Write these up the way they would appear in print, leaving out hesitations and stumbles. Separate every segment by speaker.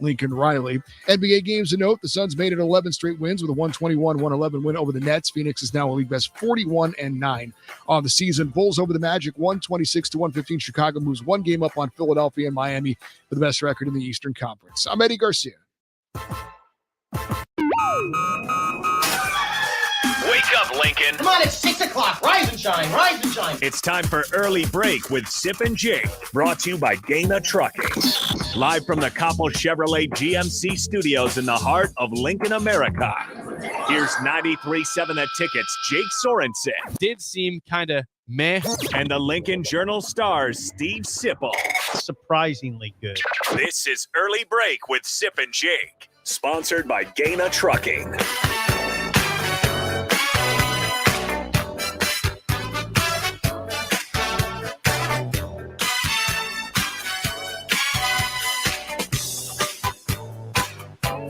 Speaker 1: Lincoln Riley. NBA games to note, the Suns made it 11 straight wins with a 121-111 win over the Nets. Phoenix is now a league best 41-9 on the season. Bulls over the Magic 126-115. Chicago moves one game up on Philadelphia and Miami for the best record in the Eastern Conference. I'm Eddie Garcia.
Speaker 2: Wake up, Lincoln.
Speaker 3: Come on, it's 6 o'clock. Rise and shine, rise and shine.
Speaker 2: It's time for Early Break with Sip and Jake, brought to you by Dana Trucking. Live from the Coppel Chevrolet GMC studios in the heart of Lincoln, America. Here's 93.7 The Ticket's Jake Sorensen.
Speaker 4: Did seem kind of meh.
Speaker 2: And the Lincoln Journal-Star's Steve Sipple.
Speaker 4: Surprisingly good.
Speaker 2: This is Early Break with Sip and Jake, sponsored by Dana Trucking.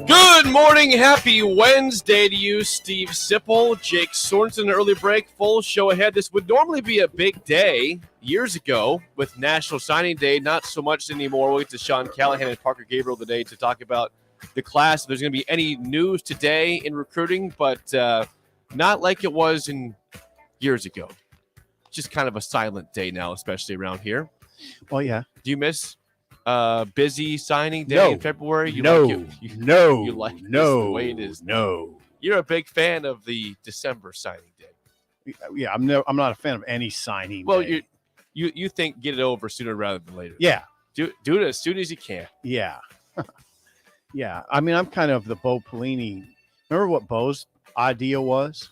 Speaker 4: Good morning. Happy Wednesday to you, Steve Sipple, Jake Sorensen. Early break, full show ahead. This would normally be a big day years ago with National Signing Day. Not so much anymore. We'll get to Sean Callahan and Parker Gabriel today to talk about the class. If there's going to be any news today in recruiting, but not like it was in years ago. Just kind of a silent day now, especially around here.
Speaker 5: Well, yeah.
Speaker 4: Do you miss busy signing day in February? You
Speaker 5: no,
Speaker 4: like the way it is.
Speaker 5: No.
Speaker 4: You're a big fan of the December signing day.
Speaker 5: Yeah, I'm not a fan of any signing.
Speaker 4: Well,
Speaker 5: day.
Speaker 4: you think get it over sooner rather than later.
Speaker 5: Yeah.
Speaker 4: Do it as soon as you can.
Speaker 5: Yeah. Yeah. I mean, I'm kind of the Bo Pelini. Remember what Bo's idea was?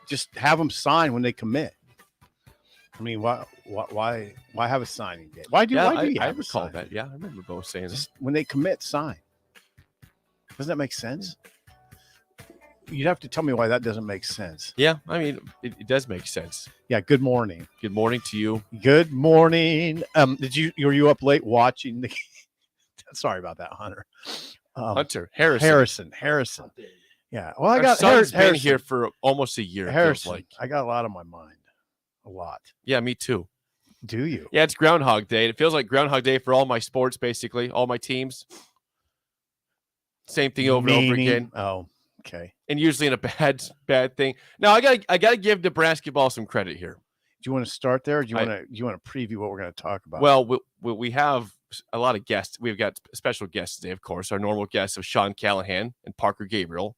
Speaker 5: Just have them sign when they commit. I mean, why have a signing day? Why do you
Speaker 4: I recall that. Yeah, I remember both saying
Speaker 5: just when they commit, sign. Doesn't that make sense? You'd have to tell me why that doesn't make sense.
Speaker 4: Yeah, I mean, it does make sense.
Speaker 5: Yeah, good morning.
Speaker 4: Good morning to you.
Speaker 5: Good morning. Were you up late watching the sorry about that, Hunter.
Speaker 4: Harrison.
Speaker 5: Yeah. Well, I
Speaker 4: Our
Speaker 5: got
Speaker 4: son's been
Speaker 5: Harrison
Speaker 4: here for almost a year.
Speaker 5: Harrison.
Speaker 4: Feels like.
Speaker 5: I got a lot on my mind. A lot.
Speaker 4: Yeah, me too.
Speaker 5: Do you?
Speaker 4: Yeah, it's Groundhog Day. It feels like Groundhog Day for all my sports, basically, all my teams. Same thing over and over again.
Speaker 5: Oh, okay.
Speaker 4: And usually in a bad thing. Now I gotta give Nebraska ball some credit here.
Speaker 5: Do you want to start there? Or do you want to preview what we're going to talk about?
Speaker 4: Well, we have a lot of guests. We've got special guests today, of course. Our normal guests of Sean Callahan and Parker Gabriel.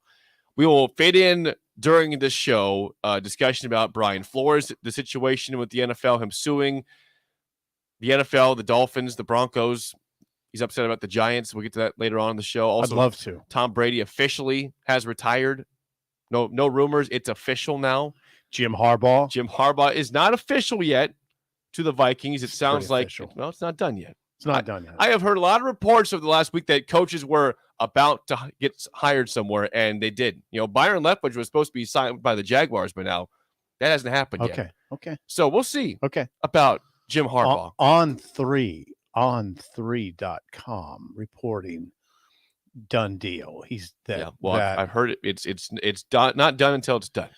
Speaker 4: We will fit in during this show discussion about Brian Flores, the situation with the NFL, him suing the NFL, the Dolphins, the Broncos. He's upset about the Giants. We'll get to that later on in the show. Also,
Speaker 5: I'd love to.
Speaker 4: Tom Brady officially has retired. No rumors. It's official now.
Speaker 5: Jim Harbaugh
Speaker 4: is not official yet to the Vikings. It sounds like,
Speaker 5: official.
Speaker 4: well, it's not done yet.
Speaker 5: It's not done yet.
Speaker 4: I have heard a lot of reports over the last week that coaches were about to get hired somewhere, and they did. Byron Leftwich was supposed to be signed by the Jaguars, but now that hasn't happened yet.
Speaker 5: Okay.
Speaker 4: So we'll see.
Speaker 5: Okay.
Speaker 4: About Jim Harbaugh.
Speaker 5: On3.com reporting done deal. He's that.
Speaker 4: Yeah, well, I've heard it. It's done, not done until it's done.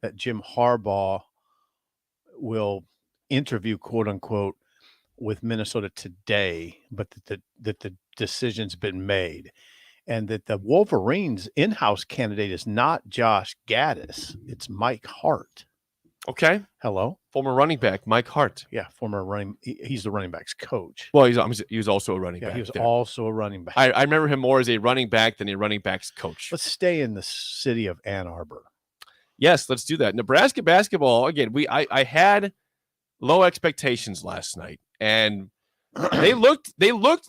Speaker 5: That Jim Harbaugh will interview, quote unquote, with Minnesota today, but that the decision's been made, and that the Wolverines' in-house candidate is not Josh Gaddis, it's Mike Hart.
Speaker 4: Okay.
Speaker 5: Hello,
Speaker 4: former running back Mike Hart.
Speaker 5: Yeah, he's the running backs coach.
Speaker 4: Well, he was also a running back.
Speaker 5: He was also a running back.
Speaker 4: I remember him more as a running back than a running backs coach.
Speaker 5: Let's stay in the city of Ann Arbor.
Speaker 4: Yes, let's do that. Nebraska basketball, again, I had low expectations last night, and they looked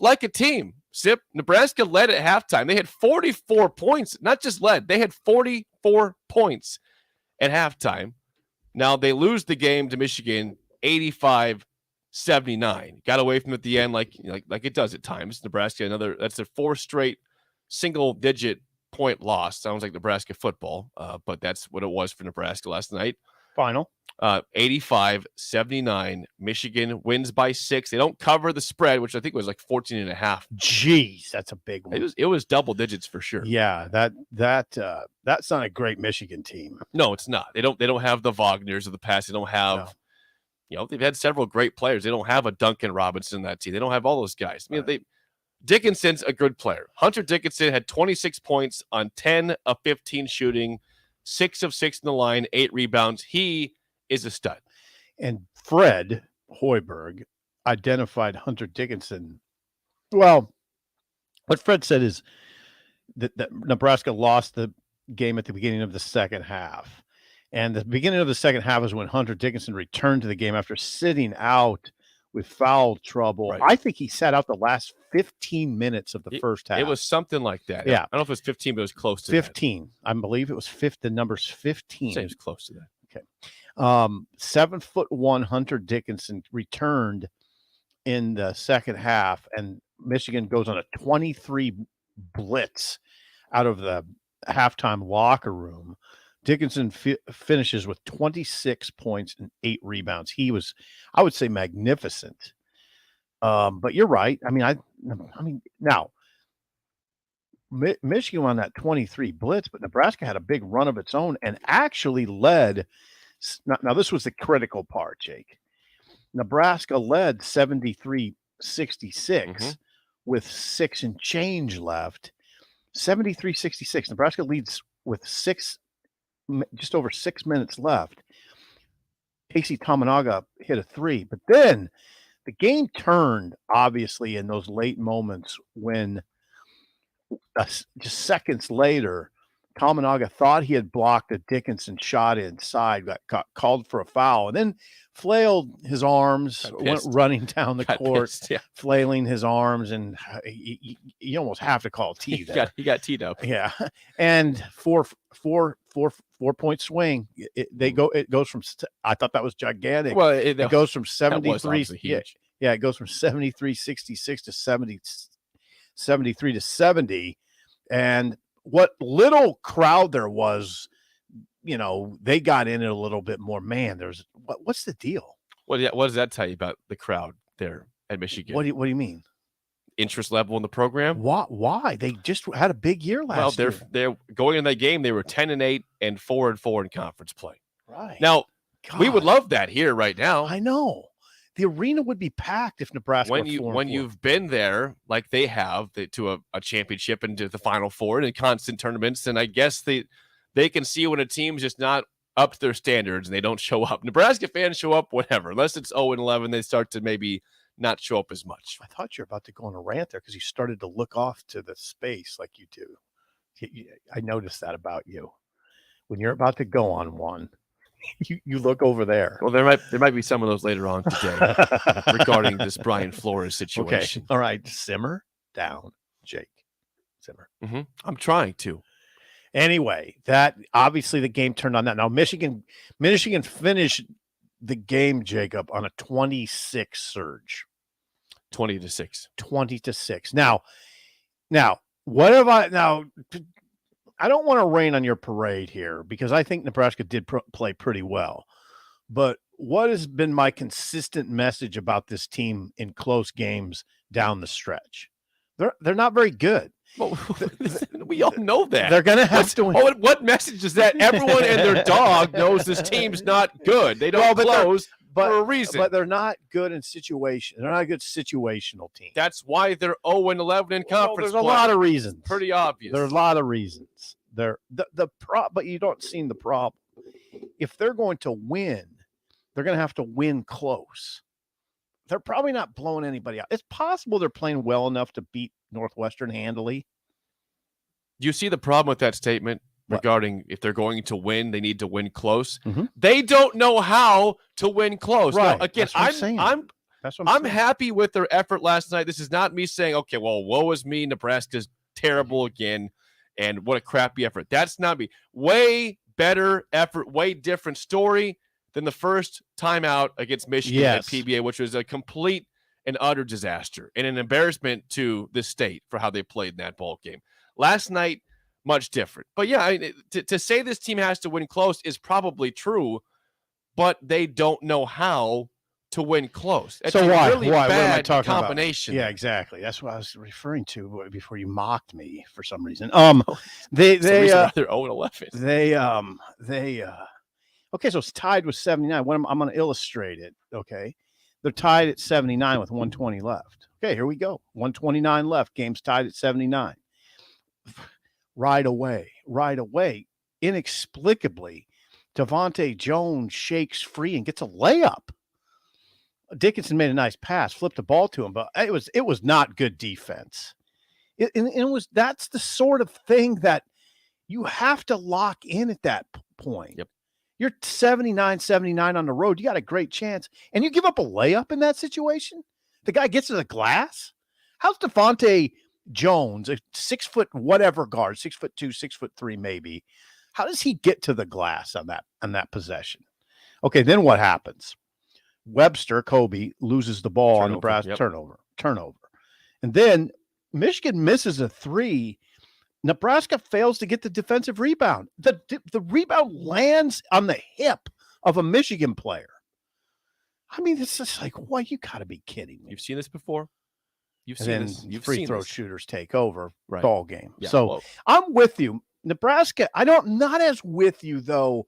Speaker 4: like a team. Sip, Nebraska led at halftime. They had 44 points, not just led. They had 44 points at halftime. Now they lose the game to Michigan 85-79. Got away from it at the end like it does at times. Nebraska, that's a fourth straight single-digit point loss. Sounds like Nebraska football, but that's what it was for Nebraska last night.
Speaker 5: Final
Speaker 4: 85-79. Michigan wins by 6. They don't cover the spread, which I think was like 14.5.
Speaker 5: Jeez, that's a big one.
Speaker 4: It was double digits for sure.
Speaker 5: Yeah, that's not a great Michigan team.
Speaker 4: No, it's not. They don't have the Wagners of the past. They don't have they've had several great players. They don't have a Duncan Robinson in that team. They don't have all those guys. I mean, Dickinson's a good player. Hunter Dickinson had 26 points on 10 of 15 shooting, 6 of 6 in the line, 8 rebounds. He is a stud.
Speaker 5: And Fred Hoiberg identified Hunter Dickinson. Well, what Fred said is that Nebraska lost the game at the beginning of the second half. And the beginning of the second half is when Hunter Dickinson returned to the game after sitting out with foul trouble.
Speaker 4: Right.
Speaker 5: I think he sat out the last 15 minutes of the first half.
Speaker 4: It was something like that.
Speaker 5: Yeah.
Speaker 4: I don't know if it was 15, but it was close to
Speaker 5: 15. I believe it was the number's 15.
Speaker 4: Seems close to that.
Speaker 5: 7'1" Hunter Dickinson returned in the second half, and Michigan goes on a 23 blitz out of the halftime locker room. Dickinson finishes with 26 points and 8 rebounds. He was, I would say, magnificent. But you're right. I mean, now Michigan won that 23 blitz, but Nebraska had a big run of its own and actually led. Now this was the critical part, Jake. Nebraska led 73-66 with 6 and change left. 73-66. Nebraska leads with just over 6 minutes left. Casey Tominaga hit a 3, but then the game turned, obviously, in those late moments when just seconds later, Tominaga thought he had blocked a Dickinson shot inside, got called for a foul, and then flailed his arms, went running down the court, flailing his arms, and you almost have to call T there.
Speaker 4: He got teed up.
Speaker 5: Yeah, and 4-point swing. It goes from. I thought that was gigantic.
Speaker 4: Well,
Speaker 5: it goes from 73.
Speaker 4: Huge.
Speaker 5: Yeah, it goes from 73-66 to 73 to 70, and what little crowd there was, they got in it a little bit more. Man, there's what's the deal?
Speaker 4: What does that tell you about the crowd there at Michigan?
Speaker 5: What do you mean?
Speaker 4: Interest level in the program?
Speaker 5: Why? They just had a big year last year.
Speaker 4: They're going in that game. They were 10-8 and 4-4 in conference play.
Speaker 5: Right
Speaker 4: now, we would love that here right now.
Speaker 5: I know. The arena would be packed if Nebraska
Speaker 4: when you've been there like they have to a championship and to the Final Four and in constant tournaments, and I guess they can see when a team's just not up to their standards and they don't show up. Nebraska fans show up whatever, unless it's 0-11, they start to maybe not show up as much.
Speaker 5: I thought you were about to go on a rant there because you started to look off to the space like you do. I noticed that about you. When you're about to go on one, you look over there.
Speaker 4: Well, there might be some of those later on today regarding this Brian Flores situation.
Speaker 5: Okay. All right. Simmer down, Jake. Simmer.
Speaker 4: I'm trying to.
Speaker 5: Anyway, that obviously the game turned on that. Now Michigan finished the game, Jacob, on a 26 surge.
Speaker 4: 20-6.
Speaker 5: 20-6. Now, what have I don't want to rain on your parade here because I think Nebraska did play pretty well. But what has been my consistent message about this team in close games down the stretch? They're not very good.
Speaker 4: Well, we all know that.
Speaker 5: They're going to have to win.
Speaker 4: What message is that? Everyone and their dog knows this team's not good. They don't close for a reason.
Speaker 5: But they're not good in situation. They're not a good situational team.
Speaker 4: That's why they're 0-11 in conference.
Speaker 5: There's a lot of reasons.
Speaker 4: Pretty obvious.
Speaker 5: There are a lot of reasons. But you don't see the problem. If they're going to win, they're going to have to win close. They're probably not blowing anybody out. It's possible they're playing well enough to beat Northwestern handily.
Speaker 4: Do you see the problem with that statement regarding if they're going to win, they need to win close?
Speaker 5: Mm-hmm.
Speaker 4: They don't know how to win close.
Speaker 5: Right.
Speaker 4: Now, again, I'm happy with their effort last night. This is not me saying, okay, well, woe is me. Nebraska's terrible again. And what a crappy effort. That's not me. Way better effort, way different story than the first time out against Michigan at PBA, which was a complete and utter disaster and an embarrassment to the state for how they played in that ball game. Last night, much different. But yeah, to say this team has to win close is probably true, but they don't know how to win close. That's
Speaker 5: so why?
Speaker 4: Really
Speaker 5: Why?
Speaker 4: Bad
Speaker 5: what am I talking
Speaker 4: combination.
Speaker 5: About? Yeah, exactly. That's what I was referring to before you mocked me for some reason. They're 0-11. Okay, so it's tied with 79. I'm going to illustrate it. Okay, they're tied at 79 with 120 left. Okay, here we go. 129 left. Game's tied at 79. Right away, inexplicably, Devontae Jones shakes free and gets a layup. Dickinson made a nice pass, flipped the ball to him, but it was not good defense. That's the sort of thing that you have to lock in at that point.
Speaker 4: Yep.
Speaker 5: You're 79 on the road. You got a great chance, and you give up a layup in that situation. The guy gets to the glass. How's Devontae Jones, a 6 foot whatever guard, 6'2", 6'3", maybe? How does he get to the glass on that possession? Okay, then what happens? Webster, Kobe, loses the ball on Nebraska turnover. And then Michigan misses a three. Nebraska fails to get the defensive rebound. The rebound lands on the hip of a Michigan player. I mean, it's just like, well, you got to be kidding me.
Speaker 4: You've seen this before. You've
Speaker 5: and
Speaker 4: seen
Speaker 5: then
Speaker 4: this. You've
Speaker 5: free
Speaker 4: seen
Speaker 5: throw
Speaker 4: this.
Speaker 5: shooters take over
Speaker 4: Right.
Speaker 5: ball game.
Speaker 4: Yeah,
Speaker 5: So
Speaker 4: well,
Speaker 5: I'm with you. Nebraska, not as with you, though.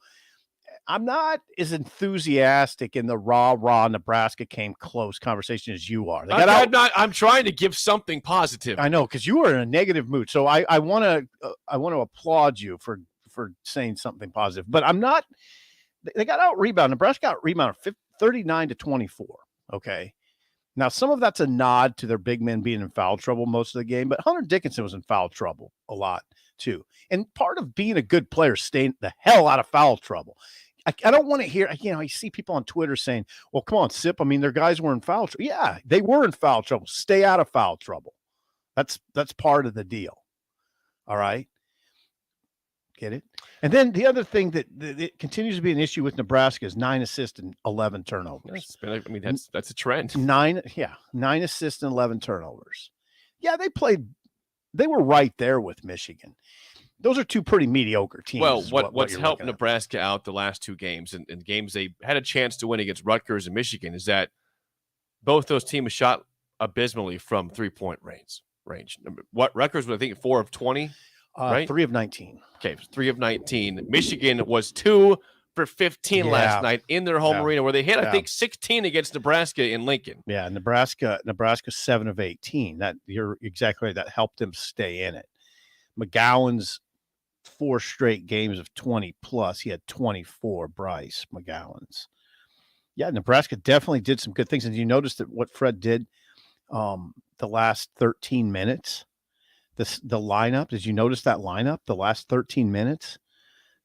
Speaker 5: I'm not as enthusiastic in the rah Nebraska came close conversation as you are.
Speaker 4: I'm trying to give something positive.
Speaker 5: I know, because you were in a negative mood. So I want to applaud you for saying something positive. But I'm not. They got out rebound. Nebraska got rebounded 39-24. Okay. Now, some of that's a nod to their big men being in foul trouble most of the game, but Hunter Dickinson was in foul trouble a lot too. And part of being a good player, staying the hell out of foul trouble. I don't want to hear, I see people on Twitter saying, well, come on, Sip. I mean, their guys were in foul trouble. Yeah, they were in foul trouble. Stay out of foul trouble. That's part of the deal. All right. Get it? And then the other thing that continues to be an issue with Nebraska is 9 assists and 11 turnovers.
Speaker 4: That's a trend.
Speaker 5: 9 assists and 11 turnovers. Yeah, they were right there with Michigan. Those are two pretty mediocre teams.
Speaker 4: Well, what's helped Nebraska out the last two games and games they had a chance to win against Rutgers and Michigan is that both those teams shot abysmally from 3-point range. What Rutgers was, I think, 4 of 20, right?
Speaker 5: 3 of 19.
Speaker 4: Okay, 3 of 19. Michigan was 2 for 15 last night in their home arena, where they hit, I think, 16 against Nebraska in Lincoln.
Speaker 5: Yeah, Nebraska 7 of 18. That you're exactly right. That helped them stay in it. McGowan's 4 straight games of 20 plus. He had 24. Bryce McGowan's. Yeah, Nebraska definitely did some good things. And you noticed that what Fred did the last 13 minutes. The lineup. Did you notice that lineup? The last 13 minutes,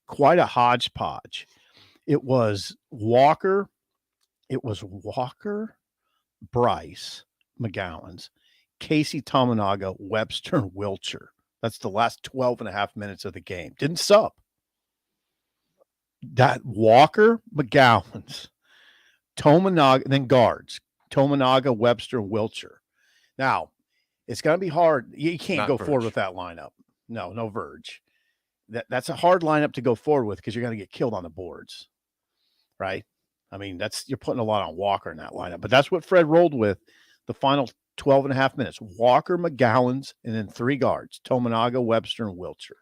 Speaker 5: quite a hodgepodge. It was Walker, Bryce, McGowan's, Casey Tominaga, Webster, and Wilcher. That's the last 12 and a half minutes of the game. Didn't sub. That Walker, McGowan's, Tominaga, then guards, Tominaga, Webster, and Wilcher. Now, it's going to be hard. You can't go forward with that lineup. No Verge. That's a hard lineup to go forward with because you're going to get killed on the boards, right? I mean, you're putting a lot on Walker in that lineup. But that's what Fred rolled with the final 12 and a half minutes. Walker, McGowan's, and then 3 guards, Tominaga, Webster, and Wilcher.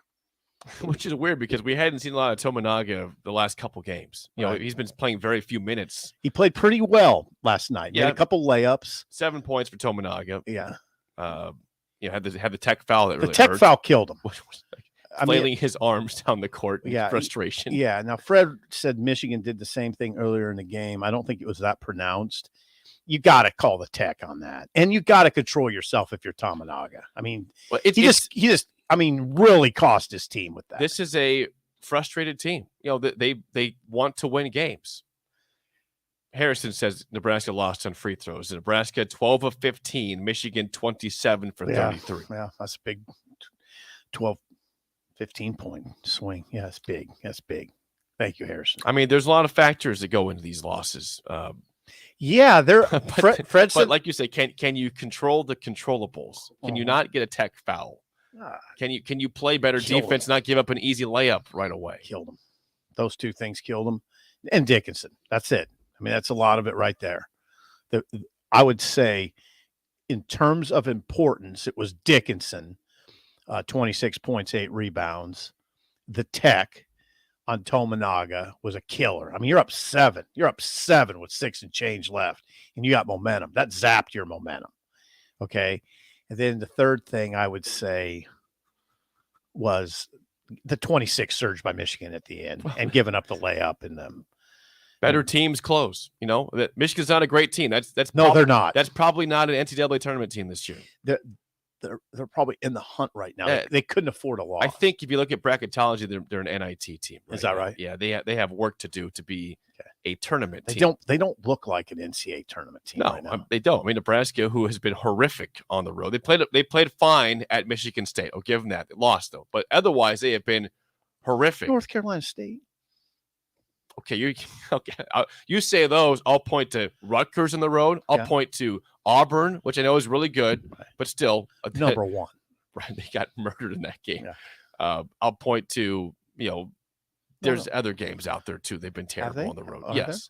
Speaker 4: Which is weird because we hadn't seen a lot of Tominaga the last couple games. He's been playing very few minutes.
Speaker 5: He played pretty well last night.
Speaker 4: Yeah.
Speaker 5: Made a couple layups.
Speaker 4: 7 points for Tominaga.
Speaker 5: Yeah.
Speaker 4: Had the tech foul that really
Speaker 5: the tech
Speaker 4: hurt.
Speaker 5: foul killed him.
Speaker 4: Flailing his arms down the court in frustration.
Speaker 5: Yeah. Now, Fred said Michigan did the same thing earlier in the game. I don't think it was that pronounced. You got to call the tech on that. And you got to control yourself if you're Tominaga. I mean, he just really cost his team with that.
Speaker 4: This is a frustrated team. They want to win games. Harrison says Nebraska lost on free throws. Nebraska 12 of 15, Michigan 27 for 33.
Speaker 5: Yeah, that's a big 12, 15-point swing. Yeah, that's big. That's big. Thank you, Harrison.
Speaker 4: I mean, there's a lot of factors that go into these losses.
Speaker 5: Yeah, Fred said,
Speaker 4: but like you say, can you control the controllables? Can you not get a tech foul? Can you play better defense, not give up an easy layup right away?
Speaker 5: Killed him. Those two things killed him. And Dickinson. That's it. I mean, that's a lot of it right there. I would say in terms of importance, it was Dickinson, 26 points, 8 rebounds. The tech on Tominaga was a killer. I mean, you're up 7. You're up 7 with 6 and change left, and you got momentum. That zapped your momentum. Okay. And then the third thing I would say was the 26 surge by Michigan at the end and giving up the layup in them.
Speaker 4: Better teams close. That Michigan's not a great team. That's
Speaker 5: No, they're not.
Speaker 4: That's probably not an NCAA tournament team this year.
Speaker 5: They're probably in the hunt right now.
Speaker 4: Yeah.
Speaker 5: They couldn't afford a loss.
Speaker 4: I think if you look at bracketology, they're an NIT team.
Speaker 5: Is that
Speaker 4: now.
Speaker 5: right?
Speaker 4: Yeah, they have work to do to be a tournament team.
Speaker 5: They don't look like an NCAA tournament team.
Speaker 4: No,
Speaker 5: right now.
Speaker 4: they don't. I mean, Nebraska, who has been horrific on the road, they played fine at Michigan State. I'll give them that. They lost though, but otherwise they have been horrific.
Speaker 5: North Carolina State.
Speaker 4: Okay, you say those. I'll point to Rutgers on the road. I'll point to Auburn, which I know is really good, but still
Speaker 5: number one.
Speaker 4: Right, they got murdered in that game.
Speaker 5: Yeah.
Speaker 4: I'll point to there's other games out there too. They've been terrible on the road. Yes.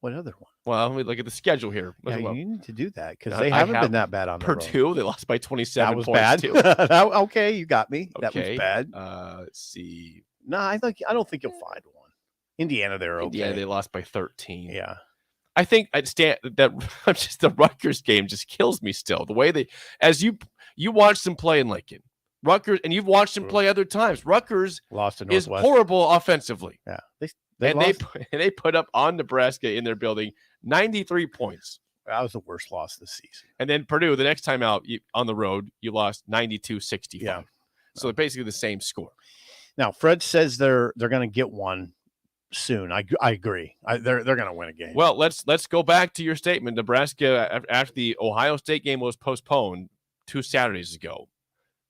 Speaker 5: What other one?
Speaker 4: Well, let me look at the schedule here.
Speaker 5: Yeah, you need to do that because they haven't been that bad on the road.
Speaker 4: Purdue, they lost by 27
Speaker 5: that was
Speaker 4: points
Speaker 5: bad.
Speaker 4: too.
Speaker 5: Okay, you got me. That was bad.
Speaker 4: Let's see.
Speaker 5: No, I don't think you'll find one. Indiana, they're okay.
Speaker 4: Indiana, they lost by 13.
Speaker 5: Yeah.
Speaker 4: I think I'd stand that just the Rutgers game just kills me still. The way as you watched them play in Lincoln, Rutgers, and you've watched them play other times. Rutgers
Speaker 5: lost to
Speaker 4: is
Speaker 5: Northwestern.
Speaker 4: horrible offensively.
Speaker 5: Yeah.
Speaker 4: They put up on Nebraska in their building 93 points.
Speaker 5: That was the worst loss this season.
Speaker 4: And then Purdue, the next time out on the road, you lost 92-65.
Speaker 5: Yeah.
Speaker 4: So basically the same score.
Speaker 5: Now, Fred says they're going to get one soon. I agree. They're going to win a game.
Speaker 4: Well, let's go back to your statement. Nebraska, after the Ohio State game was postponed 2 Saturdays ago,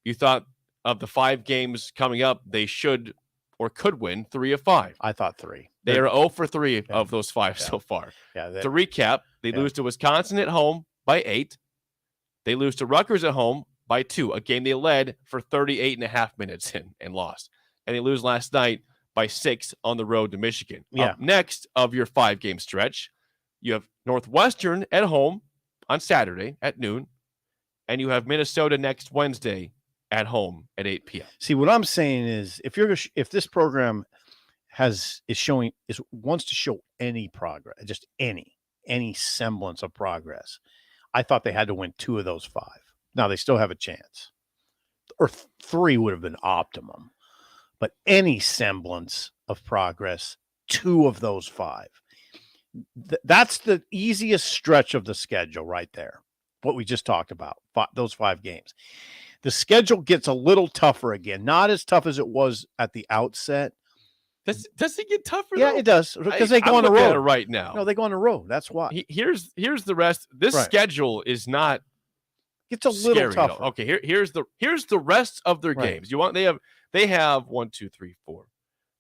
Speaker 4: you thought of the 5 games coming up, they should or could win 3 of 5.
Speaker 5: I thought 3.
Speaker 4: They are 0 for 3 of those 5 so far.
Speaker 5: Yeah.
Speaker 4: To recap, they lose to Wisconsin at home by 8. They lose to Rutgers at home by 2, a game they led for 38 and a half minutes and lost. And they lose last night by 6 on the road to Michigan.
Speaker 5: Yeah.
Speaker 4: Up next of your 5-game stretch, you have Northwestern at home on Saturday at noon, and you have Minnesota next Wednesday at home at 8 p.m.
Speaker 5: See, what I'm saying is, if this program wants to show any progress, just any semblance of progress, I thought they had to win 2 of those 5. Now they still have a chance, or 3 would have been optimum, but any semblance of progress, 2 of those 5. That's the easiest stretch of the schedule right there. What we just talked about, those 5 games. The schedule gets a little tougher again, not as tough as it was at the outset.
Speaker 4: Does it get tougher?
Speaker 5: Yeah,
Speaker 4: though?
Speaker 5: it does, because they go on the
Speaker 4: I'm looking
Speaker 5: road
Speaker 4: at it right now.
Speaker 5: No, they go on the road. That's why.
Speaker 4: Here's the rest. This schedule is not.
Speaker 5: It's a little
Speaker 4: scary,
Speaker 5: tougher.
Speaker 4: Though. Okay, here's the rest of their games. They have 1, 2, 3, 4.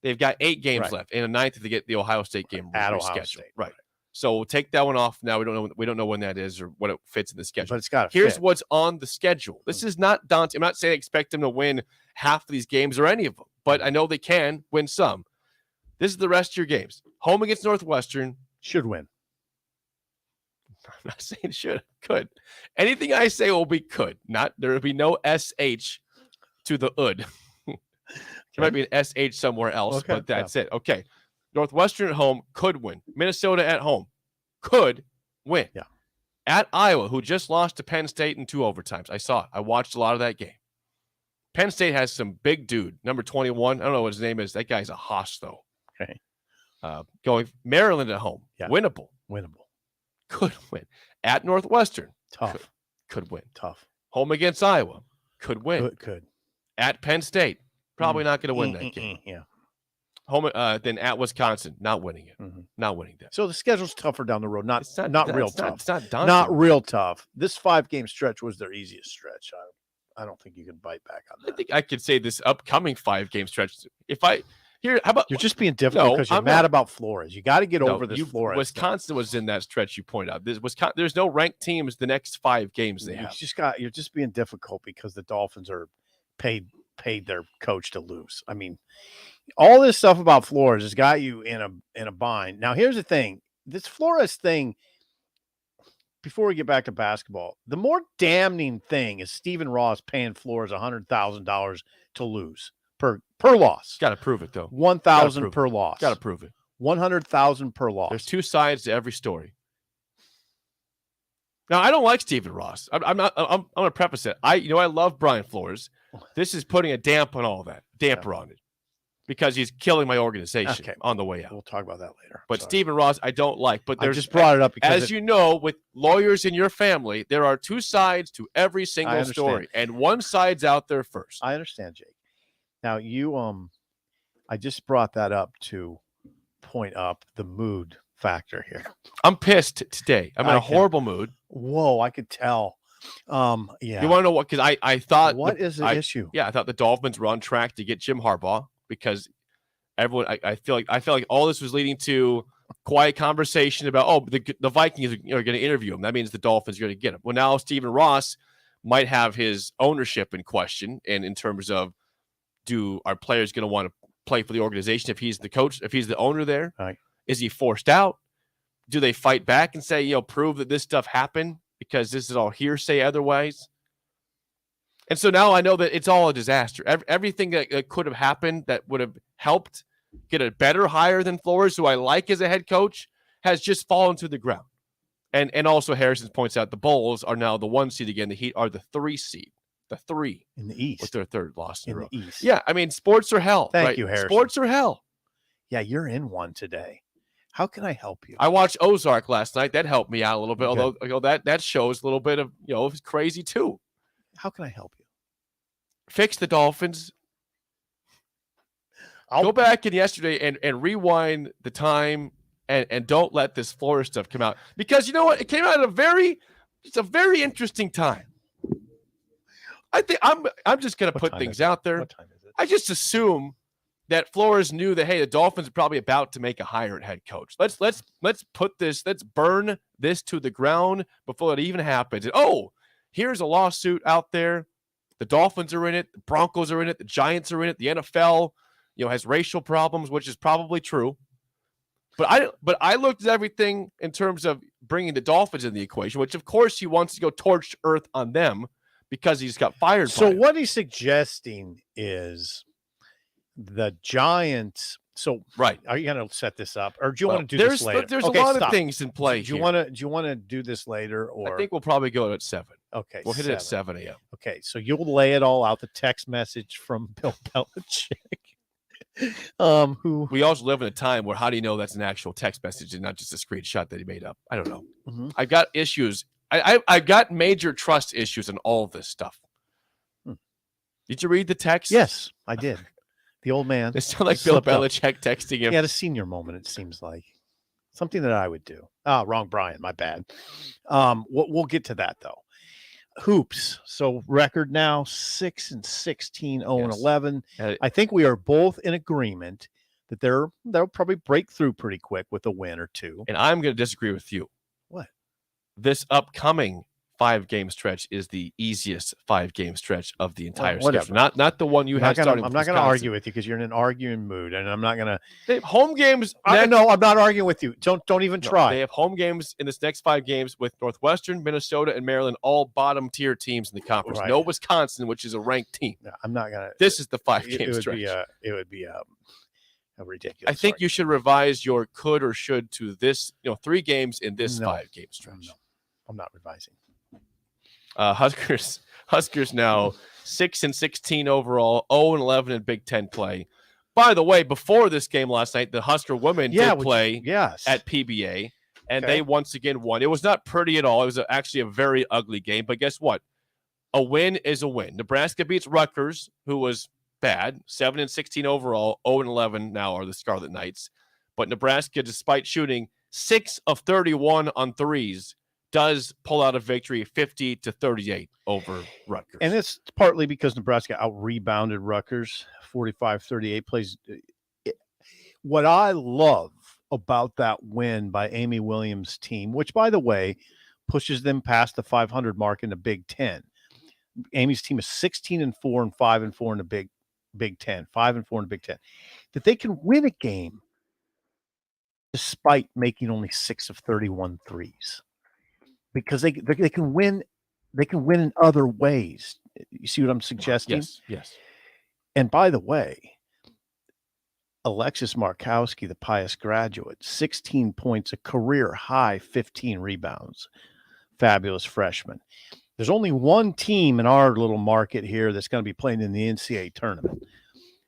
Speaker 4: They've got 8 games left, and a 9th if they get the Ohio State game
Speaker 5: at
Speaker 4: rescheduled.
Speaker 5: Ohio State.
Speaker 4: Right. So we'll take that one off now. We don't know when that is or what it fits in the schedule.
Speaker 5: But it's got to
Speaker 4: Here's
Speaker 5: fit.
Speaker 4: what's on the schedule. This is not daunting. I'm not saying I expect them to win half of these games or any of them, but I know they can win some. This is the rest of your games. Home against Northwestern.
Speaker 5: Should win.
Speaker 4: I'm not saying should. Could. Anything I say will be could. Not there will be no SH to the UD. There might be an SH somewhere else, but that's it. Okay. Northwestern at home could win. Minnesota at home could win.
Speaker 5: Yeah.
Speaker 4: At Iowa, who just lost to Penn State in 2 overtimes. I saw it. I watched a lot of that game. Penn State has some big dude, number 21. I don't know what his name is. That guy's a hoss, though.
Speaker 5: Okay.
Speaker 4: Going Maryland at home.
Speaker 5: Yeah.
Speaker 4: Winnable. Could win. At Northwestern.
Speaker 5: Tough.
Speaker 4: Could win.
Speaker 5: Tough.
Speaker 4: Home against Iowa. Could win.
Speaker 5: Could.
Speaker 4: At Penn State. Probably not going to win that game.
Speaker 5: Yeah.
Speaker 4: Home, then at Wisconsin, not winning it.
Speaker 5: Mm-hmm.
Speaker 4: Not winning that.
Speaker 5: So the schedule's tougher down the road. Not real tough.
Speaker 4: It's not daunting.
Speaker 5: Not real tough. This 5-game stretch was their easiest stretch. I don't think you can bite back on that.
Speaker 4: I think I could say this upcoming 5-game stretch. How about
Speaker 5: you're just being difficult because you're mad about Flores. You got to get over this Flores.
Speaker 4: Wisconsin was in that stretch you point out. There's no ranked teams the next 5 games they have.
Speaker 5: You're just being difficult because the Dolphins are paid their coach to lose. I mean, all this stuff about Flores has got you in a bind. Now, here's the thing. This Flores thing, before we get back to basketball, the more damning thing is Stephen Ross paying Flores $100,000 to lose per loss.
Speaker 4: Got to prove it, though.
Speaker 5: $1,000 per loss.
Speaker 4: Got to prove it.
Speaker 5: $100,000 per loss.
Speaker 4: There's 2 sides to every story. Now, I don't like Stephen Ross. I'm going to preface it. I love Brian Flores. This is putting a damper on it, because he's killing my organization on the way out.
Speaker 5: We'll talk about that later.
Speaker 4: But Stephen Ross, I don't like. But
Speaker 5: I just brought it up because,
Speaker 4: as you know, with lawyers in your family, there are two sides to every single story, and one side's out there first.
Speaker 5: I understand, Jake. Now, I just brought that up to point up the mood factor here.
Speaker 4: I'm pissed today. I'm in a horrible mood.
Speaker 5: Whoa, I could tell. Yeah.
Speaker 4: You want to know what? Because I thought
Speaker 5: what is the issue?
Speaker 4: Yeah, I thought the Dolphins were on track to get Jim Harbaugh, because everyone. I feel like all this was leading to quiet conversation about the Vikings are going to interview him. That means the Dolphins are going to get him. Well, now Stephen Ross might have his ownership in question, and in terms of, are players going to want to play for the organization if he's the coach, if he's the owner there?
Speaker 5: Right.
Speaker 4: Is he forced out? Do they fight back and say, prove that this stuff happened, because this is all hearsay otherwise? And so now I know that it's all a disaster. Everything that could have happened that would have helped get a better hire than Flores, who I like as a head coach, has just fallen to the ground. And also Harrison points out the Bulls are now the 1 seed again. The Heat are the 3 seed. The 3
Speaker 5: in the East,
Speaker 4: with their third loss in a row.
Speaker 5: The East.
Speaker 4: Yeah, I mean, sports are hell.
Speaker 5: Thank you, Harrison.
Speaker 4: Sports are hell.
Speaker 5: Yeah, you're in one today. How can I help you?
Speaker 4: I watched Ozark last night. That helped me out a little bit. Although that shows a little bit of it's crazy too.
Speaker 5: How can I help you?
Speaker 4: Fix the Dolphins. I'll go back in yesterday and rewind the time and don't let this Flores stuff come out, because you know what? It came out at it's a very interesting time. I think I'm just going to put things out there.
Speaker 5: What time is it?
Speaker 4: I just assume that Flores knew that, hey, the Dolphins are probably about to make a hire at head coach. Let's burn this to the ground before it even happens. And, here's a lawsuit out there. The Dolphins are in it. The Broncos are in it. The Giants are in it. The NFL, has racial problems, which is probably true. But I looked at everything in terms of bringing the Dolphins in the equation, which of course he wants to go torch earth on them because he's got fired.
Speaker 5: So what he's suggesting is the Giants. So
Speaker 4: right,
Speaker 5: are you going to set this up, or do you want to do this later?
Speaker 4: There's a lot of things in play.
Speaker 5: Do you want to do this later, or
Speaker 4: I think we'll probably go at 7.
Speaker 5: Okay,
Speaker 4: we'll hit it at 7 a.m.
Speaker 5: Okay, so you'll lay it all out. The text message from Bill Belichick. Who
Speaker 4: we also live in a time where how do you know that's an actual text message and not just a screenshot that he made up? I don't know.
Speaker 5: Mm-hmm.
Speaker 4: I've got issues. I got major trust issues in all of this stuff. Did you read the text?
Speaker 5: Yes, I did. The old man.
Speaker 4: It sounded like Bill Belichick texting him.
Speaker 5: He had a senior moment, it seems like. Something that I would do. Wrong Brian, my bad. We'll get to that, though. Hoops. So record now 6-16, 0-11. I think we are both in agreement that they'll probably break through pretty quick with a win or two.
Speaker 4: And I'm going to disagree with you.
Speaker 5: What?
Speaker 4: This upcoming 5-game stretch is the easiest 5-game stretch of the entire schedule. Not the one you have starting.
Speaker 5: I'm not going to argue with you because you're in an arguing mood, and I'm not going
Speaker 4: to. Home games.
Speaker 5: No, I'm not arguing with you. Don't even try.
Speaker 4: They have home games in this next 5 games with Northwestern, Minnesota, and Maryland, all bottom tier teams in the conference. Right. No Wisconsin, which is a ranked team.
Speaker 5: No, I'm not going to.
Speaker 4: This is the 5-game stretch.
Speaker 5: It would be a ridiculous.
Speaker 4: I think you should revise your could or should to this. 3 games in this 5-game stretch.
Speaker 5: No, I'm not revising.
Speaker 4: Huskers now 6-16 overall, 0-11 in Big Ten play. By the way, before this game last night, the Husker women did play at PBA, and they once again won. It was not pretty at all. It was actually a very ugly game, but guess what? A win is a win. Nebraska beats Rutgers, who was bad, 7-16 overall, 0-11 now are the Scarlet Knights. But Nebraska, despite shooting 6 of 31 on threes, does pull out a victory 50-38 over Rutgers.
Speaker 5: And it's partly because Nebraska out-rebounded Rutgers 45-38 plays. What I love about that win by Amy Williams' team, which, by the way, pushes them past the 500 mark in the Big Ten. Amy's team is 16-4 and 5-4 in the Big Ten, 5-4 in the Big Ten. That they can win a game despite making only 6 of 31 threes. Because they can win in other ways. You see what I'm suggesting?
Speaker 4: Yes.
Speaker 5: And by the way, Alexis Markowski, the Pius graduate, 16 points, a career high, 15 rebounds, fabulous freshmen. There's only one team in our little market here that's going to be playing in the NCAA tournament.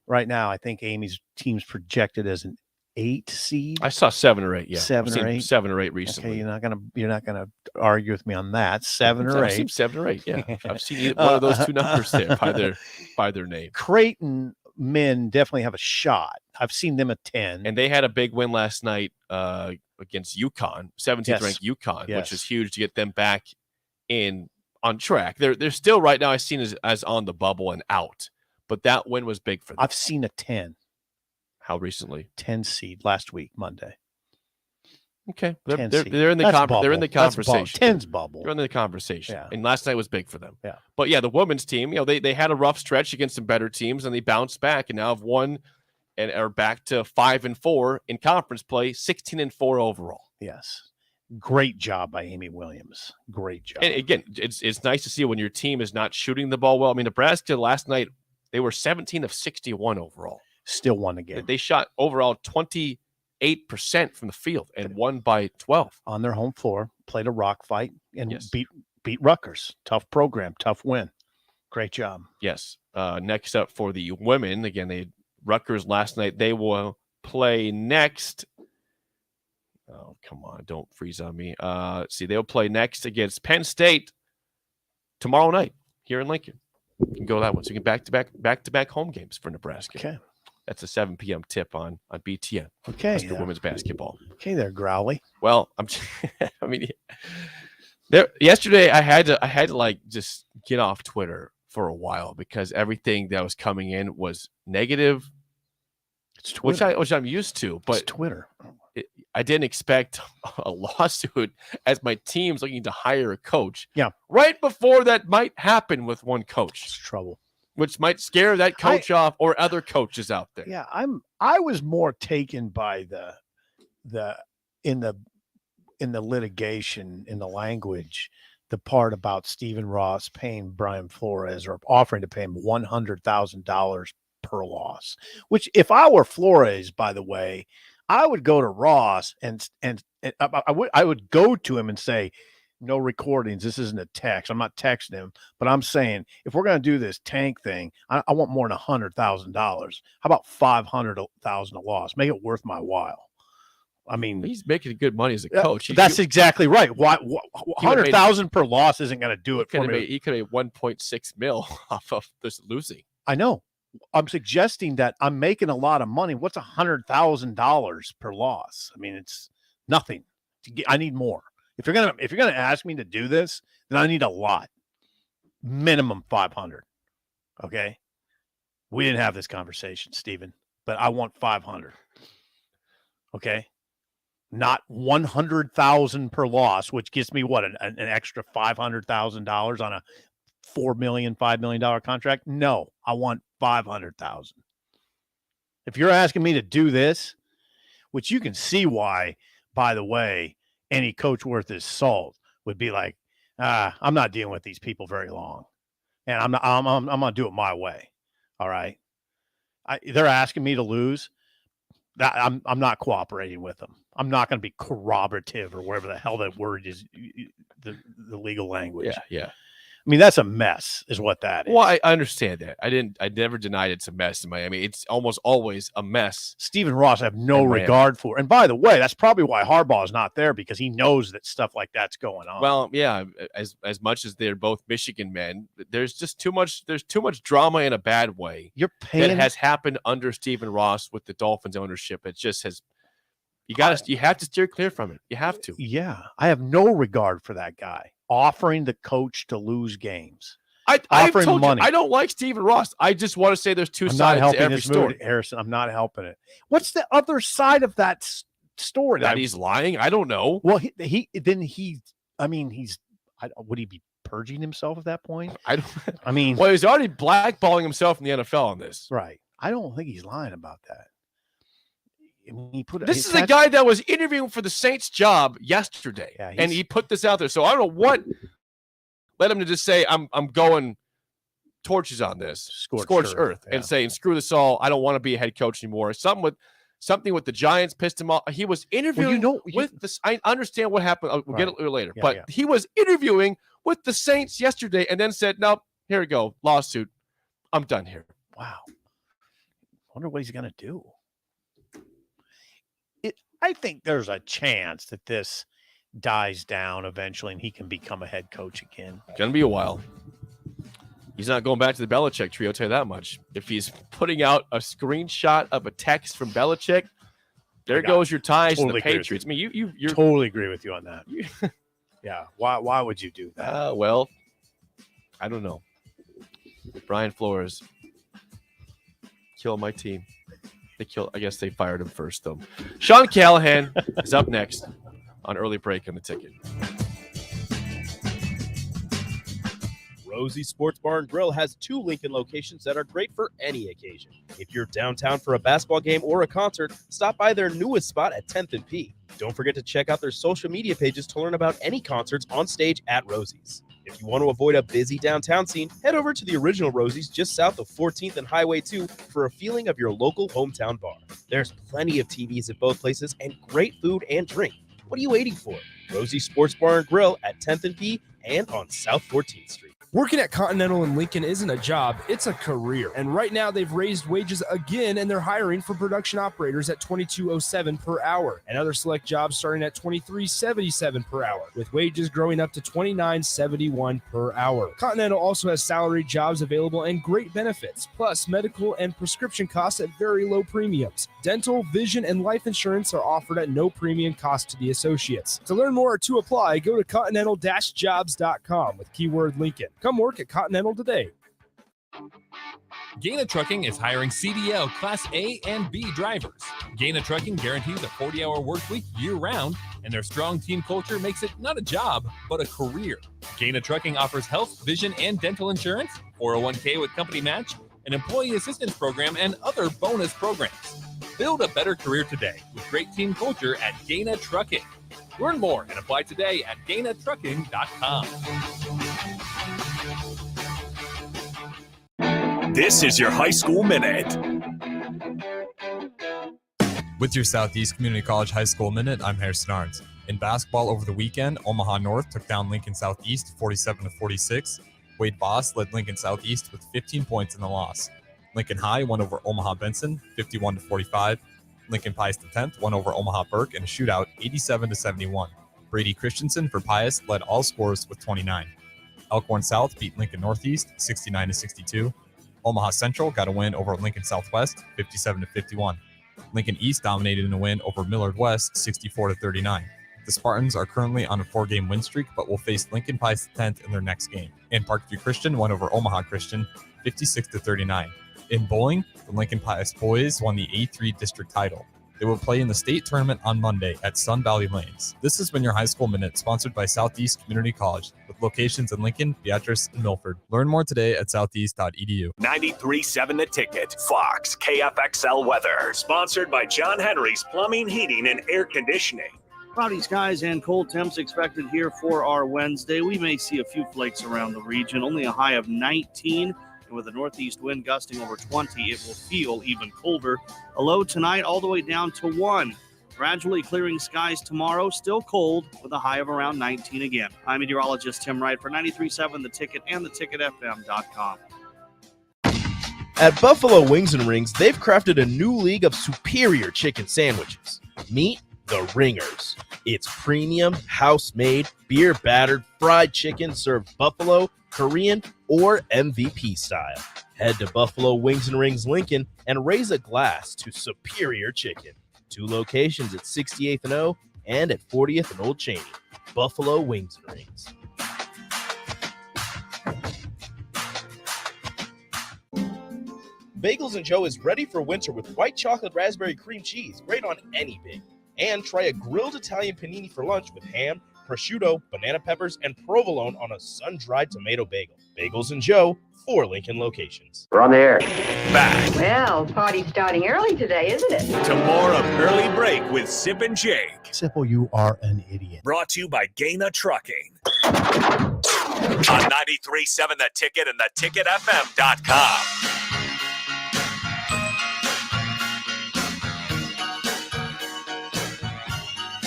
Speaker 5: Right now, I think Amy's team's projected as an 8 seed.
Speaker 4: I saw 7 or 8. Yeah,
Speaker 5: 7
Speaker 4: I've
Speaker 5: or
Speaker 4: seen
Speaker 5: 8.
Speaker 4: 7 or 8 recently.
Speaker 5: Okay, you're not gonna argue with me on that. 7 or 8.
Speaker 4: I've seen 7 or 8. Yeah, I've seen one of those two numbers there by their name.
Speaker 5: Creighton men definitely have a shot. I've seen them at 10,
Speaker 4: And they had a big win last night against UConn, 17th ranked UConn, which is huge to get them back on track. They're still right now, I've seen as on the bubble and out, but that win was big for them.
Speaker 5: I've seen a 10.
Speaker 4: How recently?
Speaker 5: 10 seed last week, Monday.
Speaker 4: Okay,
Speaker 5: 10
Speaker 4: they're
Speaker 5: seed.
Speaker 4: in the
Speaker 5: That's
Speaker 4: they're in the
Speaker 5: That's
Speaker 4: conversation.
Speaker 5: 10's bubble.
Speaker 4: They're in the conversation,
Speaker 5: Yeah.
Speaker 4: and last night was big for them.
Speaker 5: Yeah,
Speaker 4: but yeah, the women's team, they had a rough stretch against some better teams, and they bounced back, and now have won and are back to 5-4 in conference play, 16-4 overall.
Speaker 5: Yes. Great job by Amy Williams. Great job.
Speaker 4: And again, it's nice to see when your team is not shooting the ball well. I mean, Nebraska last night, they were 17 of 61 overall.
Speaker 5: Still won the game.
Speaker 4: They shot overall 28% from the field and won by 12.
Speaker 5: On their home floor, played a rock fight, and
Speaker 4: Yes.
Speaker 5: beat Rutgers. Tough program, tough win. Great job.
Speaker 4: Yes. Next up for the women, again, Rutgers last night. They will play next. Oh, come on. Don't freeze on me. They'll play next against Penn State tomorrow night here in Lincoln. You can go that one. So you can back-to-back home games for Nebraska.
Speaker 5: Okay.
Speaker 4: That's a 7 p.m. tip on BTN.
Speaker 5: Okay.
Speaker 4: That's the women's basketball.
Speaker 5: Okay there, Growly.
Speaker 4: Well, I mean, yesterday I had to like just get off Twitter for a while because everything that was coming in was negative.
Speaker 5: It's Twitter.
Speaker 4: Which I'm used to, but
Speaker 5: it's Twitter.
Speaker 4: I didn't expect a lawsuit as my team's looking to hire a coach.
Speaker 5: Yeah.
Speaker 4: Right before that might happen with one coach.
Speaker 5: It's trouble.
Speaker 4: Which might scare that coach off or other coaches out there.
Speaker 5: Yeah, I was more taken by in the litigation, in the language, the part about Stephen Ross paying Brian Flores or offering to pay him $100,000 per loss, which if I were Flores, by the way, I would go to Ross and I would go to him and say, no recordings. This isn't a text. I'm not texting him, but I'm saying if we're going to do this tank thing, I want more than $100,000. How about $500,000 a loss? Make it worth my while. I mean,
Speaker 4: he's making good money as a coach.
Speaker 5: That's exactly right. Why 100,000 per loss isn't going to do it for me?
Speaker 4: He could have made 1.6 mil off of this losing.
Speaker 5: I know. I'm suggesting that I'm making a lot of money. What's $100,000 per loss? I mean, it's nothing. I need more. If you're gonna ask me to do this, then I need a lot. Minimum 500. Okay. We didn't have this conversation, Stephen, but I want 500. Okay. Not 100,000 per loss, which gives me what, an extra $500,000 on a $5 million contract? No, I want 500,000. If you're asking me to do this, which you can see why, by the way, any coach worth his salt would be like, I'm not dealing with these people very long, and I'm going to do it my way. All right. They're asking me to lose. That I'm not cooperating with them. I'm not going to be corroborative or whatever the hell that word is, the legal language.
Speaker 4: Yeah.
Speaker 5: I mean, that's a mess is what that is.
Speaker 4: Well, I understand that. I never denied it's a mess in Miami. It's almost always a mess.
Speaker 5: Stephen Ross I have no regard for. And by the way, that's probably why Harbaugh is not there, because he knows that stuff like that's going on.
Speaker 4: Well, yeah, as much as they're both Michigan men, there's too much drama in a bad way.
Speaker 5: You're paying
Speaker 4: that has happened under Stephen Ross with the Dolphins ownership. It just has. You have to steer clear from it. You have to.
Speaker 5: Yeah, I have no regard for that guy offering the coach to lose games.
Speaker 4: I've told money. I don't like Stephen Ross. I just want to say there's two sides to every story.
Speaker 5: Harrison, I'm not helping it. What's the other side of that story?
Speaker 4: That he's lying? I don't know.
Speaker 5: Well, would he be purging himself at that point?
Speaker 4: Well, he's already blackballing himself in the NFL on this.
Speaker 5: Right. I don't think he's lying about that.
Speaker 4: This is a guy that was interviewing for the Saints job yesterday, and he put this out there. So I don't know what led him to just say, I'm going torches on this, scorched earth, and saying, screw this all. I don't want to be a head coach anymore. Something with Something with the Giants pissed him off. He was interviewing with this. I understand what happened. We'll get it later. He was interviewing with the Saints yesterday and then said, nope, here we go. Lawsuit. I'm done here.
Speaker 5: Wow. Wonder what he's going to do. I think there's a chance that this dies down eventually and he can become a head coach again.
Speaker 4: It's going to be a while. He's not going back to the Belichick tree, I'll tell you that much. If he's putting out a screenshot of a text from Belichick, there goes your ties to the Patriots. I mean, you
Speaker 5: totally agree with you on that. Yeah. Why would you do that?
Speaker 4: Well, I don't know. Brian Flores killed my team. I guess they fired him first, though. Sean Callahan is up next on Early Break on the Ticket.
Speaker 6: Rosie Sports Bar and Grill has 2 Lincoln locations that are great for any occasion. If you're downtown for a basketball game or a concert, stop by their newest spot at 10th and P. Don't forget to check out their social media pages to learn about any concerts on stage at Rosie's. If you want to avoid a busy downtown scene, head over to the original Rosie's just south of 14th and Highway 2 for a feeling of your local hometown bar. There's plenty of TVs at both places and great food and drink. What are you waiting for? Rosie Sports Bar and Grill at 10th and P and on South 14th Street.
Speaker 7: Working at Continental in Lincoln isn't a job, it's a career. And right now they've raised wages again and they're hiring for production operators at $22.07 per hour and other select jobs starting at $23.77 per hour, with wages growing up to $29.71 per hour. Continental also has salaried jobs available and great benefits, plus medical and prescription costs at very low premiums. Dental, vision, and life insurance are offered at no premium cost to the associates. To learn more or to apply, go to continental-jobs.com with keyword Lincoln. Come work at Continental today.
Speaker 8: Gaina Trucking is hiring CDL Class A and B drivers. Gaina Trucking guarantees a 40-hour work week year-round, and their strong team culture makes it not a job, but a career. Gaina Trucking offers health, vision, and dental insurance, 401k with company match, an employee assistance program, and other bonus programs. Build a better career today with great team culture at Gaina Trucking. Learn more and apply today at GainaTrucking.com.
Speaker 2: This is your High School Minute.
Speaker 9: With your Southeast Community College High School Minute, I'm Harrison Arns. In basketball over the weekend, Omaha North took down Lincoln Southeast 47-46. Wade Boss led Lincoln Southeast with 15 points in the loss. Lincoln High won over Omaha Benson 51-45. Lincoln Pius X won over Omaha Burke in a shootout 87-71. Brady Christensen for Pius led all scorers with 29. Elkhorn South beat Lincoln Northeast 69-62. Omaha Central got a win over Lincoln Southwest 57-51. Lincoln East dominated in a win over Millard West 64-39. The Spartans are currently on a 4-game win streak, but will face Lincoln Pius X in their next game. And Parkview Christian won over Omaha Christian 56-39. In bowling, the Lincoln Pius boys won the A3 district title. They will play in the state tournament on Monday at Sun Valley Lanes. This has been your High School Minute, sponsored by Southeast Community College, with locations in Lincoln, Beatrice, and Milford. Learn more today at southeast.edu.
Speaker 2: 93.7 The Ticket, Fox, KFXL weather. Sponsored by John Henry's Plumbing, Heating, and Air Conditioning.
Speaker 10: Cloudy skies and cold temps expected here for our Wednesday. We may see a few flakes around the region, only a high of 19. And with a northeast wind gusting over 20, it will feel even colder. A low tonight all the way down to 1. Gradually clearing skies tomorrow, still cold with a high of around 19 again. I'm meteorologist Tim Wright for 93.7 The Ticket and theticketfm.com.
Speaker 6: At Buffalo Wings and Rings, they've crafted a new league of superior chicken sandwiches. Meet the Ringers. It's premium, house-made, beer-battered, fried chicken served buffalo, Korean, or MVP style. Head to Buffalo Wings and Rings Lincoln and raise a glass to superior chicken. 2 locations at 68th and O and at 40th and Old Cheney. Buffalo Wings and Rings. Bagels and Joe is ready for winter with white chocolate raspberry cream cheese, great on any bagel. And try a grilled Italian panini for lunch with ham, prosciutto, banana peppers, and provolone on a sun-dried tomato bagel. Bagels and Joe, 4 Lincoln locations.
Speaker 11: We're on the air.
Speaker 2: Back
Speaker 12: Well, party's starting early today, isn't it?
Speaker 2: to more of Early Break with Sip and Jake.
Speaker 5: Simple, you are an idiot.
Speaker 2: Brought to you by Gaina Trucking. On 93.7 The Ticket and theticketfm.com.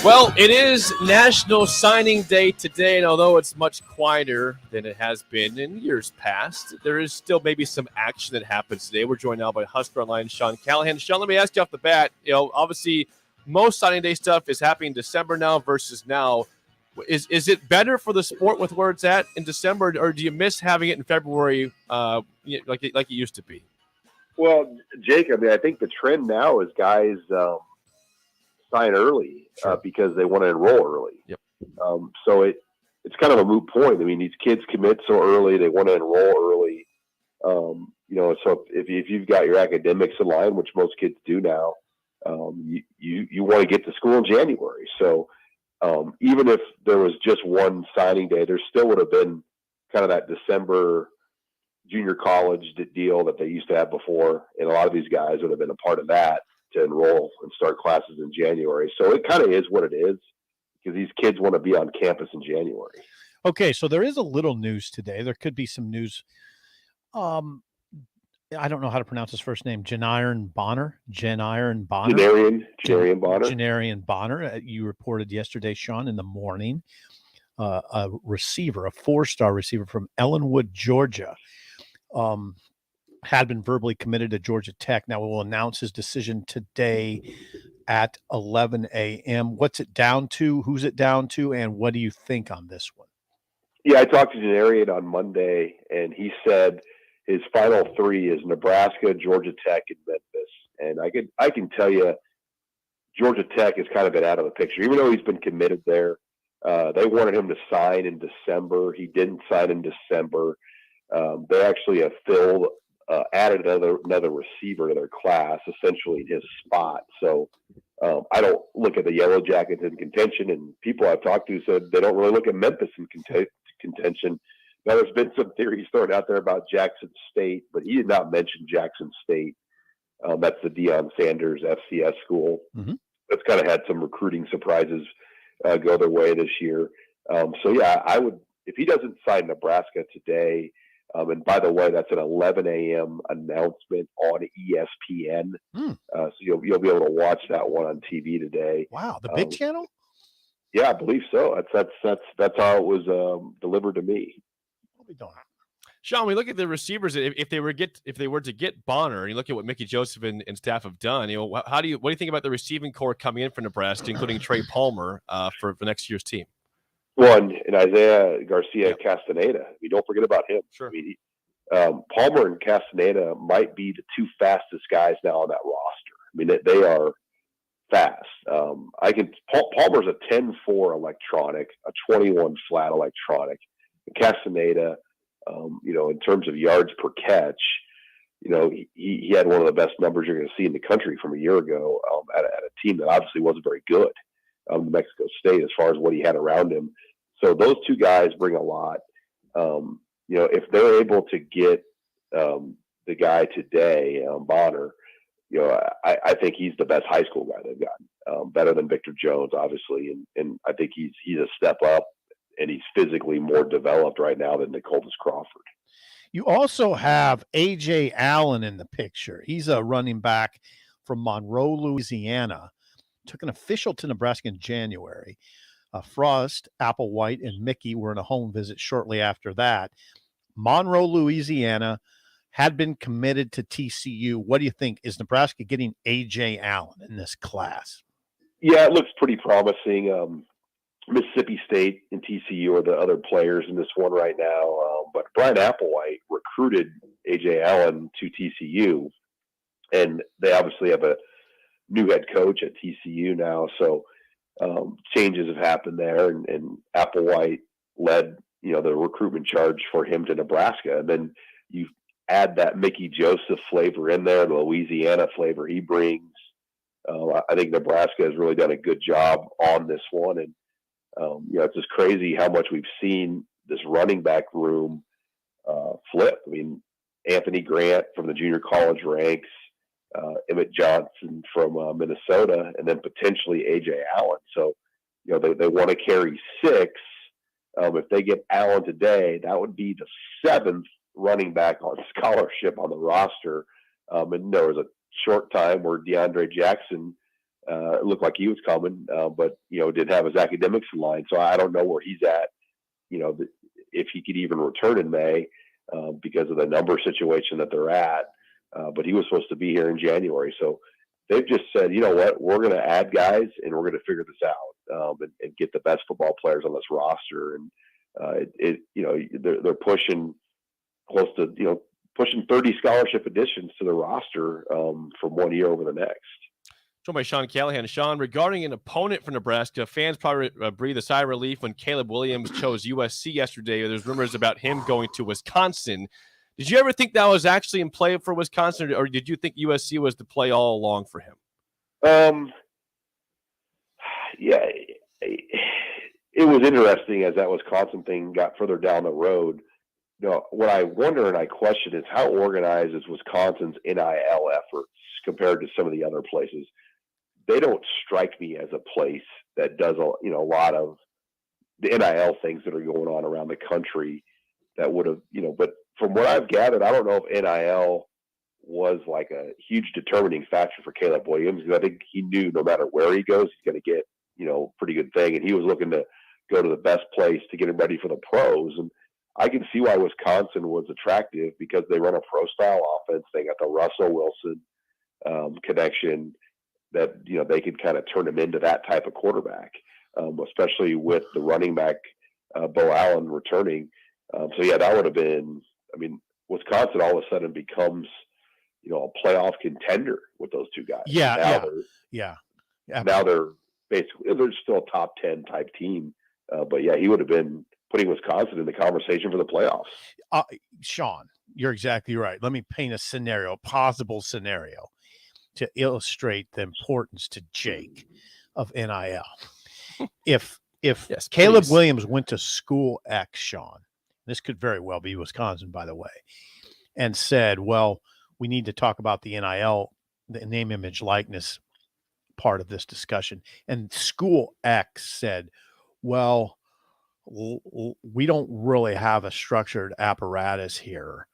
Speaker 4: Well, it is National Signing Day today, and although it's much quieter than it has been in years past, there is still maybe some action that happens today. We're joined now by Husker Online Sean Callahan. Sean, let me ask you off the bat. Obviously, most signing day stuff is happening in December now versus now. Is it better for the sport with where it's at in December, or do you miss having it in February like it used to be?
Speaker 11: Well, Jake, I think the trend now is guys sign early because they want to enroll early.
Speaker 4: Yep.
Speaker 11: So it's kind of a moot point. These kids commit so early, they want to enroll early. So if you've got your academics in line, which most kids do now, you want to get to school in January. So even if there was just one signing day, there still would have been kind of that December junior college deal that they used to have before. And a lot of these guys would have been a part of that to enroll and start classes in January. So it kind of is what it is because these kids want to be on campus in January.
Speaker 5: Okay, so there is a little news today. There could be some news. I don't know how to pronounce his first name. Janarian Bonner. Janarian Bonner. You reported yesterday, Sean, in the morning. A receiver, a 4-star receiver from Ellenwood, Georgia, had been verbally committed to Georgia Tech. Now, will announce his decision today at 11 a.m. What's it down to? Who's it down to? And what do you think on this one?
Speaker 11: Yeah, I talked to Janarian on Monday, and he said his final 3 is Nebraska, Georgia Tech, and Memphis. And I can tell you, Georgia Tech has kind of been out of the picture, even though he's been committed there. They wanted him to sign in December. He didn't sign in December. They actually have added another receiver to their class, essentially in his spot. So I don't look at the Yellow Jackets in contention, and people I've talked to said they don't really look at Memphis in contention. Now, there's been some theories thrown out there about Jackson State, but he did not mention Jackson State. That's the Deion Sanders FCS school.
Speaker 5: Mm-hmm.
Speaker 11: That's kind of had some recruiting surprises go their way this year. So, yeah, I would – if he doesn't sign Nebraska today – and by the way, that's an 11 a.m. announcement on ESPN. So you'll be able to watch that one on TV today.
Speaker 5: Wow, the big channel?
Speaker 11: Yeah, I believe so. That's how it was delivered to me.
Speaker 4: Sean, we look at the receivers. If they were to get Bonner, and you look at what Mickey Joseph and staff have done, what do you think about the receiving core coming in for Nebraska, including Trey Palmer for next year's team?
Speaker 11: Well, and Isaiah Garcia Castaneda. Don't forget about him.
Speaker 4: Sure.
Speaker 11: Palmer and Castaneda might be the 2 fastest guys now on that roster. They are fast. Palmer's a 10-4 electronic, a 21 flat electronic. And Castaneda, in terms of yards per catch, he had one of the best numbers you're going to see in the country from a year ago at a team that obviously wasn't very good. New Mexico State, as far as what he had around him. So those 2 guys bring a lot. If they're able to get the guy today, Bonner, I think he's the best high school guy they've got. Better than Victor Jones, obviously, and I think he's a step up, and he's physically more developed right now than Nicolas Crawford.
Speaker 5: You also have A.J. Allen in the picture. He's a running back from Monroe, Louisiana. Took an official to Nebraska in January. Frost, Applewhite, and Mickey were in a home visit shortly after that. Monroe, Louisiana, had been committed to TCU. What do you think? Is Nebraska getting A.J. Allen in this class?
Speaker 11: Yeah, it looks pretty promising. Mississippi State and TCU are the other players in this one right now. But Brian Applewhite recruited A.J. Allen to TCU, and they obviously have a new head coach at TCU now, so changes have happened there, and Applewhite led the recruitment charge for him to Nebraska. And then you add that Mickey Joseph flavor in there, the Louisiana flavor he brings. I think Nebraska has really done a good job on this one, and it's just crazy how much we've seen this running back room flip. Anthony Grant from the junior college ranks, Emmett Johnson from Minnesota, and then potentially A.J. Allen. So, they want to carry 6. If they get Allen today, that would be the 7th running back on scholarship on the roster. And there was a short time where DeAndre Jackson It looked like he was coming, but didn't have his academics in line. So I don't know where he's at. If he could even return in May because of the number situation that they're at. But he was supposed to be here in January. So they've just said, you know what, we're going to add guys and we're going to figure this out and get the best football players on this roster. And they're pushing close to pushing 30 scholarship additions to the roster from 1 year over the next.
Speaker 4: Joined by Sean Callahan. Sean, regarding an opponent for Nebraska, fans probably breathe a sigh of relief when Caleb Williams chose USC yesterday. There's rumors about him going to Wisconsin. Did you ever think that was actually in play for Wisconsin, or did you think USC was the play all along for him?
Speaker 11: Yeah, it was interesting as that Wisconsin thing got further down the road. What I wonder and I question is how organized is Wisconsin's NIL efforts compared to some of the other places. They don't strike me as a place that does a lot of the NIL things that are going on around the country that would have, but from what I've gathered, I don't know if NIL was like a huge determining factor for Caleb Williams, because I think he knew no matter where he goes, he's going to get, pretty good thing. And he was looking to go to the best place to get him ready for the pros. And I can see why Wisconsin was attractive because they run a pro style offense. They got the Russell Wilson connection that, they could kind of turn him into that type of quarterback, especially with the running back, Bo Allen returning. That would have been, Wisconsin all of a sudden becomes, a playoff contender with those two guys. Now they're basically, they're still a top 10 type team. He would have been putting Wisconsin in the conversation for the playoffs.
Speaker 5: Sean, you're exactly right. Let me paint a possible scenario to illustrate the importance to Jake of NIL. If
Speaker 4: yes,
Speaker 5: Caleb
Speaker 4: please.
Speaker 5: Williams went to school X, Sean, this could very well be Wisconsin, by the way, and said, well, we need to talk about the NIL, the name, image, likeness part of this discussion. And school X said, well, we don't really have a structured apparatus here,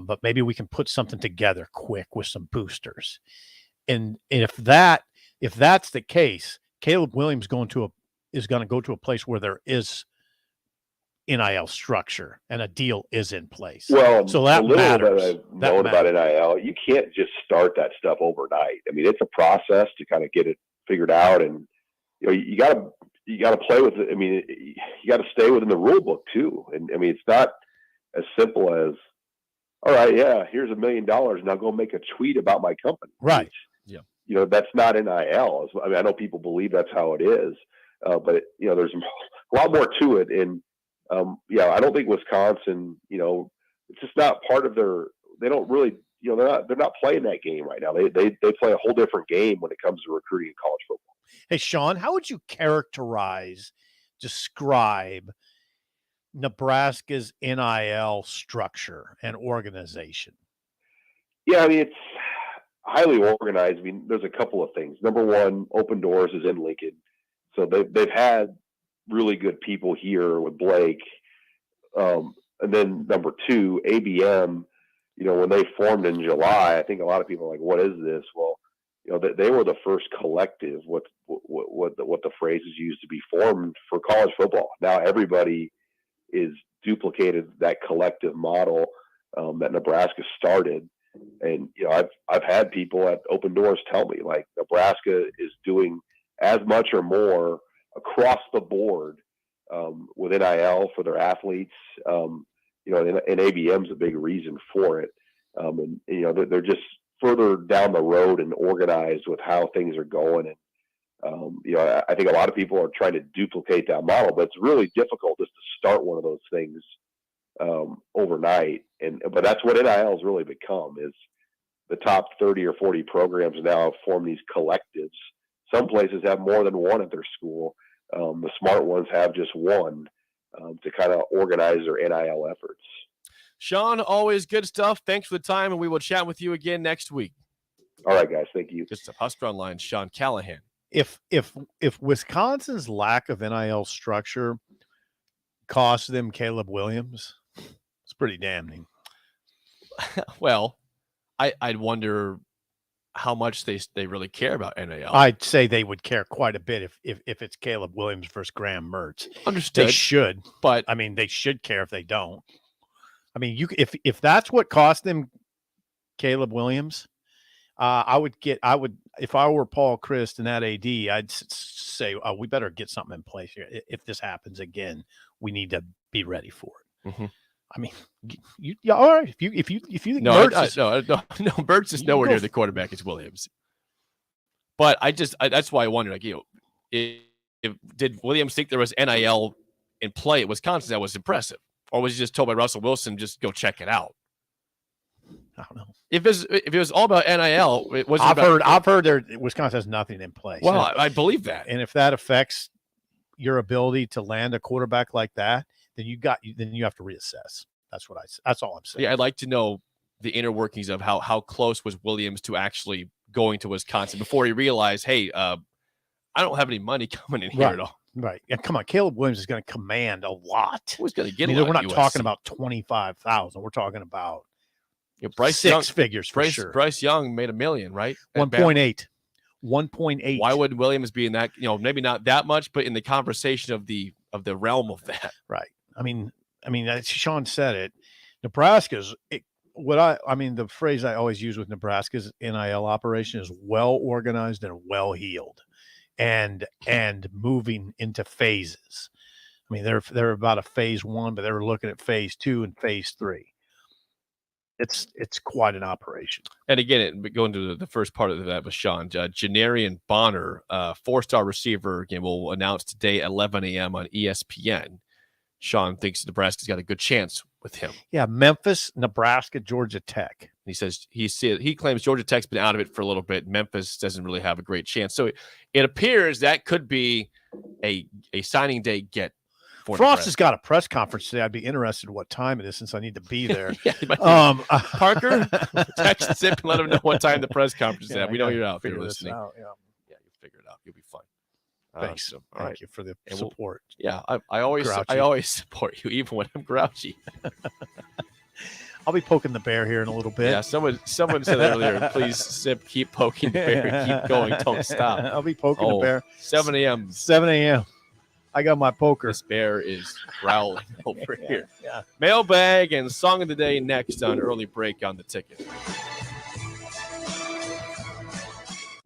Speaker 5: but maybe we can put something together quick with some boosters. And if that's the case, Caleb Williams is going to go to a place where there is NIL structure and a deal is in place.
Speaker 11: Well,
Speaker 5: so that matters.
Speaker 11: That I've known about NIL, you can't just start that stuff overnight. It's a process to kind of get it figured out, and you got to play with it. You got to stay within the rule book too. And it's not as simple as, all right, yeah, here's $1 million. Now go make a tweet about my company.
Speaker 5: Right.
Speaker 11: That's not NIL. I know people believe that's how it is, but there's a lot more to it. And I don't think Wisconsin, it's just not part of their. They don't really, they're not playing that game right now. They play a whole different game when it comes to recruiting in college football.
Speaker 5: Hey, Sean, how would you describe Nebraska's NIL structure and organization?
Speaker 11: Yeah, it's highly organized. There's a couple of things. Number one, Open Doors is in Lincoln, so they've had really good people here with Blake. And then number two, ABM, when they formed in July, I think a lot of people are like, what is this? Well, they were the first collective, what the phrase is used to be formed for college football. Now everybody is duplicated that collective model that Nebraska started. And, I've had people at Open Doors tell me, like, Nebraska is doing as much or more across the board with NIL for their athletes. And ABM's a big reason for it. And they're just further down the road and organized with how things are going. And, I think a lot of people are trying to duplicate that model, but it's really difficult just to start one of those things overnight. But that's what NIL has really become, is the top 30 or 40 programs now form these collectives. Some places have more than one at their school. The smart ones have just one to kind of organize their NIL efforts.
Speaker 4: Sean, always good stuff. Thanks for the time, and we will chat with you again next week.
Speaker 11: All right, guys. Thank you.
Speaker 4: Just a Husker Online, Sean Callahan.
Speaker 5: If Wisconsin's lack of NIL structure cost them Caleb Williams, it's pretty damning.
Speaker 4: Well, I'd wonder how much they really care about NIL.
Speaker 5: I'd say they would care quite a bit if it's Caleb Williams versus Graham Mertz.
Speaker 4: Understood.
Speaker 5: They should,
Speaker 4: but
Speaker 5: I mean, they should care if they don't. I mean, if that's what cost them Caleb Williams, I would if I were Paul Chryst and that AD, I'd say we better get something in place here. If this happens again, we need to be ready for it.
Speaker 4: Mm-hmm.
Speaker 5: I mean, all right. If you think
Speaker 4: Mertz is nowhere near the quarterback as Williams. But that's why I wonder, like, if did Williams think there was NIL in play at Wisconsin that was impressive, or was he just told by Russell Wilson just go check it out?
Speaker 5: I don't know.
Speaker 4: If it was all about NIL, it wasn't.
Speaker 5: I've heard Wisconsin has nothing in place.
Speaker 4: Well, I believe that.
Speaker 5: And if that affects your ability to land a quarterback like that, then you have to reassess. That's all I'm saying.
Speaker 4: Yeah, I'd like to know the inner workings of how close was Williams to actually going to Wisconsin before he realized, hey, I don't have any money coming in here at all.
Speaker 5: Right. And come on, Caleb Williams is going to command a lot.
Speaker 4: Who's going to get?
Speaker 5: We're not talking about 25,000. We're talking about
Speaker 4: Bryce
Speaker 5: six
Speaker 4: Young,
Speaker 5: figures for sure.
Speaker 4: Bryce Young made $1 million, right?
Speaker 5: 1.8. 1.8.
Speaker 4: Why would Williams be in that? Maybe not that much, but in the conversation of the realm of that,
Speaker 5: right? I mean, Sean said it. Nebraska's the phrase I always use with Nebraska's NIL operation is well organized and well heeled, and moving into phases. I mean, they're about a phase 1, but they were looking at phase 2 and phase 3. It's quite an operation.
Speaker 4: And again, going to the first part of that with Sean, Janarian Bonner, 4-star receiver, again, will announce today at 11 a.m. on ESPN. Sean thinks Nebraska's got a good chance with him.
Speaker 5: Yeah, Memphis, Nebraska, Georgia Tech.
Speaker 4: He says he claims Georgia Tech's been out of it for a little bit. Memphis doesn't really have a great chance. So it appears that could be a signing day get.
Speaker 5: Frost has got a press conference today. I'd be interested in what time it is since I need to be there.
Speaker 4: Parker, text Zip and let him know what time the press conference is at. We know you're out there listening.
Speaker 5: Yeah,
Speaker 4: you'll figure it out. You'll be fine.
Speaker 5: Thanks. Thank you for the support.
Speaker 4: I always support you, even when I'm grouchy.
Speaker 5: I'll be poking the bear here in a little bit.
Speaker 4: Yeah, someone said earlier, please, Zip, keep poking the bear. Keep going. Don't stop.
Speaker 5: I'll be poking the bear.
Speaker 4: 7 a.m.
Speaker 5: 7 a.m. I got my poker.
Speaker 4: This bear is growling over here.
Speaker 5: Yeah.
Speaker 4: Mailbag and song of the day next on Early Break on the Ticket.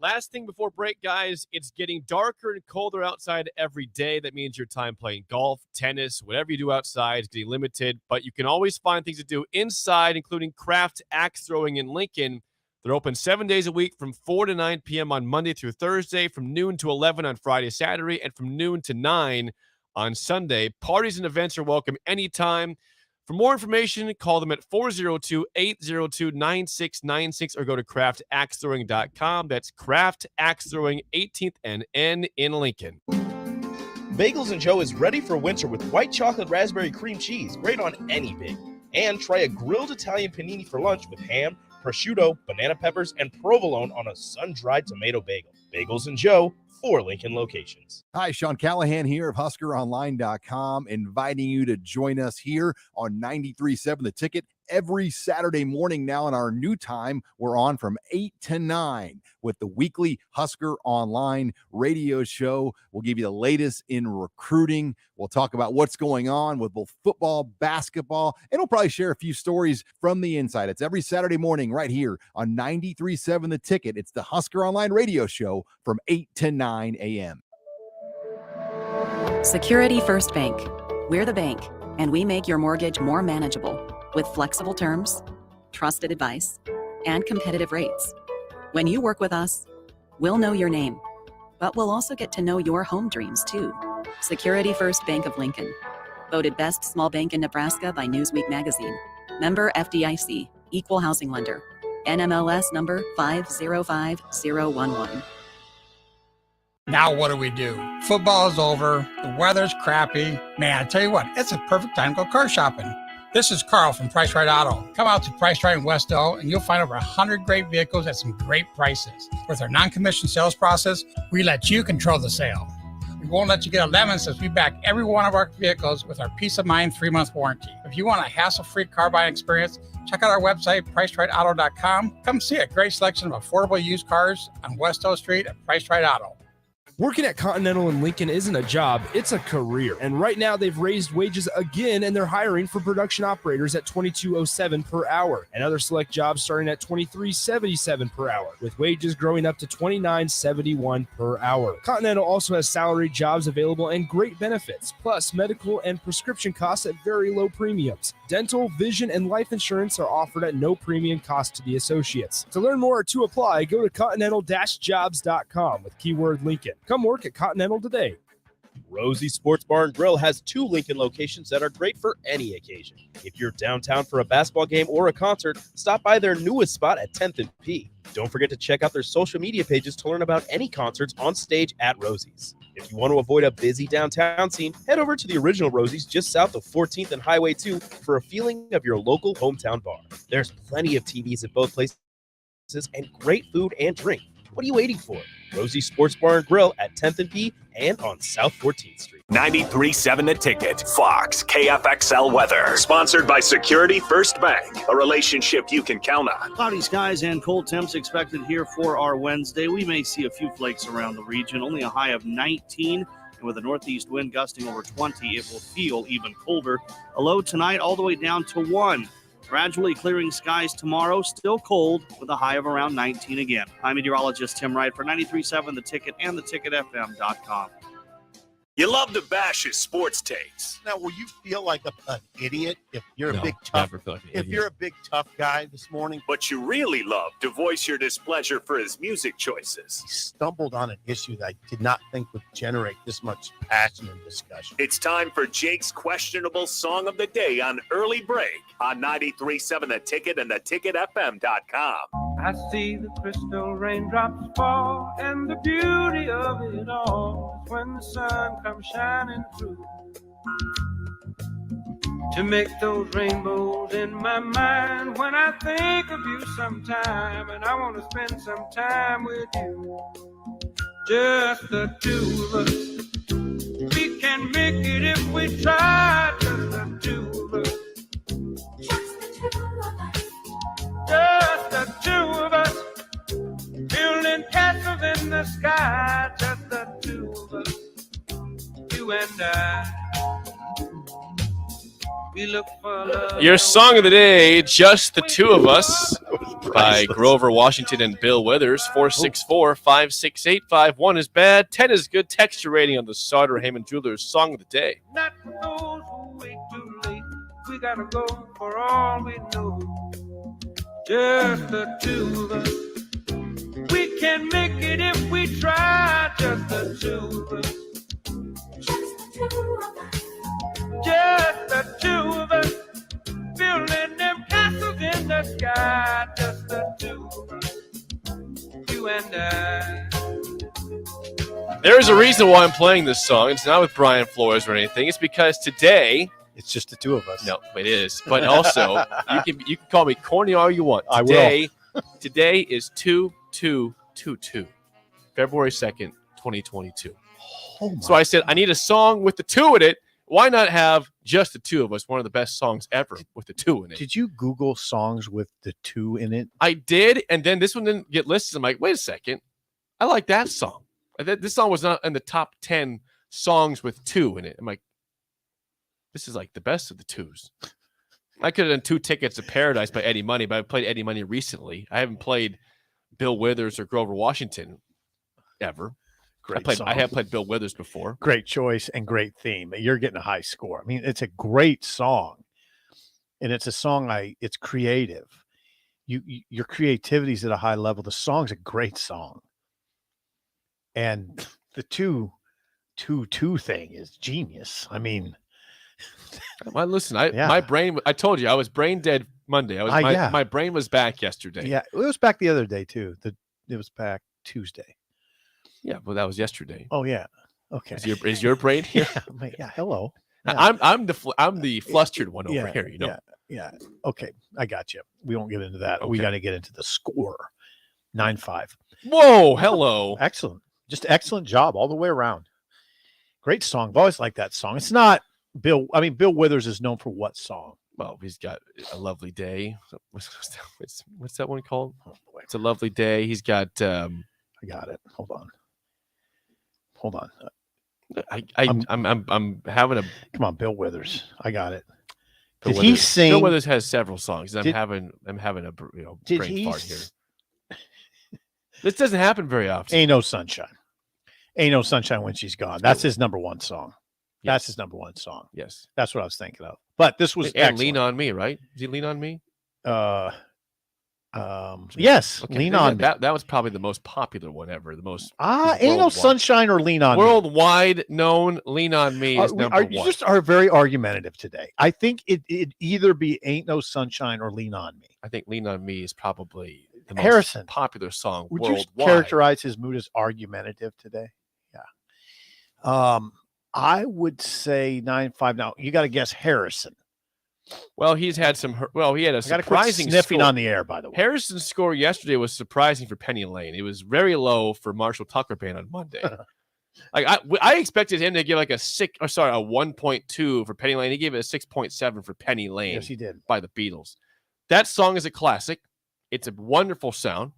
Speaker 4: Last thing before break, guys, it's getting darker and colder outside every day. That means your time playing golf, tennis, whatever you do outside is getting limited, but you can always find things to do inside, including craft axe throwing in Lincoln. They're open 7 days a week from 4 to 9 p.m. on Monday through Thursday, from noon to 11 on Friday, Saturday, and from noon to 9 on Sunday. Parties and events are welcome anytime. For more information, call them at 402-802-9696 or go to craftaxethrowing.com. That's Craft Axe Throwing, 18th and N in Lincoln.
Speaker 6: Bagels & Joe is ready for winter with white chocolate raspberry cream cheese, great on any bagel. And try a grilled Italian panini for lunch with ham, prosciutto, banana peppers, and provolone on a sun-dried tomato bagel. Bagels & Joe, 4 Lincoln locations.
Speaker 13: Hi, Sean Callahan here of HuskerOnline.com, inviting you to join us here on 93.7 The Ticket every Saturday morning now. In our new time, we're on from 8 to 9 with the weekly Husker Online radio show. We'll give you the latest in recruiting. We'll talk about what's going on with both football, basketball, and we'll probably share a few stories from the inside. It's every Saturday morning right here on 93.7 The Ticket. It's the Husker Online radio show from 8 to 9 a.m.
Speaker 14: Security First Bank. We're the bank, and we make your mortgage more manageable with flexible terms, trusted advice, and competitive rates. When you work with us, we'll know your name, but we'll also get to know your home dreams too. Security First Bank of Lincoln. Voted best small bank in Nebraska by Newsweek magazine. Member FDIC, equal housing lender. NMLS number 505011.
Speaker 15: Now what do? Football is over. The weather's crappy. Man, I tell you what, it's a perfect time to go car shopping. This is Carl from Price Right Auto. Come out to Price Right in Westell and you'll find over 100 great vehicles at some great prices. With our non-commissioned sales process, we let you control the sale. We won't let you get a lemon since we back every one of our vehicles with our Peace of Mind 3-month warranty. If you want a hassle-free car buying experience, check out our website, PriceRightAuto.com. Come see a great selection of affordable used cars on West O Street at Price Right Auto.
Speaker 7: Working at Continental in Lincoln isn't a job, it's a career. And right now they've raised wages again and they're hiring for production operators at $22.07 per hour and other select jobs starting at $23.77 per hour, with wages growing up to $29.71 per hour. Continental also has salaried jobs available and great benefits, plus medical and prescription costs at very low premiums. Dental, vision, and life insurance are offered at no premium cost to the associates. To learn more or to apply, go to continental-jobs.com with keyword Lincoln. Come work at Continental today.
Speaker 6: Rosie Sports Bar and Grill has 2 Lincoln locations that are great for any occasion. If you're downtown for a basketball game or a concert, stop by their newest spot at 10th and P. Don't forget to check out their social media pages to learn about any concerts on stage at Rosie's. If you want to avoid a busy downtown scene, head over to the original Rosie's just south of 14th and Highway 2 for a feeling of your local hometown bar. There's plenty of TVs at both places and great food and drink. What are you waiting for? Rosie Sports Bar and Grill at 10th and P and on South 14th Street.
Speaker 2: 93.7 The Ticket. Fox KFXL weather. Sponsored by Security First Bank. A relationship you can count on.
Speaker 10: Cloudy skies and cold temps expected here for our Wednesday. We may see a few flakes around the region, only a high of 19. And with a northeast wind gusting over 20, it will feel even colder. A low tonight all the way down to 1. Gradually clearing skies tomorrow, still cold with a high of around 19 again. I'm meteorologist Tim Wright for 93.7 The Ticket and theticketfm.com.
Speaker 2: You love to bash his sports takes.
Speaker 16: Now, will you feel like an idiot if you're
Speaker 9: No,
Speaker 16: a big tough
Speaker 9: never feel like an
Speaker 16: if
Speaker 9: idiot.
Speaker 16: you're a big tough guy this morning?
Speaker 2: But you really love to voice your displeasure for his music choices.
Speaker 16: He stumbled on an issue that I did not think would generate this much passion and discussion.
Speaker 2: It's time for Jake's questionable song of the day on Early Break on 93.7 The Ticket and theticketfm.com.
Speaker 17: I see the crystal raindrops fall, and the beauty of it all is when the sun comes shining through to make those rainbows in my mind. When I think of you sometime, and I want to spend some time with you, just the two of us. We can make it if we try, just the two of us. Just the two of us, building castles in the sky. Just the two of us, you and I. We look for love.
Speaker 4: Your song of the day, Just the Two of Us, by Grover Washington and Bill Withers. 464-568-51 is bad, 10 is good. Text your rating on the Sauter Heyman Jewelers Song of the Day.
Speaker 17: Not for those who wait too late. We gotta go for all we know. Just the two of us. We can make it if we try. Just the two of us. Just the two of us. Building them castles in the sky. Just the two of us. You and I.
Speaker 4: There's a reason why I'm playing this song. It's not with Brian Flores or anything. It's because today...
Speaker 5: It's just the two of us.
Speaker 4: No, it is. But also, you can call me corny all you want.
Speaker 5: I
Speaker 4: will. Today is 2/2/22, February 2nd, 2022. So I said, I need a song with the two in it. Why not have just the two of us? One of the best songs ever with the two in it.
Speaker 5: Did you Google songs with the two in it?
Speaker 4: I did, and then this one didn't get listed. I'm like, wait a second. I like that song. This song was not in the top 10 songs with two in it. I'm like, this is like the best of the twos. I could have done 2 Tickets to Paradise by Eddie Money, but I played Eddie Money recently. I haven't played Bill Withers or Grover Washington ever. I have played Bill Withers before.
Speaker 5: Great choice and great theme. You're getting a high score. I mean, it's a great song. And it's a song it's creative. Your creativity's at a high level. The song's a great song. And the two thing is genius. I mean,
Speaker 4: well, listen, my brain, I told you I was brain dead Monday. My brain was back yesterday.
Speaker 5: Yeah, it was back the other day too. It was back Tuesday.
Speaker 4: Yeah, well, that was yesterday.
Speaker 5: Oh yeah. Okay.
Speaker 4: Is your brain here?
Speaker 5: Yeah. Hello. Yeah.
Speaker 4: I'm the flustered one over here. You know.
Speaker 5: Yeah. Okay, I got you. We won't get into that.
Speaker 4: Okay.
Speaker 5: We got to get into the score. 9-5.
Speaker 4: Whoa. Hello.
Speaker 5: Excellent. Just excellent job all the way around. Great song. I've always liked that song. It's not Bill. I mean, Bill Withers is known for what song?
Speaker 4: Well, he's got A Lovely Day. What's that one called? It's a Lovely Day. He's got.
Speaker 5: I got it. Hold on.
Speaker 4: I'm having a.
Speaker 5: Come on, Bill Withers. I got it.
Speaker 4: Did
Speaker 5: he sing?
Speaker 4: Bill Withers has several songs. I'm having a brain fart here. This doesn't happen very often.
Speaker 5: Ain't No Sunshine. Ain't No Sunshine When She's Gone. That's his number one song.
Speaker 4: Yes.
Speaker 5: That's his number one song.
Speaker 4: Yes.
Speaker 5: That's what I was thinking of. But this was
Speaker 4: and Lean On Me, right? Did he Lean On Me?
Speaker 5: Yes.
Speaker 4: Okay.
Speaker 5: Lean On Me.
Speaker 4: That was probably the most popular one ever. The most
Speaker 5: Ain't No Sunshine or Lean On Me.
Speaker 4: Worldwide known Lean On Me is number one.
Speaker 5: You just are very argumentative today. I think it'd either be Ain't No Sunshine or Lean On Me.
Speaker 4: I think Lean On Me is probably the most
Speaker 5: Harrison,
Speaker 4: popular song
Speaker 5: would
Speaker 4: worldwide.
Speaker 5: you characterize his mood as argumentative today? Yeah. I would say 9-5. Now you got to guess Harrison.
Speaker 4: Well, he's had some. Well, he had a surprising
Speaker 5: sniffing
Speaker 4: score.
Speaker 5: on the air, by the way.
Speaker 4: Harrison's score yesterday was surprising for Penny Lane. It was very low for Marshall Tucker Band on Monday. I expected him to give like a 1.2 for Penny Lane. He gave it a 6.7 for Penny Lane.
Speaker 5: Yes, he did.
Speaker 4: By the Beatles. That song is a classic. It's a wonderful sound.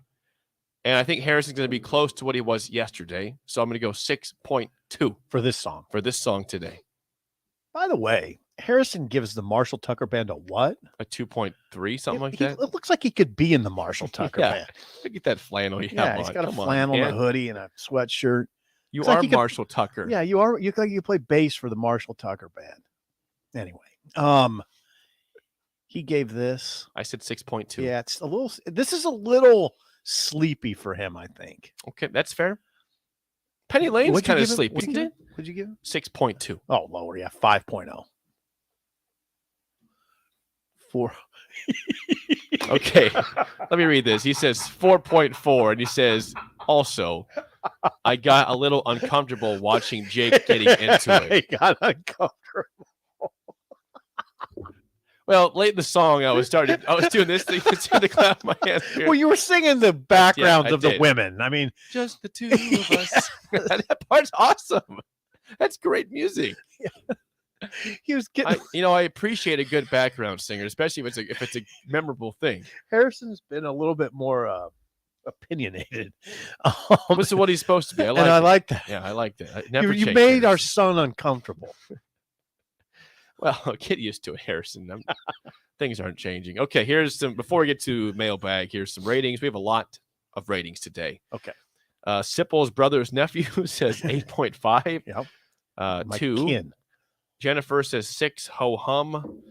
Speaker 4: And I think Harrison's going to be close to what he was yesterday. So I'm going to go 6.2
Speaker 5: for this song.
Speaker 4: For this song today.
Speaker 5: By the way, Harrison gives the Marshall Tucker Band a what?
Speaker 4: A 2.3, something like that.
Speaker 5: It looks like he could be in the Marshall Tucker Band.
Speaker 4: Look at that flannel you
Speaker 5: Yeah,
Speaker 4: have
Speaker 5: he's
Speaker 4: on.
Speaker 5: got a
Speaker 4: Come on,
Speaker 5: flannel, and a
Speaker 4: man.
Speaker 5: hoodie, and a sweatshirt.
Speaker 4: You
Speaker 5: Looks like
Speaker 4: are
Speaker 5: he could-
Speaker 4: Marshall Tucker.
Speaker 5: Yeah, you are. You look like you play bass for the Marshall Tucker Band. Anyway, he gave this.
Speaker 4: I said 6.2.
Speaker 5: Yeah, it's a little. This is a little sleepy for him, I think.
Speaker 4: Okay, that's fair. Penny Lane's
Speaker 5: What'd you
Speaker 4: kind of
Speaker 5: give him?
Speaker 4: sleepy,
Speaker 5: What'd you
Speaker 4: isn't
Speaker 5: give
Speaker 4: it?
Speaker 5: him? What'd you give him?
Speaker 4: 6.2.
Speaker 5: Oh, lower. Yeah, 5.0. 4.
Speaker 4: Okay, let me read this. He says 4.4, and he says, also, I got a little uncomfortable watching Jake getting into it.
Speaker 5: He got uncomfortable.
Speaker 4: Well, late in the song, I was doing this thing to clap my hands. Here.
Speaker 5: Well, you were singing the backgrounds
Speaker 4: I
Speaker 5: of the
Speaker 4: did.
Speaker 5: women. I mean,
Speaker 4: just the two of us. That part's awesome. That's great music.
Speaker 5: He was getting.
Speaker 4: I appreciate a good background singer, especially if it's a memorable thing.
Speaker 5: Harrison's been a little bit more opinionated.
Speaker 4: This is what he's supposed to be.
Speaker 5: I like that.
Speaker 4: Yeah, I like that. I never
Speaker 5: You
Speaker 4: change
Speaker 5: made our
Speaker 4: Harrison.
Speaker 5: son uncomfortable.
Speaker 4: Well, get used to it, Harrison. Things aren't changing. Okay, here's some. Before we get to mailbag, here's some ratings. We have a lot of ratings today.
Speaker 5: Okay.
Speaker 4: Sipple's brother's nephew says 8.5.
Speaker 5: Yep. My
Speaker 4: 2.
Speaker 5: kin.
Speaker 4: Jennifer says 6. Ho hum.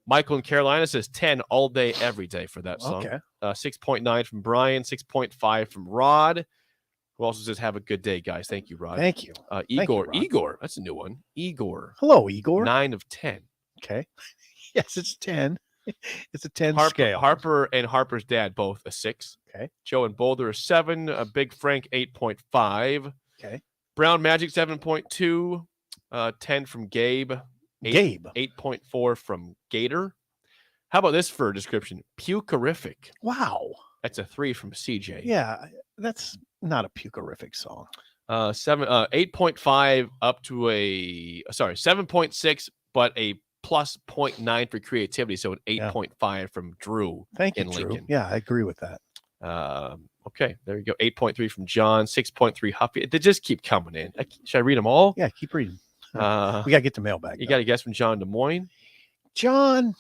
Speaker 4: Michael in Carolina says 10 all day, every day for that song.
Speaker 5: Okay.
Speaker 4: 6.9 from Brian. 6.5 from Rod. Who also says, have a good day, guys. Thank you, Rod.
Speaker 5: Thank you.
Speaker 4: Igor.
Speaker 5: Rod.
Speaker 4: Igor. That's a new one. Igor.
Speaker 5: Hello, Igor.
Speaker 4: 9 of 10.
Speaker 5: Okay. Yes, it's 10. It's a 10
Speaker 4: Harper,
Speaker 5: scale.
Speaker 4: Harper and Harper's dad both a 6.
Speaker 5: Okay.
Speaker 4: Joe and Boulder a 7. Big Frank 8.5.
Speaker 5: Okay.
Speaker 4: Brown Magic 7.2. 10 from Gabe.
Speaker 5: Gabe.
Speaker 4: 8.4 from Gator. How about this for a description? Pukerific.
Speaker 5: Wow.
Speaker 4: That's a 3 from CJ.
Speaker 5: Yeah, that's not a pukerific song.
Speaker 4: 8.5 up to 7.6, but a plus 0.9 for creativity. So an 8.5 from Drew.
Speaker 5: Thank you,
Speaker 4: in
Speaker 5: Drew.
Speaker 4: Lincoln.
Speaker 5: Yeah, I agree with that.
Speaker 4: Okay, there you go. 8.3 from John, 6.3 Huffy. They just keep coming in. Should I read them all?
Speaker 5: Yeah, keep reading.
Speaker 4: We
Speaker 5: got to get to mailbag.
Speaker 4: You got a guess from John Des Moines?
Speaker 5: John,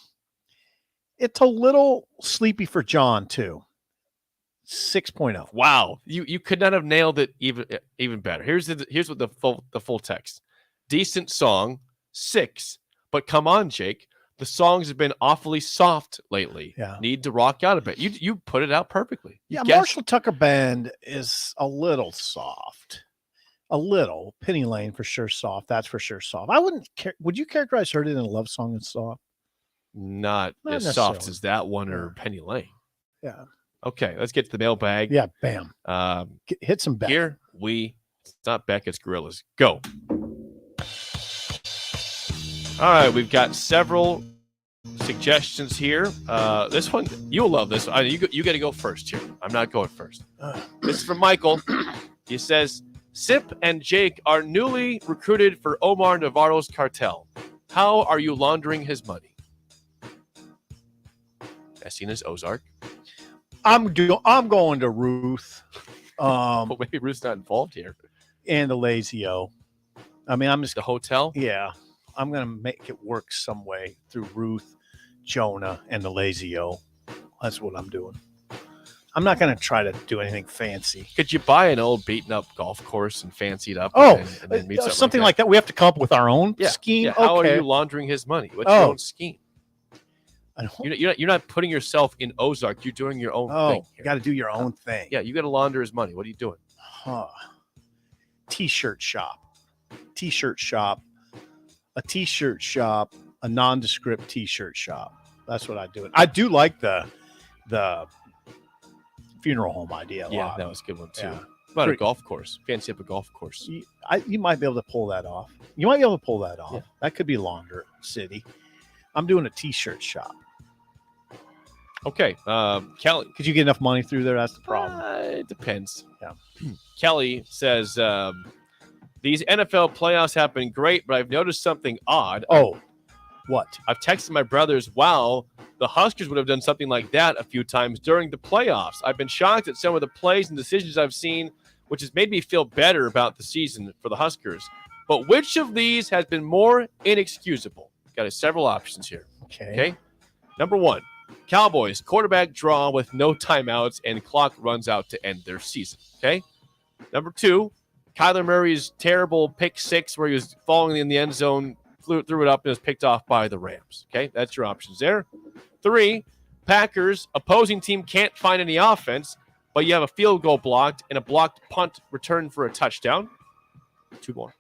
Speaker 5: it's a little sleepy for John, too. 6.0.
Speaker 4: Wow, you could not have nailed it even better. Here's what the full text. Decent song, 6. But come on, Jake. The songs have been awfully soft lately.
Speaker 5: Yeah.
Speaker 4: Need to rock out a bit. You put it out perfectly. You
Speaker 5: Yeah,
Speaker 4: guessed.
Speaker 5: Marshall Tucker Band is a little soft. A little. Penny Lane for sure soft. That's for sure soft. I wouldn't care. Would you characterize Heard It in a Love Song as soft?
Speaker 4: Not
Speaker 5: Not
Speaker 4: as soft
Speaker 5: necessarily.
Speaker 4: as that one or Penny Lane.
Speaker 5: Yeah.
Speaker 4: Okay, let's get to the mailbag.
Speaker 5: Yeah, bam. Hit some back.
Speaker 4: Here it's not Beck, it's Gorillas. Go. All right, we've got several suggestions here. This one, you'll love this. You got to go first here. I'm not going first. This is from Michael. He says, Sip and Jake are newly recruited for Omar Navarro's cartel. How are you laundering his money? As seen as Ozark.
Speaker 5: I'm going to Ruth.
Speaker 4: But maybe Ruth's not involved here.
Speaker 5: And the Lazio. I mean, I'm just
Speaker 4: the hotel.
Speaker 5: Yeah, I'm gonna make it work some way through Ruth, Jonah, and the Lazio. That's what I'm doing. I'm not gonna try to do anything fancy.
Speaker 4: Could you buy an old beaten up golf course and fancy it up?
Speaker 5: Oh,
Speaker 4: and then meet
Speaker 5: something like that. We have to come up with our own scheme.
Speaker 4: Yeah. How
Speaker 5: okay.
Speaker 4: are you laundering his money? What's your own scheme? You're not putting yourself in Ozark. You're doing your own thing.
Speaker 5: You got to do your own thing.
Speaker 4: Yeah, you got to launder his money. What are you doing?
Speaker 5: T-shirt shop, a T-shirt shop, a nondescript T-shirt shop. That's what I do. I do like the funeral home idea a lot.
Speaker 4: That was a good one too.
Speaker 5: Yeah.
Speaker 4: About a golf course. Fancy up a golf course.
Speaker 5: You might be able to pull that off.
Speaker 4: Yeah.
Speaker 5: That could be Launder City. I'm doing a T-shirt shop.
Speaker 4: Okay, Kelly.
Speaker 5: Could you get enough money through there? That's the problem.
Speaker 4: It depends.
Speaker 5: Yeah.
Speaker 4: Kelly says, these NFL playoffs have been great, but I've noticed something odd.
Speaker 5: Oh, what?
Speaker 4: I've texted my brothers, wow, the Huskers would have done something like that a few times during the playoffs. I've been shocked at some of the plays and decisions I've seen, which has made me feel better about the season for the Huskers. But which of these has been more inexcusable? Got several options here. Okay. Number one, Cowboys quarterback draw with no timeouts and clock runs out to end their season. Okay. Number two, Kyler Murray's terrible pick six where he was falling in the end zone, threw it up and was picked off by the Rams. Okay. That's your options there. Three, Packers opposing team can't find any offense, but you have a field goal blocked and a blocked punt return for a touchdown. Two more.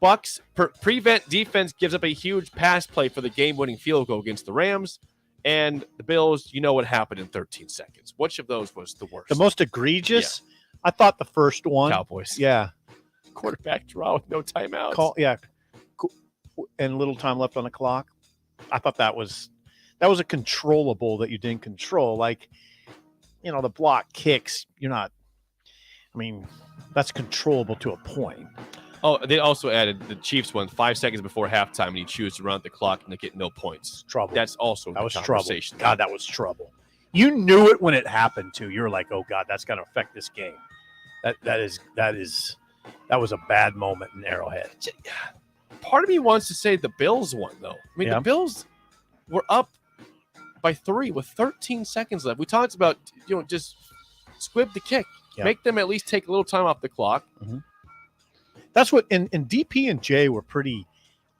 Speaker 4: Bucks prevent defense gives up a huge pass play for the game-winning field goal against the Rams. And the Bills, you know what happened in 13 seconds. Which of those was the worst?
Speaker 5: The most egregious? Yeah. I thought the first one.
Speaker 4: Cowboys.
Speaker 5: Yeah.
Speaker 4: Quarterback draw with no timeouts.
Speaker 5: And little time left on the clock. I thought that was a controllable that you didn't control. Like, the block kicks, that's controllable to a point.
Speaker 4: Oh, they also added the Chiefs won 5 seconds before halftime, and you choose to run out the clock and they get no points.
Speaker 5: Trouble.
Speaker 4: That's also
Speaker 5: that was
Speaker 4: conversation.
Speaker 5: Trouble. God, that was trouble. You knew it when it happened too. You were like, "Oh God, that's going to affect this game." That was a bad moment in Arrowhead.
Speaker 4: Part of me wants to say the Bills won, though. I mean, the Bills were up by 3 with 13 seconds left. We talked about just squib the kick, make them at least take a little time off the clock.
Speaker 5: Mm-hmm. That's what, and DP and Jay were pretty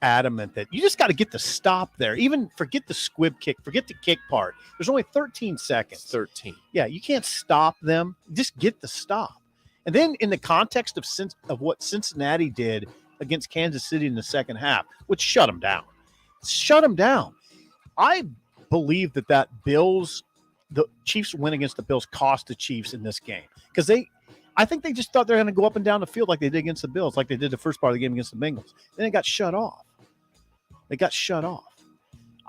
Speaker 5: adamant that you just got to get the stop there. Even forget the squib kick, forget the kick part. There's only 13 seconds.
Speaker 4: 13.
Speaker 5: Yeah, you can't stop them. Just get the stop. And then in the context of what Cincinnati did against Kansas City in the second half, which shut them down. I believe that the Chiefs win against the Bills cost the Chiefs in this game because I think they just thought they're going to go up and down the field like they did against the Bills, like they did the first part of the game against the Bengals. Then it got shut off.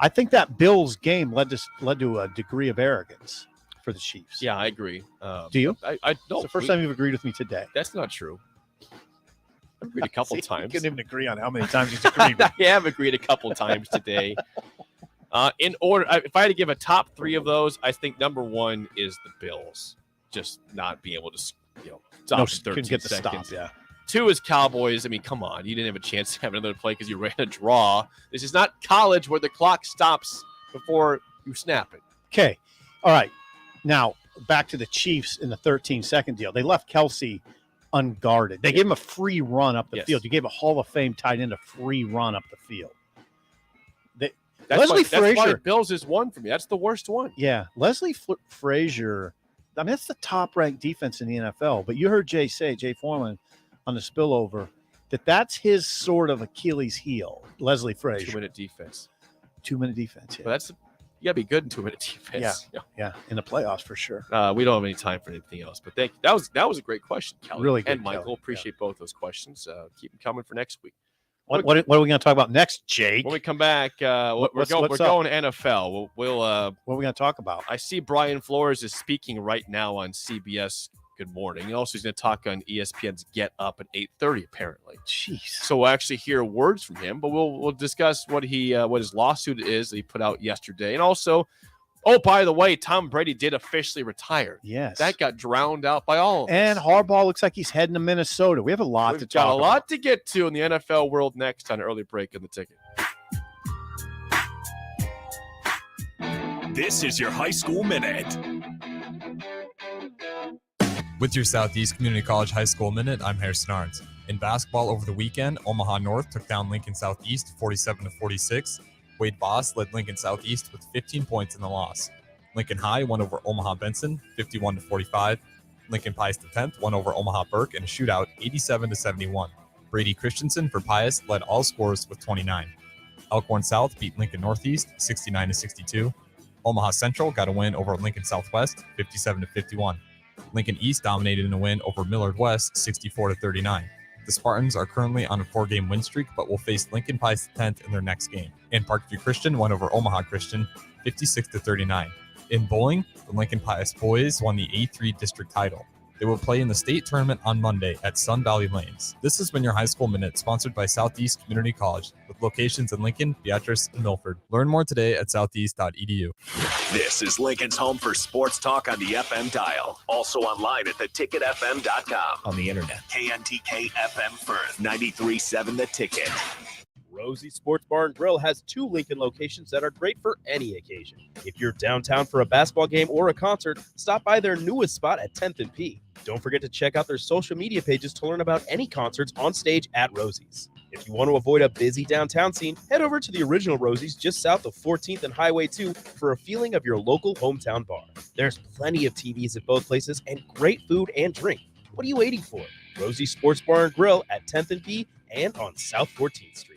Speaker 5: I think that Bills game led to a degree of arrogance for the Chiefs.
Speaker 4: Yeah, I agree.
Speaker 5: Do you?
Speaker 4: I no.
Speaker 5: It's the first time you've agreed with me today.
Speaker 4: That's not true. I've agreed a couple times.
Speaker 5: You couldn't even agree on how many times you've agreed.
Speaker 4: I have agreed a couple times today. In order, if I had to give a top 3 of those, I think number 1 is the Bills. Just not being able to stop in 13
Speaker 5: couldn't get the
Speaker 4: seconds.
Speaker 5: stop, yeah.
Speaker 4: 2 is Cowboys. I mean, come on. You didn't have a chance to have another play because you ran a draw. This is not college where the clock stops before you snap it.
Speaker 5: Okay. All right. Now, back to the Chiefs in the 13-second deal. They left Kelsey unguarded. They gave him a free run up the field. You gave a Hall of Fame tight end a free run up the field. That's
Speaker 4: why Bills is 1 for me. That's the worst one.
Speaker 5: Yeah. Leslie Frazier, I mean, that's the top-ranked defense in the NFL. But you heard Jay Foreman, on the spillover, that's his sort of Achilles heel, Leslie Frazier.
Speaker 4: 2-minute defense.
Speaker 5: 2-minute defense, yeah.
Speaker 4: But you got to be good in 2-minute defense.
Speaker 5: Yeah, in the playoffs for sure.
Speaker 4: We don't have any time for anything else. But thank you. That was a great question, Kelly.
Speaker 5: Really good,
Speaker 4: and Michael.
Speaker 5: Kelly.
Speaker 4: Appreciate both those questions. Keep them coming for next week.
Speaker 5: What are we going to talk about next, Jake?
Speaker 4: When we come back, we're going NFL. What are we
Speaker 5: going to talk about?
Speaker 4: I see Brian Flores is speaking right now on CBS Good morning. And also, he's going to talk on ESPN's Get Up at 8:30, apparently.
Speaker 5: Jeez.
Speaker 4: So we'll actually hear words from him, but we'll discuss what his lawsuit is that he put out yesterday. And also, oh, by the way, Tom Brady did officially retire.
Speaker 5: Yes.
Speaker 4: That got drowned out by all of us.
Speaker 5: And Harbaugh looks like he's heading to Minnesota. We have a lot
Speaker 4: We've
Speaker 5: to
Speaker 4: got
Speaker 5: talk
Speaker 4: a lot to get to in the NFL world next on Early Break in the Ticket.
Speaker 2: This is your high school minute.
Speaker 9: With your Southeast Community College High School Minute, I'm Harrison Arns. In basketball over the weekend, Omaha North took down Lincoln Southeast 47-46. Wade Boss led Lincoln Southeast with 15 points in the loss. Lincoln High won over Omaha Benson 51-45. Lincoln Pius X won over Omaha Burke in a shootout 87-71. Brady Christensen for Pius led all scorers with 29. Elkhorn South beat Lincoln Northeast 69-62. Omaha Central got a win over Lincoln Southwest 57-51. Lincoln East dominated in a win over Millard West 64-39. The Spartans are currently on a 4-game win streak, but will face Lincoln Pius X in their next game. And Parkview Christian won over Omaha Christian 56-39. In bowling, the Lincoln Pius boys won the A3 district title. They will play in the state tournament on Monday at Sun Valley Lanes. This has been your High School Minute, sponsored by Southeast Community College, with locations in Lincoln, Beatrice, and Milford. Learn more today at southeast.edu.
Speaker 2: This is Lincoln's home for sports talk on the FM dial. Also online at theticketfm.com. On the internet. KNTK FM Firth, 93.7 The Ticket.
Speaker 6: Rosie Sports Bar and Grill has 2 Lincoln locations that are great for any occasion. If you're downtown for a basketball game or a concert, stop by their newest spot at 10th and P. Don't forget to check out their social media pages to learn about any concerts on stage at Rosie's. If you want to avoid a busy downtown scene, head over to the original Rosie's just south of 14th and Highway 2 for a feeling of your local hometown bar. There's plenty of TVs at both places and great food and drink. What are you waiting for? Rosie Sports Bar and Grill at 10th and P and on South 14th Street.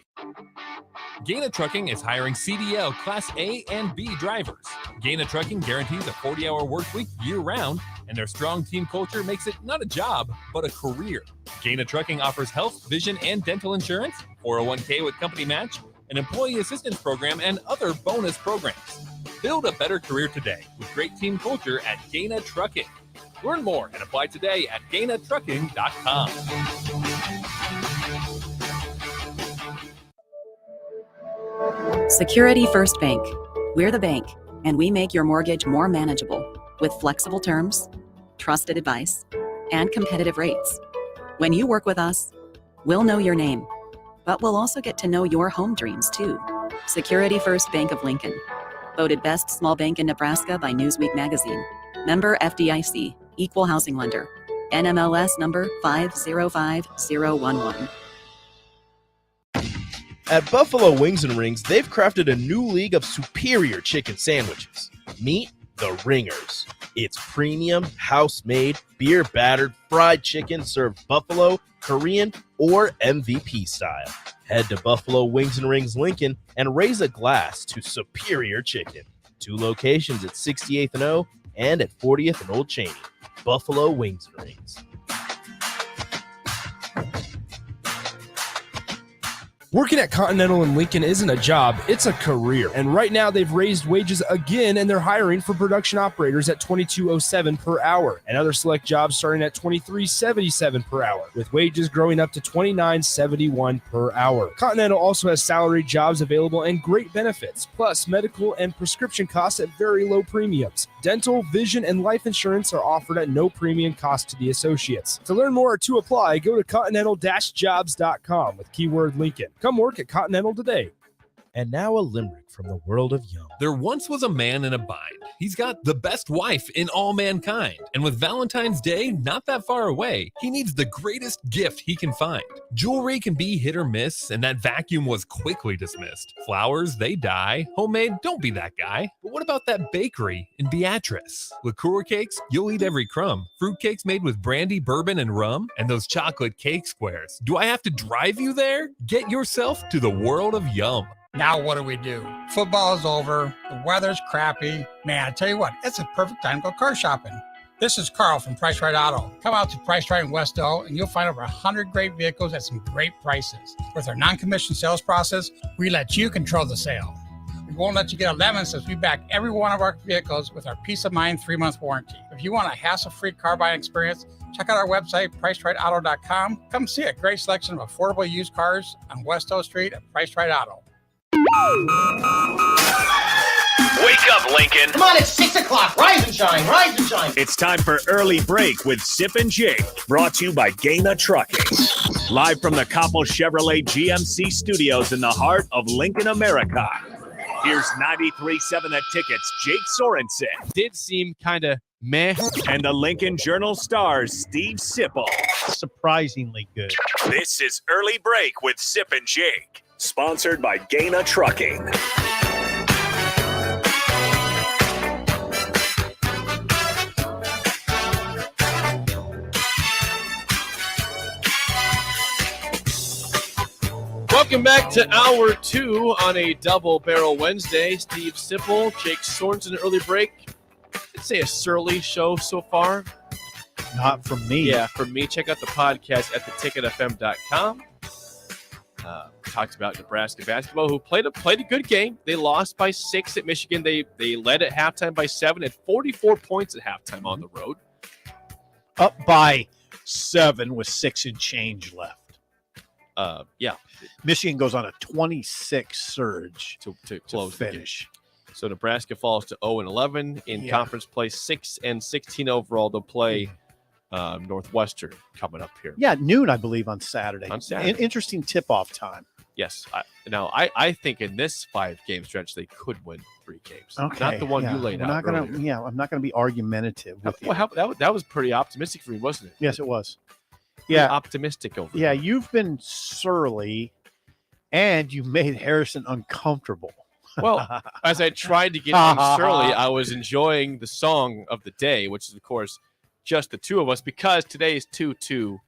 Speaker 8: Gaina Trucking is hiring CDL Class A and B drivers. Gaina Trucking guarantees a 40-hour work week year-round, and their strong team culture makes it not a job, but a career. Gaina Trucking offers health, vision, and dental insurance, 401k with company match, an employee assistance program, and other bonus programs. Build a better career today with great team culture at Gaina Trucking. Learn more and apply today at GainaTrucking.com.
Speaker 14: Security First Bank. We're the bank, and we make your mortgage more manageable with flexible terms, trusted advice, and competitive rates. When you work with us, we'll know your name, but we'll also get to know your home dreams too. Security First Bank of Lincoln. Voted Best Small Bank in Nebraska by Newsweek magazine. Member FDIC, Equal Housing Lender. NMLS number 505011.
Speaker 6: At Buffalo Wings and Rings, they've crafted a new league of superior chicken sandwiches. Meet the Ringers. It's premium, house-made, beer-battered, fried chicken served buffalo, Korean, or MVP style. Head to Buffalo Wings and Rings Lincoln and raise a glass to superior chicken. 2 locations at 68th and O and at 40th and Old Cheney. Buffalo Wings and Rings.
Speaker 7: Working at Continental in Lincoln isn't a job, it's a career. And right now they've raised wages again and they're hiring for production operators at $22.07 per hour and other select jobs starting at $23.77 per hour, with wages growing up to $29.71 per hour. Continental also has salaried jobs available and great benefits, plus medical and prescription costs at very low premiums. Dental, vision, and life insurance are offered at no premium cost to the associates. To learn more or to apply, go to continental-jobs.com with keyword Lincoln. Come work at Continental today.
Speaker 6: And now a limerick from the world of Yum.
Speaker 8: There once was a man in a bind. He's got the best wife in all mankind. And with Valentine's Day not that far away, he needs the greatest gift he can find. Jewelry can be hit or miss, and that vacuum was quickly dismissed. Flowers, they die. Homemade, don't be that guy. But what about that bakery in Beatrice? Liqueur cakes, you'll eat every crumb. Fruit cakes made with brandy, bourbon, and rum. And those chocolate cake squares. Do I have to drive you there? Get yourself to the world of Yum.
Speaker 15: Now what do? Football's over. The weather's crappy. Man, I tell you what, it's a perfect time to go car shopping. This is Carl from Price Right Auto. Come out to Price Right in West O and you'll find over 100 great vehicles at some great prices. With our non-commissioned sales process, we let you control the sale. We won't let you get a lemon since we back every one of our vehicles with our Peace of Mind 3-month warranty. If you want a hassle-free car buying experience, check out our website, PriceRightAuto.com. Come see a great selection of affordable used cars on West O Street at Price Right Auto.
Speaker 2: Wake up, Lincoln.
Speaker 3: Come on, it's 6 o'clock. Rise and shine, rise and shine.
Speaker 2: It's time for Early Break with Sip and Jake, brought to you by Gaina Trucking. Live from the Coppel Chevrolet GMC studios in the heart of Lincoln, America. Here's 93.7 The Ticket's Jake Sorensen.
Speaker 4: Did seem kind of meh.
Speaker 2: And the Lincoln Journal-Star's Steve Sipple.
Speaker 16: Surprisingly good.
Speaker 2: This is Early Break with Sip and Jake, sponsored by Gaina Trucking.
Speaker 4: Welcome back to Hour 2 on a Double Barrel Wednesday. Steve Sipple, Jake Sorensen, Early Break. I'd say a surly show so far.
Speaker 16: Not from me.
Speaker 4: Yeah, from me. Check out the podcast at theticketfm.com. Talked about Nebraska basketball, who played a good game. They lost by 6 at Michigan. They led at halftime by 7, at 44 points at halftime on the road.
Speaker 16: Up by 7 with 6 and change left.
Speaker 4: Yeah.
Speaker 16: Michigan goes on a 26 surge
Speaker 4: to close
Speaker 16: to finish.
Speaker 4: So Nebraska falls to 0-11 in conference play, 6-16 overall. They'll play Northwestern coming up here.
Speaker 16: Yeah, noon, I believe, on Saturday. Interesting tip-off time.
Speaker 4: Yes. I think in this 5-game stretch, they could win 3 games.
Speaker 16: Okay.
Speaker 4: Not the one you laid out earlier.
Speaker 16: I'm not going to be argumentative with you.
Speaker 4: That was pretty optimistic for me, wasn't it?
Speaker 16: Yes, it was.
Speaker 4: Yeah, optimistic over.
Speaker 16: Yeah, you've been surly, and you made Harrison uncomfortable.
Speaker 4: Well, as I tried to get him surly, I was enjoying the song of the day, which is, of course, just the two of us, because today is 2-2-2-2.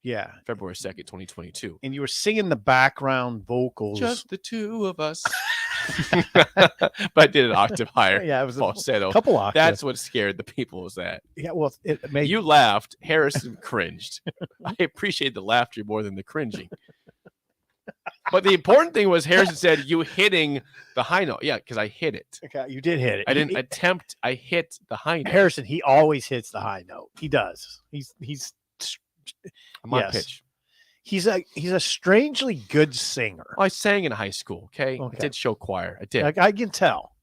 Speaker 16: Yeah,
Speaker 4: February 2nd, 2022.
Speaker 16: And you were singing the background vocals.
Speaker 4: Just the two of us. But I did an octave higher.
Speaker 16: Yeah, it was
Speaker 4: falsetto.
Speaker 16: A couple octaves.
Speaker 4: That's what scared the people, was that.
Speaker 16: Yeah, well, it made
Speaker 4: you laughed. Harrison cringed. I appreciate the laughter more than the cringing. But the important thing was Harrison said you hitting the high note. Yeah, because I hit it.
Speaker 16: Okay, you did hit it.
Speaker 4: I didn't attempt. I hit the high note.
Speaker 16: Harrison, he always hits the high note. He does.
Speaker 4: I'm on pitch.
Speaker 16: He's a strangely good singer.
Speaker 4: Well, I sang in high school. Okay, I did show choir. I did.
Speaker 16: I can tell.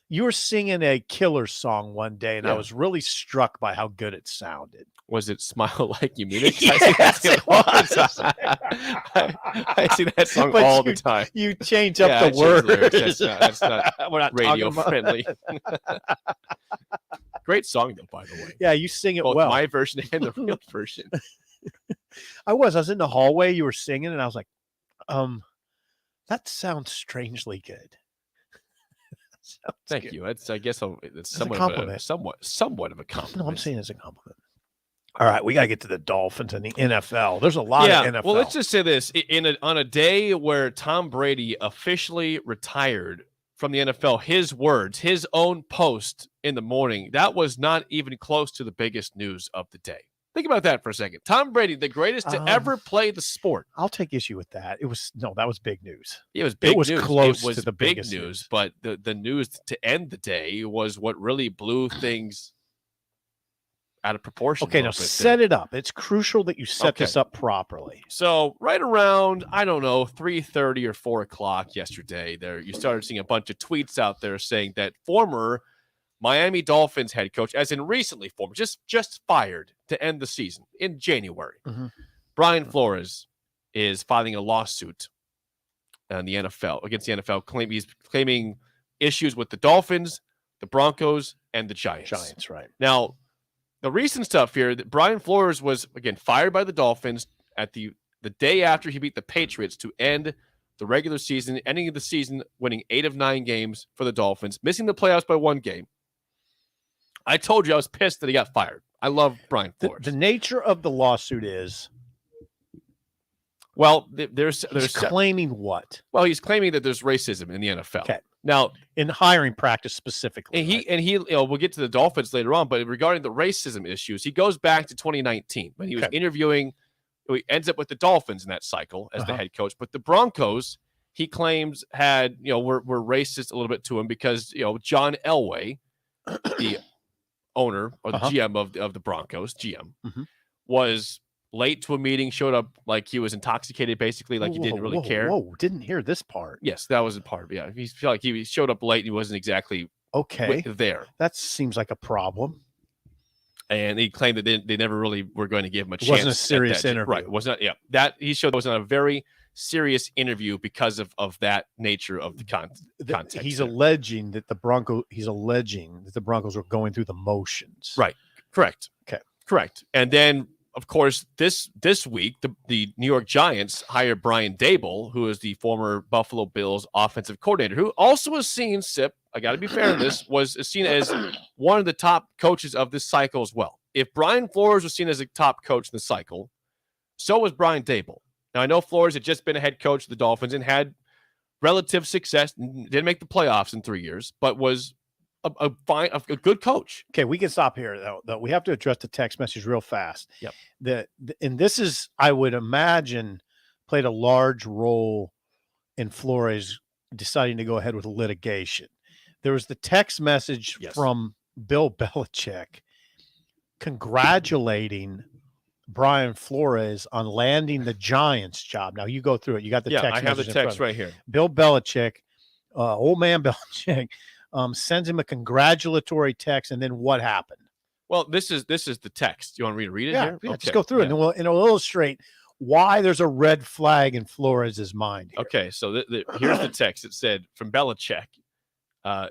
Speaker 16: You were singing a Killer song one day, and I was really struck by how good it sounded.
Speaker 4: Was it "Smile Like You Mean It"?
Speaker 16: Yes, it was.
Speaker 4: I see that song all the time.
Speaker 16: You change up the words.
Speaker 4: That's not
Speaker 16: We're not
Speaker 4: radio friendly. Great song, though, by the way.
Speaker 16: Yeah, you sing it
Speaker 4: both
Speaker 16: well.
Speaker 4: My version and the real version.
Speaker 16: I was in the hallway. You were singing, and I was like, that sounds strangely good.
Speaker 4: Thank you. I guess it's somewhat
Speaker 16: a compliment.
Speaker 4: Somewhat of a compliment.
Speaker 16: No, I'm saying it's a compliment. All right, we got to get to the Dolphins and the NFL. There's a lot of NFL.
Speaker 4: Well, let's just say this. On a day where Tom Brady officially retired from the NFL, his words, his own post in the morning, that was not even close to the biggest news of the day. Think about that for a second. Tom Brady, the greatest to ever play the sport.
Speaker 16: I'll take issue with that. That was big news.
Speaker 4: It was big news.
Speaker 16: Close
Speaker 4: it was
Speaker 16: to the
Speaker 4: big
Speaker 16: biggest
Speaker 4: news, but the news to end the day was what really blew things out of proportion.
Speaker 16: Okay, now set it up. It's crucial that you set this up properly.
Speaker 4: So right around, 3:30 or 4 o'clock yesterday, you started seeing a bunch of tweets out there saying that former Miami Dolphins head coach, as in recently former, just fired to end the season in January.
Speaker 16: Mm-hmm.
Speaker 4: Brian Flores is filing a lawsuit on the NFL against the NFL. He's claiming issues with the Dolphins, the Broncos, and the Giants.
Speaker 16: Giants, right.
Speaker 4: Now, the recent stuff here, that Brian Flores was, again, fired by the Dolphins at the day after he beat the Patriots to end the regular season, ending of the season, winning 8 of 9 games for the Dolphins, missing the playoffs by 1 game. I told you I was pissed that he got fired. I love Brian Flores.
Speaker 16: The nature of the lawsuit is,
Speaker 4: well, there's
Speaker 16: claiming what?
Speaker 4: Well, he's claiming that there's racism in the NFL.
Speaker 16: Okay.
Speaker 4: Now,
Speaker 16: in hiring practice specifically,
Speaker 4: and he we'll get to the Dolphins later on, but regarding the racism issues, he goes back to 2019 when he was interviewing. He ends up with the Dolphins in that cycle as the head coach, but the Broncos, he claims had, were racist a little bit to him because, John Elway, the owner or the GM of the Broncos, was late to a meeting, showed up like he was intoxicated, basically, like he didn't really care.
Speaker 5: Whoa, didn't hear this part.
Speaker 4: Yes, that was a part of it. Yeah, he felt like he showed up late and he wasn't exactly there.
Speaker 5: That seems like a problem.
Speaker 4: And he claimed that they never really were going to give him a chance.
Speaker 5: It wasn't a serious interview.
Speaker 4: Right. It was not. Yeah. That he showed was not a very serious interview because of that nature of the context.
Speaker 5: He's alleging that the Broncos were going through the motions.
Speaker 4: Right. Correct.
Speaker 5: Okay.
Speaker 4: Correct. And then, of course, this week, the New York Giants hired Brian Daboll, who is the former Buffalo Bills offensive coordinator, who also was seen, I got to be fair in this, was seen as one of the top coaches of this cycle as well. If Brian Flores was seen as a top coach in the cycle, so was Brian Daboll. Now, I know Flores had just been a head coach of the Dolphins and had relative success, didn't make the playoffs in 3 years, but was a good coach.
Speaker 5: Okay, we can stop here, though. We have to address the text message real fast.
Speaker 4: Yep.
Speaker 5: And this is, I would imagine, played a large role in Flores deciding to go ahead with litigation. There was the text message from Bill Belichick congratulating Brian Flores on landing the Giants job. Now you go through it. You got the text.
Speaker 4: I have the text right here.
Speaker 5: Bill Belichick, old man Belichick, sends him a congratulatory text, and then what happened?
Speaker 4: Well, this is the text. You want me to read it here?
Speaker 5: Yeah, just go through it, and we'll illustrate why there's a red flag in Flores' mind here.
Speaker 4: Okay, so here's the text. It said from Belichick.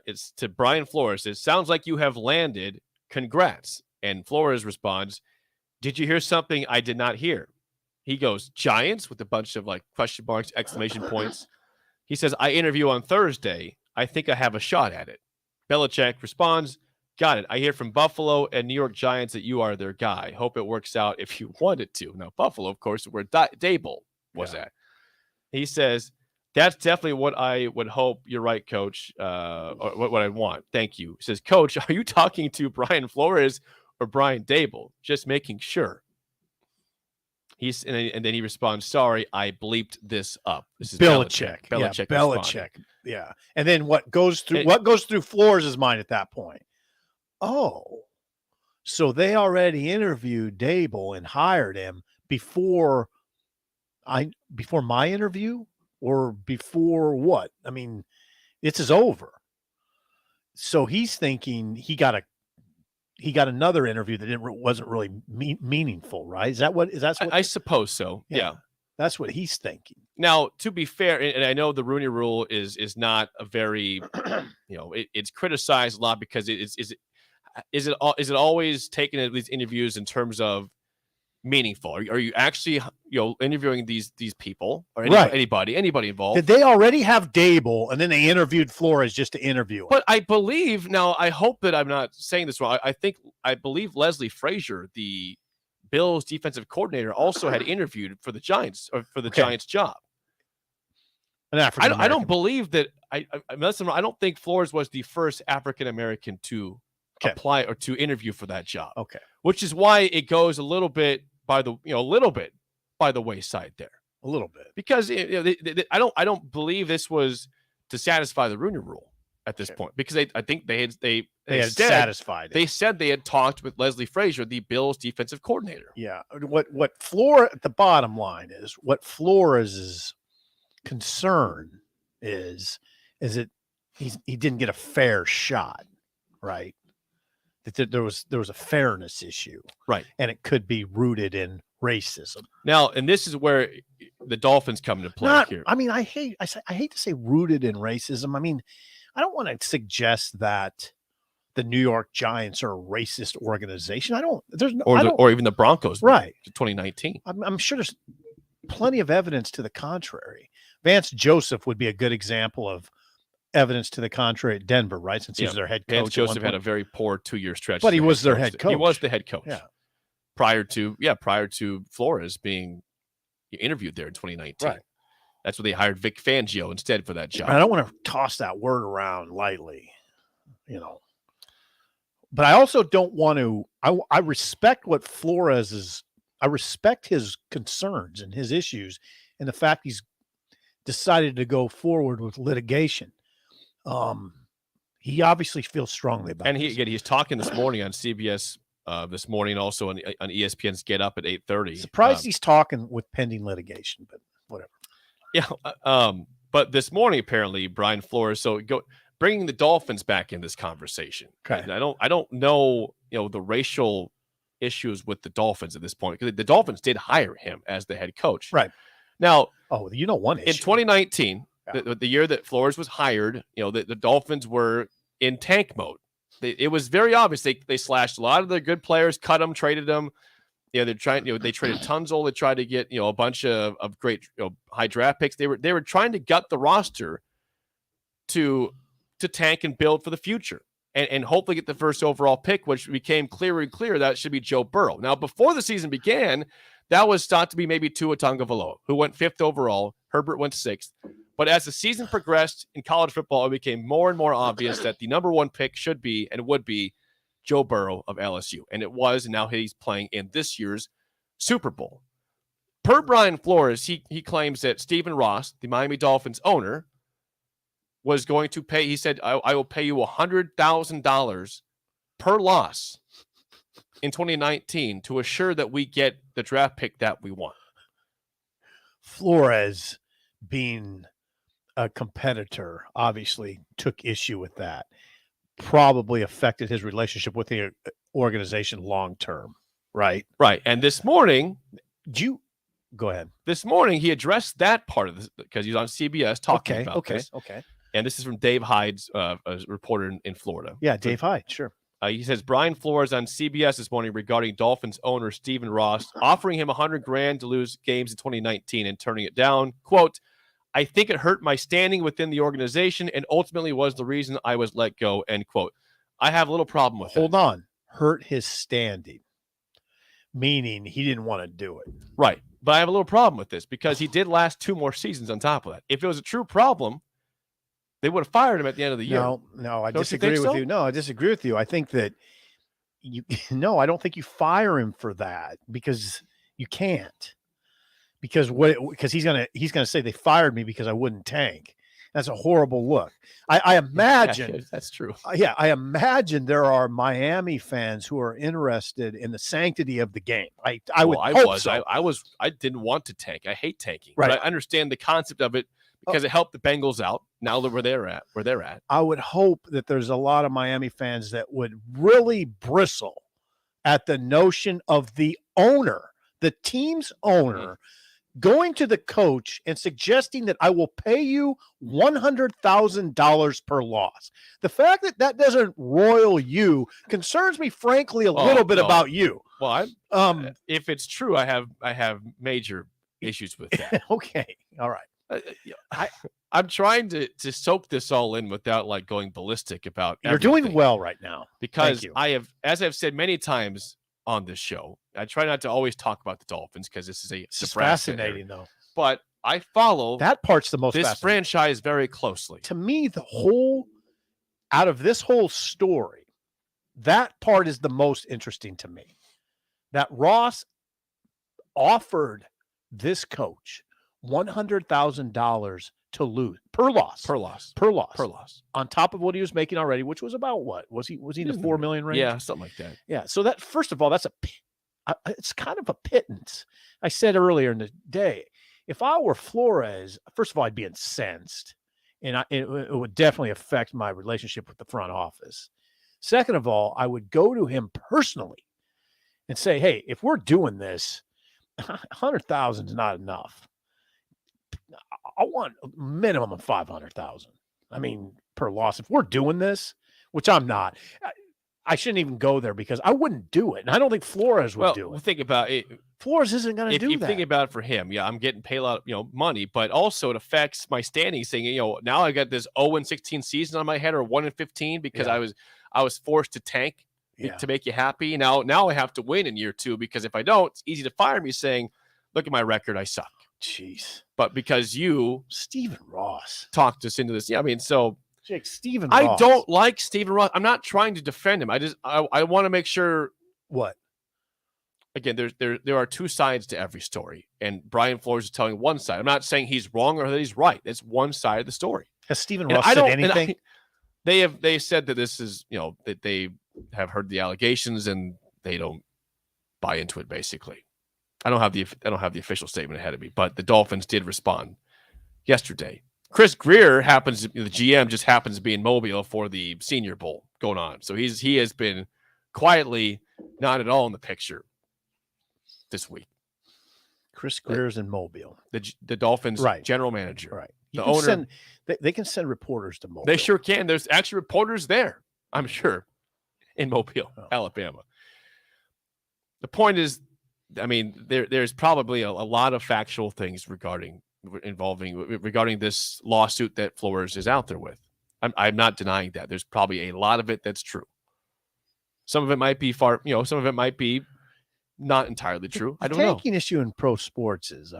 Speaker 4: It's to Brian Flores. It sounds like you have landed. Congrats. And Flores responds, did you hear something I did not hear? He goes, Giants, with a bunch of like question marks, exclamation points. He says, I interview on Thursday. I think I have a shot at it. Belichick responds, got it. I hear from Buffalo and New York Giants that you are their guy. Hope it works out if you wanted to. Now, Buffalo, of course, where Daboll was at. He says, that's definitely what I would hope. You're right, Coach. Or what I want. Thank you. He says, Coach, are you talking to Brian Flores or Brian Daboll? Just making sure. And then he responds, sorry, I bleeped this up. This is Belichick.
Speaker 5: Belichick. Yeah. And then what goes through Flores' mind at that point? Oh, so they already interviewed Daboll and hired him before my interview, or before what? I mean, this is over. So he's thinking he got another interview that wasn't really meaningful, right? Is that what?
Speaker 4: I suppose so. Yeah.
Speaker 5: That's what he's thinking.
Speaker 4: Now, to be fair, and I know the Rooney Rule is not a very, it's criticized a lot because is it always taken at these interviews in terms of meaningful? Are you actually interviewing these people or anybody involved?
Speaker 5: Did they already have Daboll and then they interviewed Flores just to interview him?
Speaker 4: But I believe now. I hope that I'm not saying this wrong. I believe Leslie Frazier, the Bills defensive coordinator, also had interviewed for the Giants or for the Giants job. I don't believe that. I don't think Flores was the first African American to apply or to interview for that job.
Speaker 5: Okay,
Speaker 4: which is why it goes a little bit by the wayside there.
Speaker 5: A little bit,
Speaker 4: because I don't believe this was to satisfy the Rooney Rule at this point, because I think they had
Speaker 5: satisfied it.
Speaker 4: They said they had talked with Leslie Frazier, the Bills defensive coordinator.
Speaker 5: Yeah. What Flores, the bottom line is, what Flores' concern is that he didn't get a fair shot, right? That there was a fairness issue,
Speaker 4: right?
Speaker 5: And it could be rooted in racism.
Speaker 4: Now, and this is where the Dolphins come into play here.
Speaker 5: I mean, I hate to say rooted in racism. I mean, I don't want to suggest that the New York Giants are a racist organization.
Speaker 4: Or even the Broncos,
Speaker 5: right?
Speaker 4: 2019.
Speaker 5: I'm sure there's plenty of evidence to the contrary. Vance Joseph would be a good example of evidence to the contrary at Denver, right? Since he was their head coach.
Speaker 4: Vance Joseph had a very poor 2-year stretch,
Speaker 5: but he was their head coach.
Speaker 4: He was the head coach.
Speaker 5: Yeah.
Speaker 4: Prior to Flores being interviewed there in 2019.
Speaker 5: Right.
Speaker 4: That's where they hired Vic Fangio instead for that job.
Speaker 5: I don't want to toss that word around lightly, but I also don't want to. I respect what Flores is. I respect his concerns and his issues, and the fact decided to go forward with litigation. He obviously feels strongly about
Speaker 4: And
Speaker 5: this.
Speaker 4: he's talking this morning on CBS this morning, also on ESPN's Get Up at 8:30.
Speaker 5: Surprised he's talking with pending litigation, but whatever.
Speaker 4: Yeah. But this morning, apparently, Brian Flores, bringing the Dolphins back in this conversation.
Speaker 5: Okay.
Speaker 4: And I don't know, the racial issues with the Dolphins at this point, because the Dolphins did hire him as the head coach.
Speaker 5: Right.
Speaker 4: Now,
Speaker 5: one issue.
Speaker 4: In 2019, the year that Flores was hired, the Dolphins were in tank mode. It was very obvious. They slashed a lot of their good players, cut them, traded them. They're trying. They traded Tunzel. They tried to get a bunch of great high draft picks. They were trying to gut the roster to tank and build for the future, and hopefully get the first overall pick, which became clearer and clearer that it should be Joe Burrow. Now, before the season began, that was thought to be maybe Tua Tagovailoa, who went 5th overall. Herbert went 6th. But as the season progressed in college football, it became more and more obvious that the number 1 pick should be and would be Joe Burrow of LSU. And it was, and now he's playing in this year's Super Bowl. Per Brian Flores, he claims that Stephen Ross, the Miami Dolphins owner, was going to pay, he said, I will pay you $100,000 per loss in 2019 to assure that we get the draft pick that we want.
Speaker 5: Flores, being a competitor, obviously took issue with that. Probably affected his relationship with the organization long term, right?
Speaker 4: Right. And this morning,
Speaker 5: go ahead.
Speaker 4: This morning, he addressed that part of this because he's on CBS talking about this.
Speaker 5: Okay.
Speaker 4: And this is from Dave Hyde's, a reporter in Florida.
Speaker 5: Yeah, Dave Hyde, sure.
Speaker 4: He says Brian Flores on CBS this morning regarding Dolphins owner Stephen Ross offering him $100,000 to lose games in 2019 and turning it down. Quote, I think it hurt my standing within the organization and ultimately was the reason I was let go, end quote. I have a little problem with
Speaker 5: Hold on. Hurt his standing, meaning he didn't want to do it.
Speaker 4: Right. But I have a little problem with this because he did last 2 more seasons on top of that. If it was a true problem, they would have fired him at the end of the year.
Speaker 5: No, I
Speaker 4: Don't
Speaker 5: disagree
Speaker 4: you think
Speaker 5: with
Speaker 4: so?
Speaker 5: you. No, I disagree with you. I think that I don't think you fire him for that because you can't. Because he's gonna say they fired me because I wouldn't tank. That's a horrible look. I imagine
Speaker 4: Yeah, that's true.
Speaker 5: I imagine there are Miami fans who are interested in the sanctity of the game. I
Speaker 4: didn't want to tank. I hate tanking.
Speaker 5: Right.
Speaker 4: But I understand the concept of it because it helped the Bengals out. Now that where they're at.
Speaker 5: I would hope that there's a lot of Miami fans that would really bristle at the notion of the owner, the team's owner, going to the coach and suggesting that I will pay you $100,000 per loss. The fact that that doesn't roil you concerns me, frankly, a little bit about you.
Speaker 4: Well, if it's true, I have major issues with that.
Speaker 5: Okay, all right.
Speaker 4: I'm trying to soak this all in without like going ballistic about.
Speaker 5: You're doing well right now
Speaker 4: because
Speaker 5: Thank you.
Speaker 4: I have, as I've said many times on this show, I try not to always talk about the Dolphins because this is
Speaker 5: It's fascinating though.
Speaker 4: But I follow
Speaker 5: that part's the most
Speaker 4: this
Speaker 5: fascinating.
Speaker 4: franchise very closely.
Speaker 5: To me, out of this whole story, that part is the most interesting to me. That Ross offered this coach $100,000 to lose per loss on top of what he was making already, which was about what was he in the $4 million range?
Speaker 4: Yeah, something like that.
Speaker 5: Yeah. So that, first of all, it's kind of a pittance. I said earlier in the day, if I were Flores, first of all, I'd be incensed, and it would definitely affect my relationship with the front office. Second of all, I would go to him personally and say, hey, if we're doing this, 100,000 is not enough. I want a minimum of 500,000. I mean, per loss. If we're doing this, which I'm not, I shouldn't even go there because I wouldn't do it. And I don't think Flores would do it.
Speaker 4: Think about it.
Speaker 5: Flores isn't going to do
Speaker 4: If you
Speaker 5: that.
Speaker 4: think about it for him, yeah, I'm getting paid a lot of money, but also it affects my standing. Saying now I got this 0-16 season on my head or 1-15 because I was forced to tank to make you happy. Now I have to win in year 2 because if I don't, it's easy to fire me saying, look at my record, I suck.
Speaker 5: Jeez.
Speaker 4: But because you,
Speaker 5: Stephen Ross,
Speaker 4: talked us into this, I mean, so
Speaker 5: Jake, Stephen
Speaker 4: I
Speaker 5: Ross.
Speaker 4: don't like Stephen Ross. I'm not trying to defend him. I want to make sure
Speaker 5: what
Speaker 4: again, there are two sides to every story, and Brian Flores is telling one side. I'm not saying he's wrong or that he's right. It's one side of the story.
Speaker 16: Has Stephen Ross said anything?
Speaker 4: They said that this is, that they have heard the allegations and they don't buy into it. Basically, I don't have the official statement ahead of me, but the Dolphins did respond yesterday. Chris Greer the GM just happens to be in Mobile for the Senior Bowl going on, so he has been quietly not at all in the picture this week.
Speaker 16: Chris Greer's in Mobile.
Speaker 4: The Dolphins general manager.
Speaker 16: Right.
Speaker 4: The owner.
Speaker 16: They can send reporters to Mobile.
Speaker 4: They sure can. There's actually reporters there, I'm sure, in Mobile, Alabama. The point is, I mean, there's probably a lot of factual things regarding this lawsuit that Flores is out there with. I'm not denying that. There's probably a lot of it that's true. Some of it might be some of it might be not entirely true. I don't know.
Speaker 16: The tanking issue in pro sports is,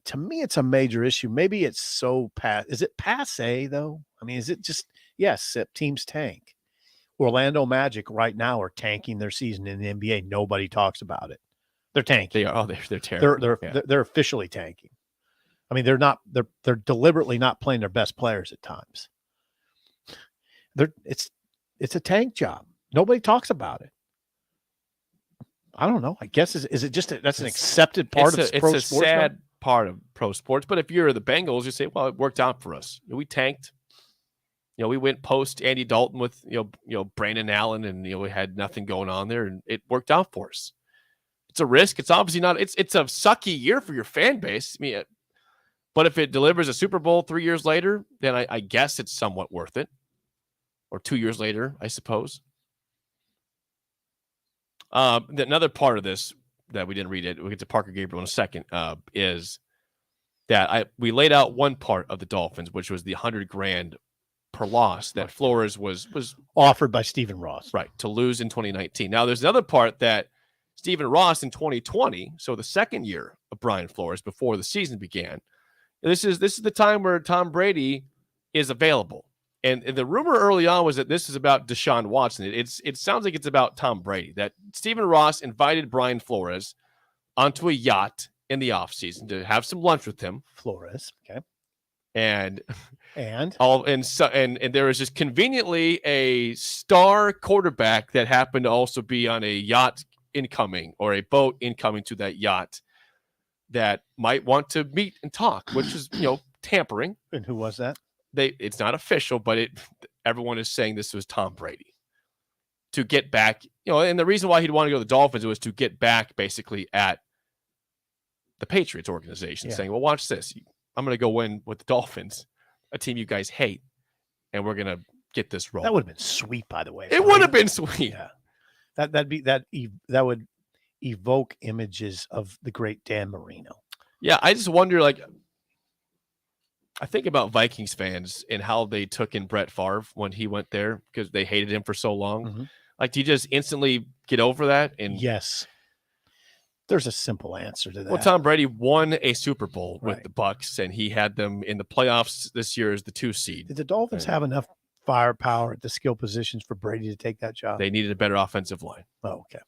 Speaker 16: to me, it's a major issue. Maybe it's so is it passe though? I mean, is it just, yes, teams tank. Orlando Magic right now are tanking their season in the NBA. Nobody talks about it. They're tanking.
Speaker 4: They are. They're terrible.
Speaker 16: They're officially tanking. I mean, they're deliberately not playing their best players at times. It's a tank job. Nobody talks about it. I don't know. I guess is it just that's an accepted part of pro sports?
Speaker 4: It's a sad part of pro sports. But if you're the Bengals, you say, well, it worked out for us. We tanked. We went post Andy Dalton with Brandon Allen, and we had nothing going on there, and it worked out for us. It's a risk. It's obviously not. It's a sucky year for your fan base. I mean, but if it delivers a Super Bowl 3 years later, then I guess it's somewhat worth it. Or 2 years later, I suppose. Another part of this that we didn't read it, we'll get to Parker Gabriel in a second, is that we laid out one part of the Dolphins, which was the $100,000 per loss that Flores was
Speaker 16: offered by Stephen Ross,
Speaker 4: right, to lose in 2019. Now there's another part that Stephen Ross in 2020, so the second year of Brian Flores before the season began, this is the time where Tom Brady is available. And the rumor early on was that this is about Deshaun Watson. It sounds like it's about Tom Brady, that Stephen Ross invited Brian Flores onto a yacht in the offseason to have some lunch with him.
Speaker 16: Flores, okay.
Speaker 4: And there was just conveniently a star quarterback that happened to also be on a yacht incoming, or a boat incoming to that yacht, that might want to meet and talk, which is, tampering.
Speaker 16: And who was that?
Speaker 4: It's not official, but everyone is saying this was Tom Brady to get back, and the reason why he'd want to go to the Dolphins was to get back basically at the Patriots organization, saying, well, watch this. I'm going to go win with the Dolphins, a team you guys hate, and we're going to get this rolling.
Speaker 16: That would have been sweet, by the way.
Speaker 4: It would have been sweet.
Speaker 16: Yeah. That would evoke images of the great Dan Marino.
Speaker 4: Yeah, I just wonder, I think about Vikings fans and how they took in Brett Favre when he went there because they hated him for so long. Mm-hmm. Do you just instantly get over that? And
Speaker 16: yes, there's a simple answer to that.
Speaker 4: Well, Tom Brady won a Super Bowl with the Bucs, and he had them in the playoffs this year as the 2 seed.
Speaker 16: Did the Dolphins have enough firepower at the skill positions for Brady to take that job?
Speaker 4: They needed a better offensive line.
Speaker 16: Oh, okay.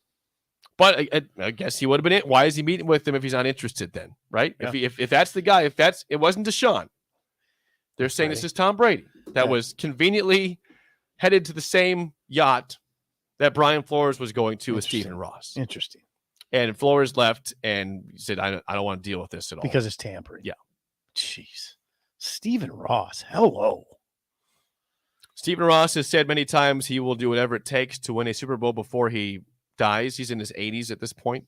Speaker 4: But I guess he would have been it. Why is he meeting with them if he's not interested then, right? Yeah. If that's the guy, it wasn't Deshaun. They're saying this is Tom Brady that was conveniently headed to the same yacht that Brian Flores was going to with Stephen Ross.
Speaker 16: Interesting.
Speaker 4: And Flores left and said, I don't want to deal with this at all.
Speaker 16: Because it's tampering.
Speaker 4: Yeah.
Speaker 16: Jeez. Stephen Ross. Hello.
Speaker 4: Stephen Ross has said many times he will do whatever it takes to win a Super Bowl before he dies. He's in his 80s at this point.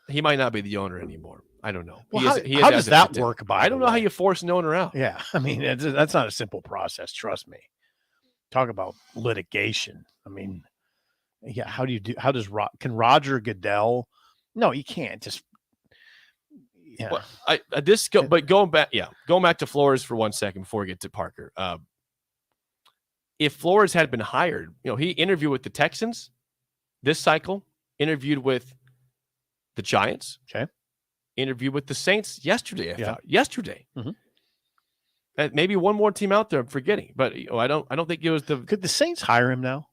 Speaker 4: He might not be the owner anymore. I don't know.
Speaker 16: Well, how does that work?
Speaker 4: I don't know how you force an owner out.
Speaker 16: Yeah, I mean that's not a simple process. Trust me. Talk about litigation. I mean, yeah. How can Roger Goodell? No, you can't. Just yeah.
Speaker 4: Well, but going back to Flores for 1 second before we get to Parker. If Flores had been hired, he interviewed with the Texans this cycle, interviewed with the Giants.
Speaker 16: Okay.
Speaker 4: Interviewed with the Saints yesterday. I thought yesterday.
Speaker 16: Mm-hmm.
Speaker 4: Maybe one more team out there I'm forgetting, but I don't think it was the.
Speaker 16: Could the Saints hire him now?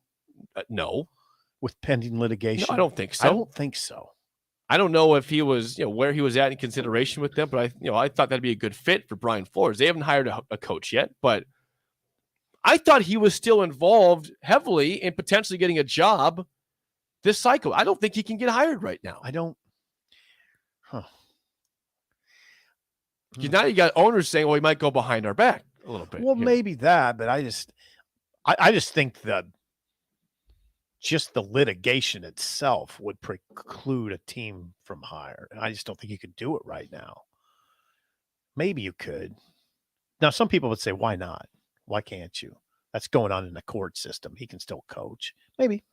Speaker 4: No.
Speaker 16: with pending litigation?
Speaker 4: No, I don't think so.
Speaker 16: I don't think so.
Speaker 4: I don't know if he was, where he was at in consideration with them, but I thought that'd be a good fit for Brian Flores. They haven't hired a coach yet, but I thought he was still involved heavily in potentially getting a job this cycle. I don't think he can get hired right now.
Speaker 16: I don't.
Speaker 4: Because now you got owners saying, well, he might go behind our back a little bit.
Speaker 16: Well, maybe that, but I just think that just the litigation itself would preclude a team from hire. I just don't think you could do it right now. Maybe you could. Now, some people would say, why not? Why can't you? That's going on in the court system. He can still coach. Maybe.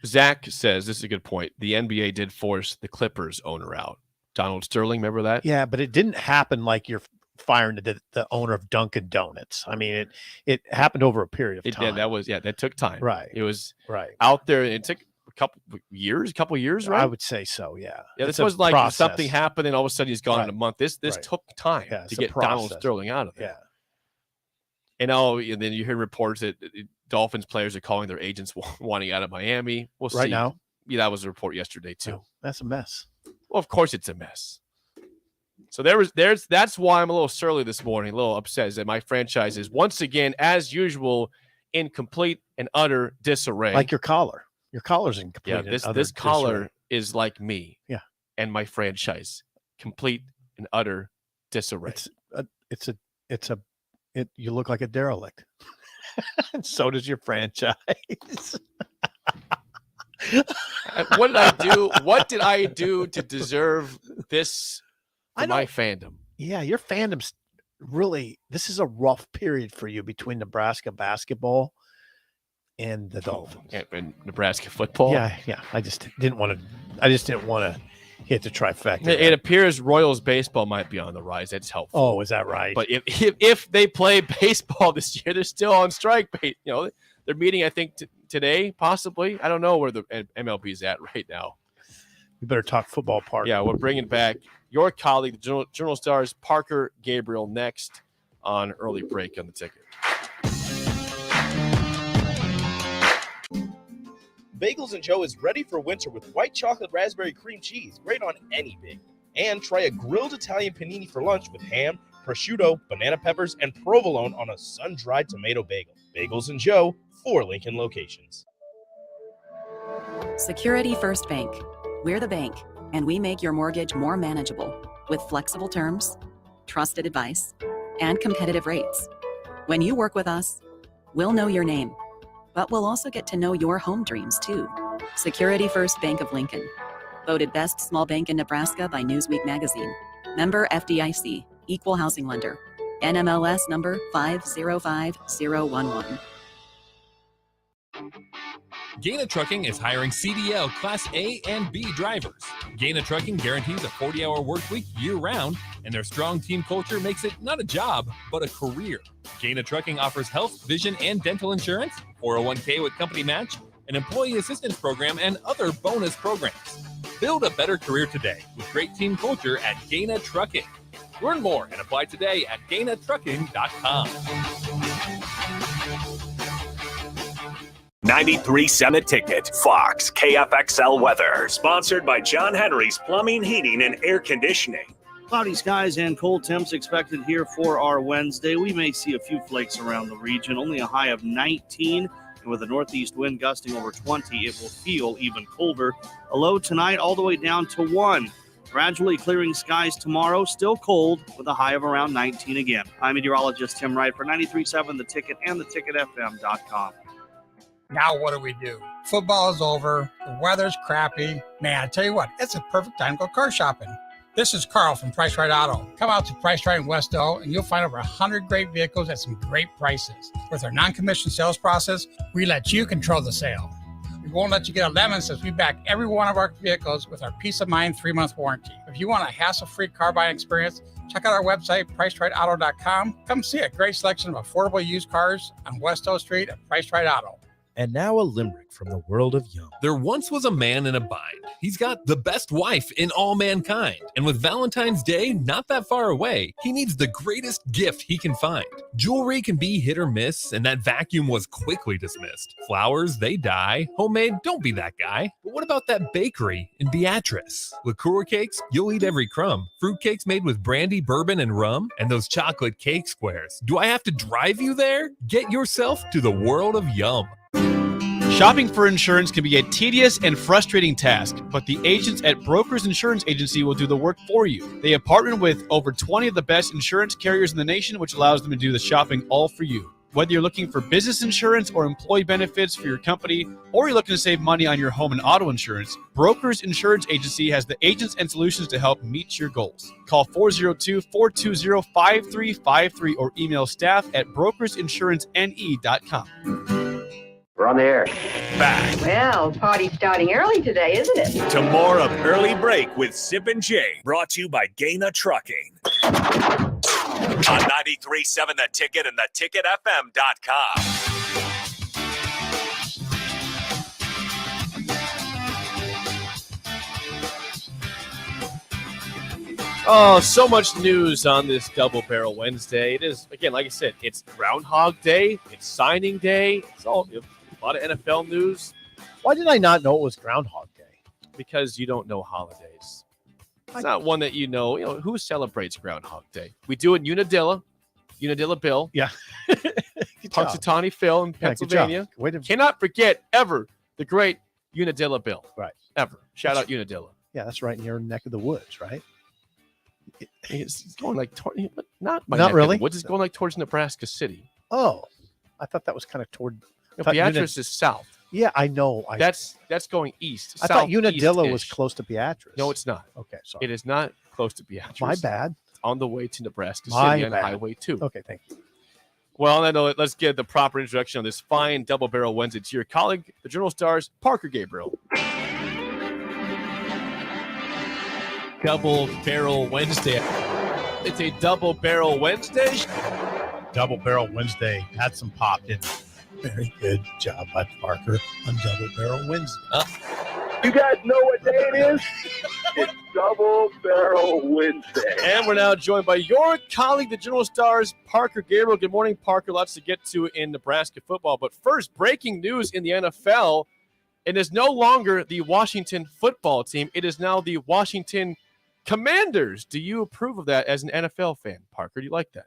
Speaker 4: Zach says, this is a good point. The NBA did force the Clippers owner out. Donald Sterling, remember that?
Speaker 16: Yeah, but it didn't happen like you're firing the owner of Dunkin' Donuts. I mean, it happened over a period of time.
Speaker 4: That took time.
Speaker 16: Right.
Speaker 4: It was
Speaker 16: right
Speaker 4: out there. It took a couple years, right?
Speaker 16: I would say so, yeah.
Speaker 4: Yeah, this was like something happened and all of a sudden he's gone in a month. This took time to get Donald Sterling out of there.
Speaker 16: Yeah.
Speaker 4: And then you hear reports that Dolphins players are calling their agents wanting out of Miami. We'll see.
Speaker 16: Right now?
Speaker 4: Yeah, that was a report yesterday too.
Speaker 16: Oh, that's a mess.
Speaker 4: Well, of course it's a mess. So that's why I'm a little surly this morning, a little upset, is that my franchise is once again, as usual, in complete and utter disarray.
Speaker 16: Like your collar. Your collar's in complete and utter
Speaker 4: this collar
Speaker 16: disarray.
Speaker 4: is like me.
Speaker 16: Yeah.
Speaker 4: And my franchise. Complete and utter disarray.
Speaker 16: You look like a derelict. And so does your franchise.
Speaker 4: What did I do? What did I do to deserve this for my fandom?
Speaker 16: Yeah, your fandom's really, this is a rough period for you between Nebraska basketball and the Dolphins.
Speaker 4: And Nebraska football.
Speaker 16: Yeah. I just didn't want to hit the trifecta.
Speaker 4: It appears Royals baseball might be on the rise. That's helpful.
Speaker 16: Oh, is that right?
Speaker 4: But if they play baseball this year, they're still on strike. They're meeting, I think, today, possibly. I don't know where the MLB is at right now.
Speaker 16: We better talk football, Parker.
Speaker 4: Yeah, we're bringing back your colleague, the Journal Star's Parker Gabriel, next on Early Break on the Ticket.
Speaker 6: Bagels & Joe is ready for winter with white chocolate raspberry cream cheese, great on any bagel. And try a grilled Italian panini for lunch with ham, prosciutto, banana peppers, and provolone on a sun-dried tomato bagel. Bagels & Joe, 4 Lincoln locations.
Speaker 14: Security First Bank. We're the bank, and we make your mortgage more manageable with flexible terms, trusted advice, and competitive rates. When you work with us, we'll know your name, but we'll also get to know your home dreams too. Security First Bank of Lincoln. Voted best small bank in Nebraska by Newsweek magazine. Member FDIC, equal housing lender. NMLS number 505011.
Speaker 8: Gaina Trucking is hiring CDL Class A and B drivers. Gaina Trucking guarantees a 40-hour work week year-round, and their strong team culture makes it not a job, but a career. Gaina Trucking offers health, vision, and dental insurance, 401k with company match, an employee assistance program, and other bonus programs. Build a better career today with great team culture at Gaina Trucking. Learn more and apply today at GainaTrucking.com.
Speaker 2: 93.7 The Ticket, Fox, KFXL weather. Sponsored by John Henry's Plumbing, Heating, and Air Conditioning.
Speaker 10: Cloudy skies and cold temps expected here for our Wednesday. We may see a few flakes around the region, only a high of 19. And with a northeast wind gusting over 20, it will feel even colder. A low tonight all the way down to 1. Gradually clearing skies tomorrow, still cold with a high of around 19 again. I'm meteorologist Tim Wright for 93.7 The Ticket and theticketfm.com.
Speaker 15: Now what do? Football is over. The weather's crappy. Man, I tell you what, it's a perfect time to go car shopping. This is Carl from Price Right Auto. Come out to Price Right in West Elk and you'll find over 100 great vehicles at some great prices. With our non-commissioned sales process, we let you control the sale. We won't let you get a lemon since we back every one of our vehicles with our peace of mind 3-month warranty. If you want a hassle-free car buying experience, check out our website, PriceRightAuto.com. Come see a great selection of affordable used cars on West Elk Street at Price Right Auto.
Speaker 6: And now a limerick from the world of Yum.
Speaker 8: There once was a man in a bind. He's got the best wife in all mankind. And with Valentine's Day not that far away, he needs the greatest gift he can find. Jewelry can be hit or miss, and that vacuum was quickly dismissed. Flowers, they die. Homemade, don't be that guy. But what about that bakery in Beatrice? Liqueur cakes, you'll eat every crumb. Fruit cakes made with brandy, bourbon, and rum. And those chocolate cake squares. Do I have to drive you there? Get yourself to the world of Yum.
Speaker 18: Shopping for insurance can be a tedious and frustrating task, but the agents at Brokers Insurance Agency will do the work for you. They have partnered with over 20 of the best insurance carriers in the nation, which allows them to do the shopping all for you. Whether you're looking for business insurance or employee benefits for your company, or you're looking to save money on your home and auto insurance, Brokers Insurance Agency has the agents and solutions to help meet your goals. Call 402-420-5353 or email staff at brokersinsuranceNE.com.
Speaker 3: We're on the air.
Speaker 2: Back
Speaker 12: Well, party's starting early today, isn't it?
Speaker 2: to more of Early Break with Sip and Jay, brought to you by Gaina Trucking. On 93.7 The Ticket and theticketfm.com.
Speaker 4: Oh, so much news on this Double Barrel Wednesday. It is, again, like I said, it's Groundhog Day, it's signing day, it's all a lot of NFL news.
Speaker 16: Why did I not know it was Groundhog Day?
Speaker 4: Because you don't know holidays. It's not one that you know. You know, who celebrates Groundhog Day? We do it in Unadilla Bill.
Speaker 16: Yeah.
Speaker 4: Punxsutawney Phil in Pennsylvania. Cannot forget ever the great Unadilla Bill.
Speaker 16: Right.
Speaker 4: Ever. Shout out Unadilla.
Speaker 16: Yeah, that's right in your neck of the woods, right?
Speaker 4: It's going like not
Speaker 16: really.
Speaker 4: Woods is going like towards Nebraska City.
Speaker 16: Oh, I thought that was kind of toward.
Speaker 4: Beatrice is south.
Speaker 16: Yeah, I know.
Speaker 4: That's going east.
Speaker 16: I thought Unadilla was close to Beatrice.
Speaker 4: No, it's not.
Speaker 16: Okay, sorry.
Speaker 4: It is not close to Beatrice.
Speaker 16: My bad.
Speaker 4: It's on the way to Nebraska
Speaker 16: My
Speaker 4: City on
Speaker 16: bad.
Speaker 4: Highway 2.
Speaker 16: Okay, thank you.
Speaker 4: Well, on that note, let's get the proper introduction on this fine Double Barrel Wednesday to your colleague, the Journal Star's Parker Gabriel. Double Barrel Wednesday. It's a Double Barrel Wednesday.
Speaker 5: Double Barrel Wednesday had some pop in it. Very good job by Parker on Double Barrel Wednesday.
Speaker 11: You guys know what day it is? It's Double Barrel Wednesday.
Speaker 4: And we're now joined by your colleague, the Journal Star's Parker Gabriel. Good morning, Parker. Lots to get to in Nebraska football. But first, breaking news in the NFL. It is no longer the Washington football team. It is now the Washington Commanders. Do you approve of that as an NFL fan, Parker? Do you like that?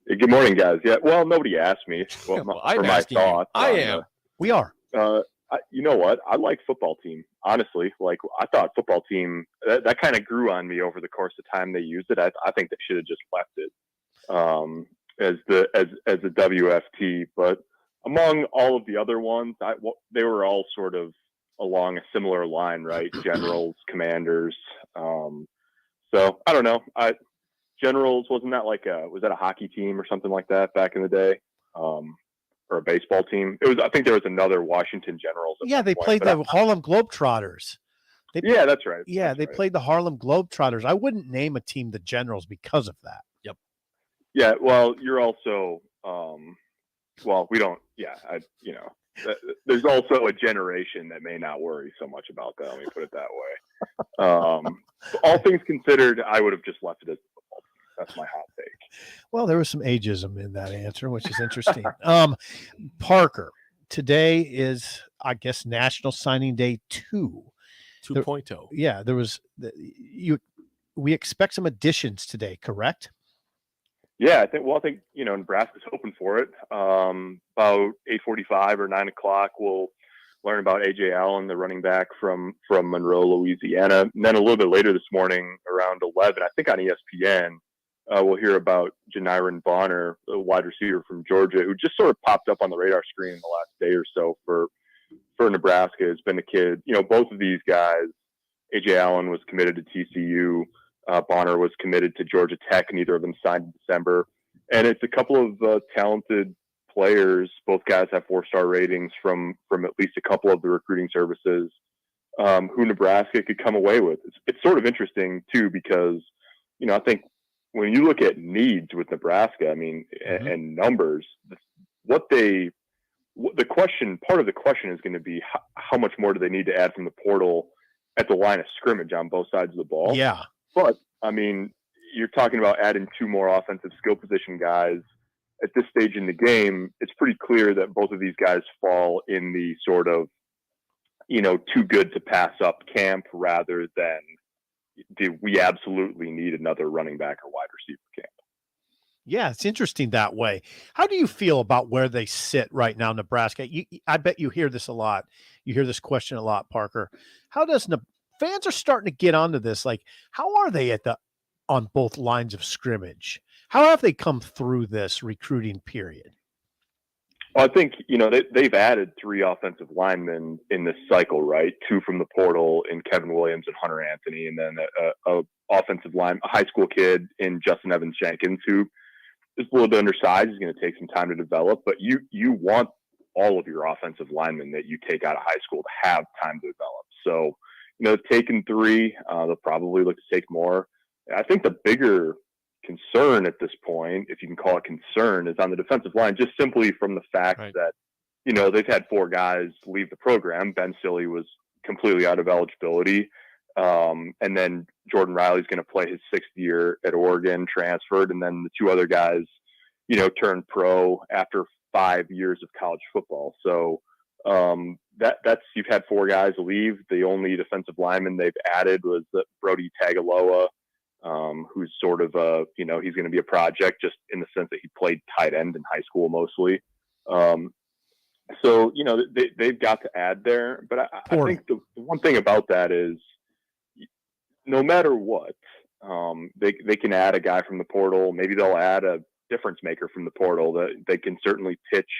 Speaker 11: Good morning, guys. Yeah, well, nobody asked me for
Speaker 4: I'm
Speaker 11: my
Speaker 4: asking you.
Speaker 11: thoughts.
Speaker 4: I am.
Speaker 16: We are.
Speaker 11: You know what? I like football team. Honestly, like I thought football team that kind of grew on me over the course of time they used it. I think they should have just left it as the WFT. But among all of the other ones, they were all sort of along a similar line, right? Generals, Commanders. So I don't know. Generals, wasn't that was that a hockey team or something like that back in the day? Or a baseball team? I think there was another Washington Generals.
Speaker 16: Yeah, they played the Harlem Globetrotters.
Speaker 11: Yeah, that's right.
Speaker 16: Yeah, they played the Harlem Globetrotters. I wouldn't name a team the Generals because of that.
Speaker 4: Yep.
Speaker 11: Yeah, well, you're also we don't. Yeah, there's also a generation that may not worry so much about that. Let me put it that way. All things considered, I would have just left it as football team. That's my hot take.
Speaker 16: Well, there was some ageism in that answer, which is interesting. Parker, today is, I guess, National Signing Day 2.0. Yeah, there was we expect some additions today, correct?
Speaker 11: Yeah, I think Nebraska's hoping for it. About 8:45 or 9 o'clock, we'll learn about A.J. Allen, the running back from Monroe, Louisiana. And then a little bit later this morning, around 11, I think on ESPN, we'll hear about Janiran Bonner, the wide receiver from Georgia, who just sort of popped up on the radar screen in the last day or so for Nebraska. Has been a kid. Both of these guys, A.J. Allen was committed to TCU. Bonner was committed to Georgia Tech. Neither of them signed in December. And it's a couple of talented players. Both guys have 4-star ratings from at least a couple of the recruiting services who Nebraska could come away with. It's sort of interesting, too, because, I think when you look at needs with Nebraska, I mean, and numbers, what they part of the question is going to be how much more do they need to add from the portal at the line of scrimmage on both sides of the ball?
Speaker 16: Yeah.
Speaker 11: But, I mean, you're talking about adding 2 more offensive skill position guys. At this stage in the game, it's pretty clear that both of these guys fall in the sort of, too good to pass up camp rather than do we absolutely need another running back or wide receiver camp.
Speaker 16: Yeah, it's interesting that way. How do you feel about where they sit right now, Nebraska? I bet you hear this a lot. You hear this question a lot, Parker. How does fans are starting to get onto this? Like, how are they on both lines of scrimmage? How have they come through this recruiting period?
Speaker 11: Well, I think, they've added 3 offensive linemen in this cycle, right? 2 from the portal in Kevin Williams and Hunter Anthony, and then a offensive line, a high school kid in Justin Evans Jenkins, who is a little bit undersized. He's going to take some time to develop, but you want all of your offensive linemen that you take out of high school to have time to develop. So, they've taken 3. They'll probably look to take more. I think the bigger concern at this point, if you can call it concern, is on the defensive line, just simply from the fact that, they've had 4 guys leave the program. Ben Stille was completely out of eligibility. And then Jordan Riley's going to play his 6th year at Oregon, transferred. And then the 2 other guys, turned pro after 5 years of college football. So that's you've had 4 guys leave. The only defensive lineman they've added was Brody Tagaloa, who's sort of he's going to be a project just in the sense that he played tight end in high school mostly. So, they've got to add there. But I think the one thing about that is no matter what, they can add a guy from the portal. Maybe they'll add a difference maker from the portal that they can certainly pitch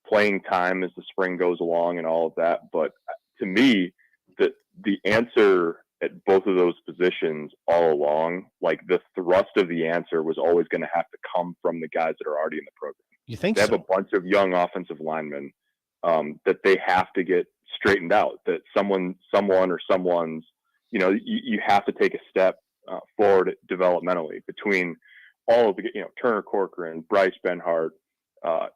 Speaker 11: playing time as the spring goes along and all of that. But to me, the answer at both of those positions all along, like the thrust of the answer was always going to have to come from the guys that are already in the program.
Speaker 16: You think
Speaker 11: they have a bunch of young offensive linemen that they have to get straightened out, that someone or someone's, you have to take a step forward developmentally between all of the, Turner Corcoran, Bryce Benhart,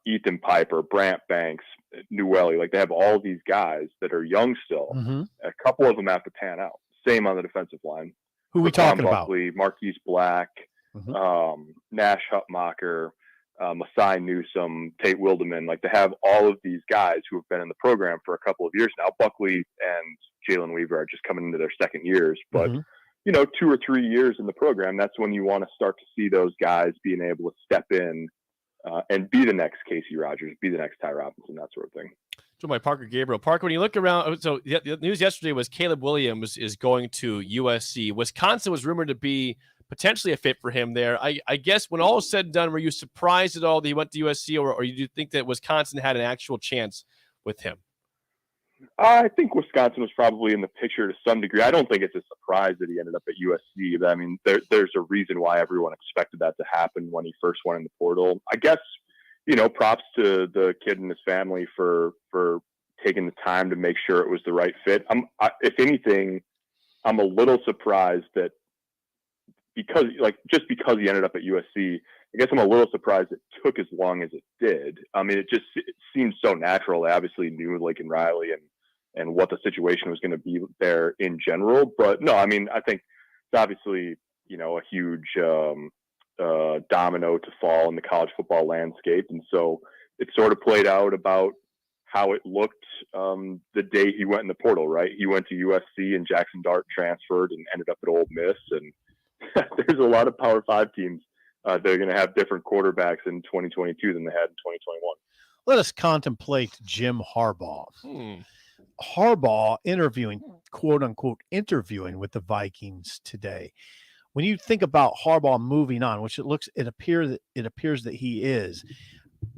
Speaker 11: Ethan Piper, Brant Banks, Newelly. Like, they have all these guys that are young still.
Speaker 16: Mm-hmm.
Speaker 11: A couple of them have to pan out. Same on the defensive line.
Speaker 16: Who are we talking
Speaker 11: Buckley, Marquise Black, Nash Hutmacher, Masai Newsome, Tate Wildeman. Like, to have all of these guys who have been in the program for a couple of years now. Buckley and Jalen Weaver are just coming into their second years, but 2 or 3 years in the program, that's when you want to start to see those guys being able to step in and be the next Casey Rogers, be the next Ty Robinson, that sort of thing.
Speaker 4: Joined by Parker Gabriel. Parker, when you look around, so the news yesterday was Caleb Williams is going to USC. Wisconsin was rumored to be potentially a fit for him there. I guess when all is said and done, were you surprised at all that he went to USC, or you think that Wisconsin had an actual chance with him?
Speaker 11: I think Wisconsin was probably in the picture to some degree. I don't think it's a surprise that he ended up at USC. But I mean, there's a reason why everyone expected that to happen when he first went in the portal. I guess, props to the kid and his family for taking the time to make sure it was the right fit. If anything, I'm a little surprised that because he ended up at USC, I guess I'm a little surprised it took as long as it did. I mean, it seemed so natural. They obviously knew Lincoln Riley and what the situation was going to be there in general. But no, I mean, I think it's obviously, a huge domino to fall in the college football landscape. And so it sort of played out about how it looked the day he went in the portal, right? He went to USC and Jackson Dart transferred and ended up at Ole Miss. And there's a lot of Power 5 teams they're going to have different quarterbacks in 2022 than they had in 2021.
Speaker 16: Let us contemplate Jim Harbaugh. Harbaugh quote unquote, interviewing with the Vikings today. When you think about Harbaugh moving on, which it appears that he is,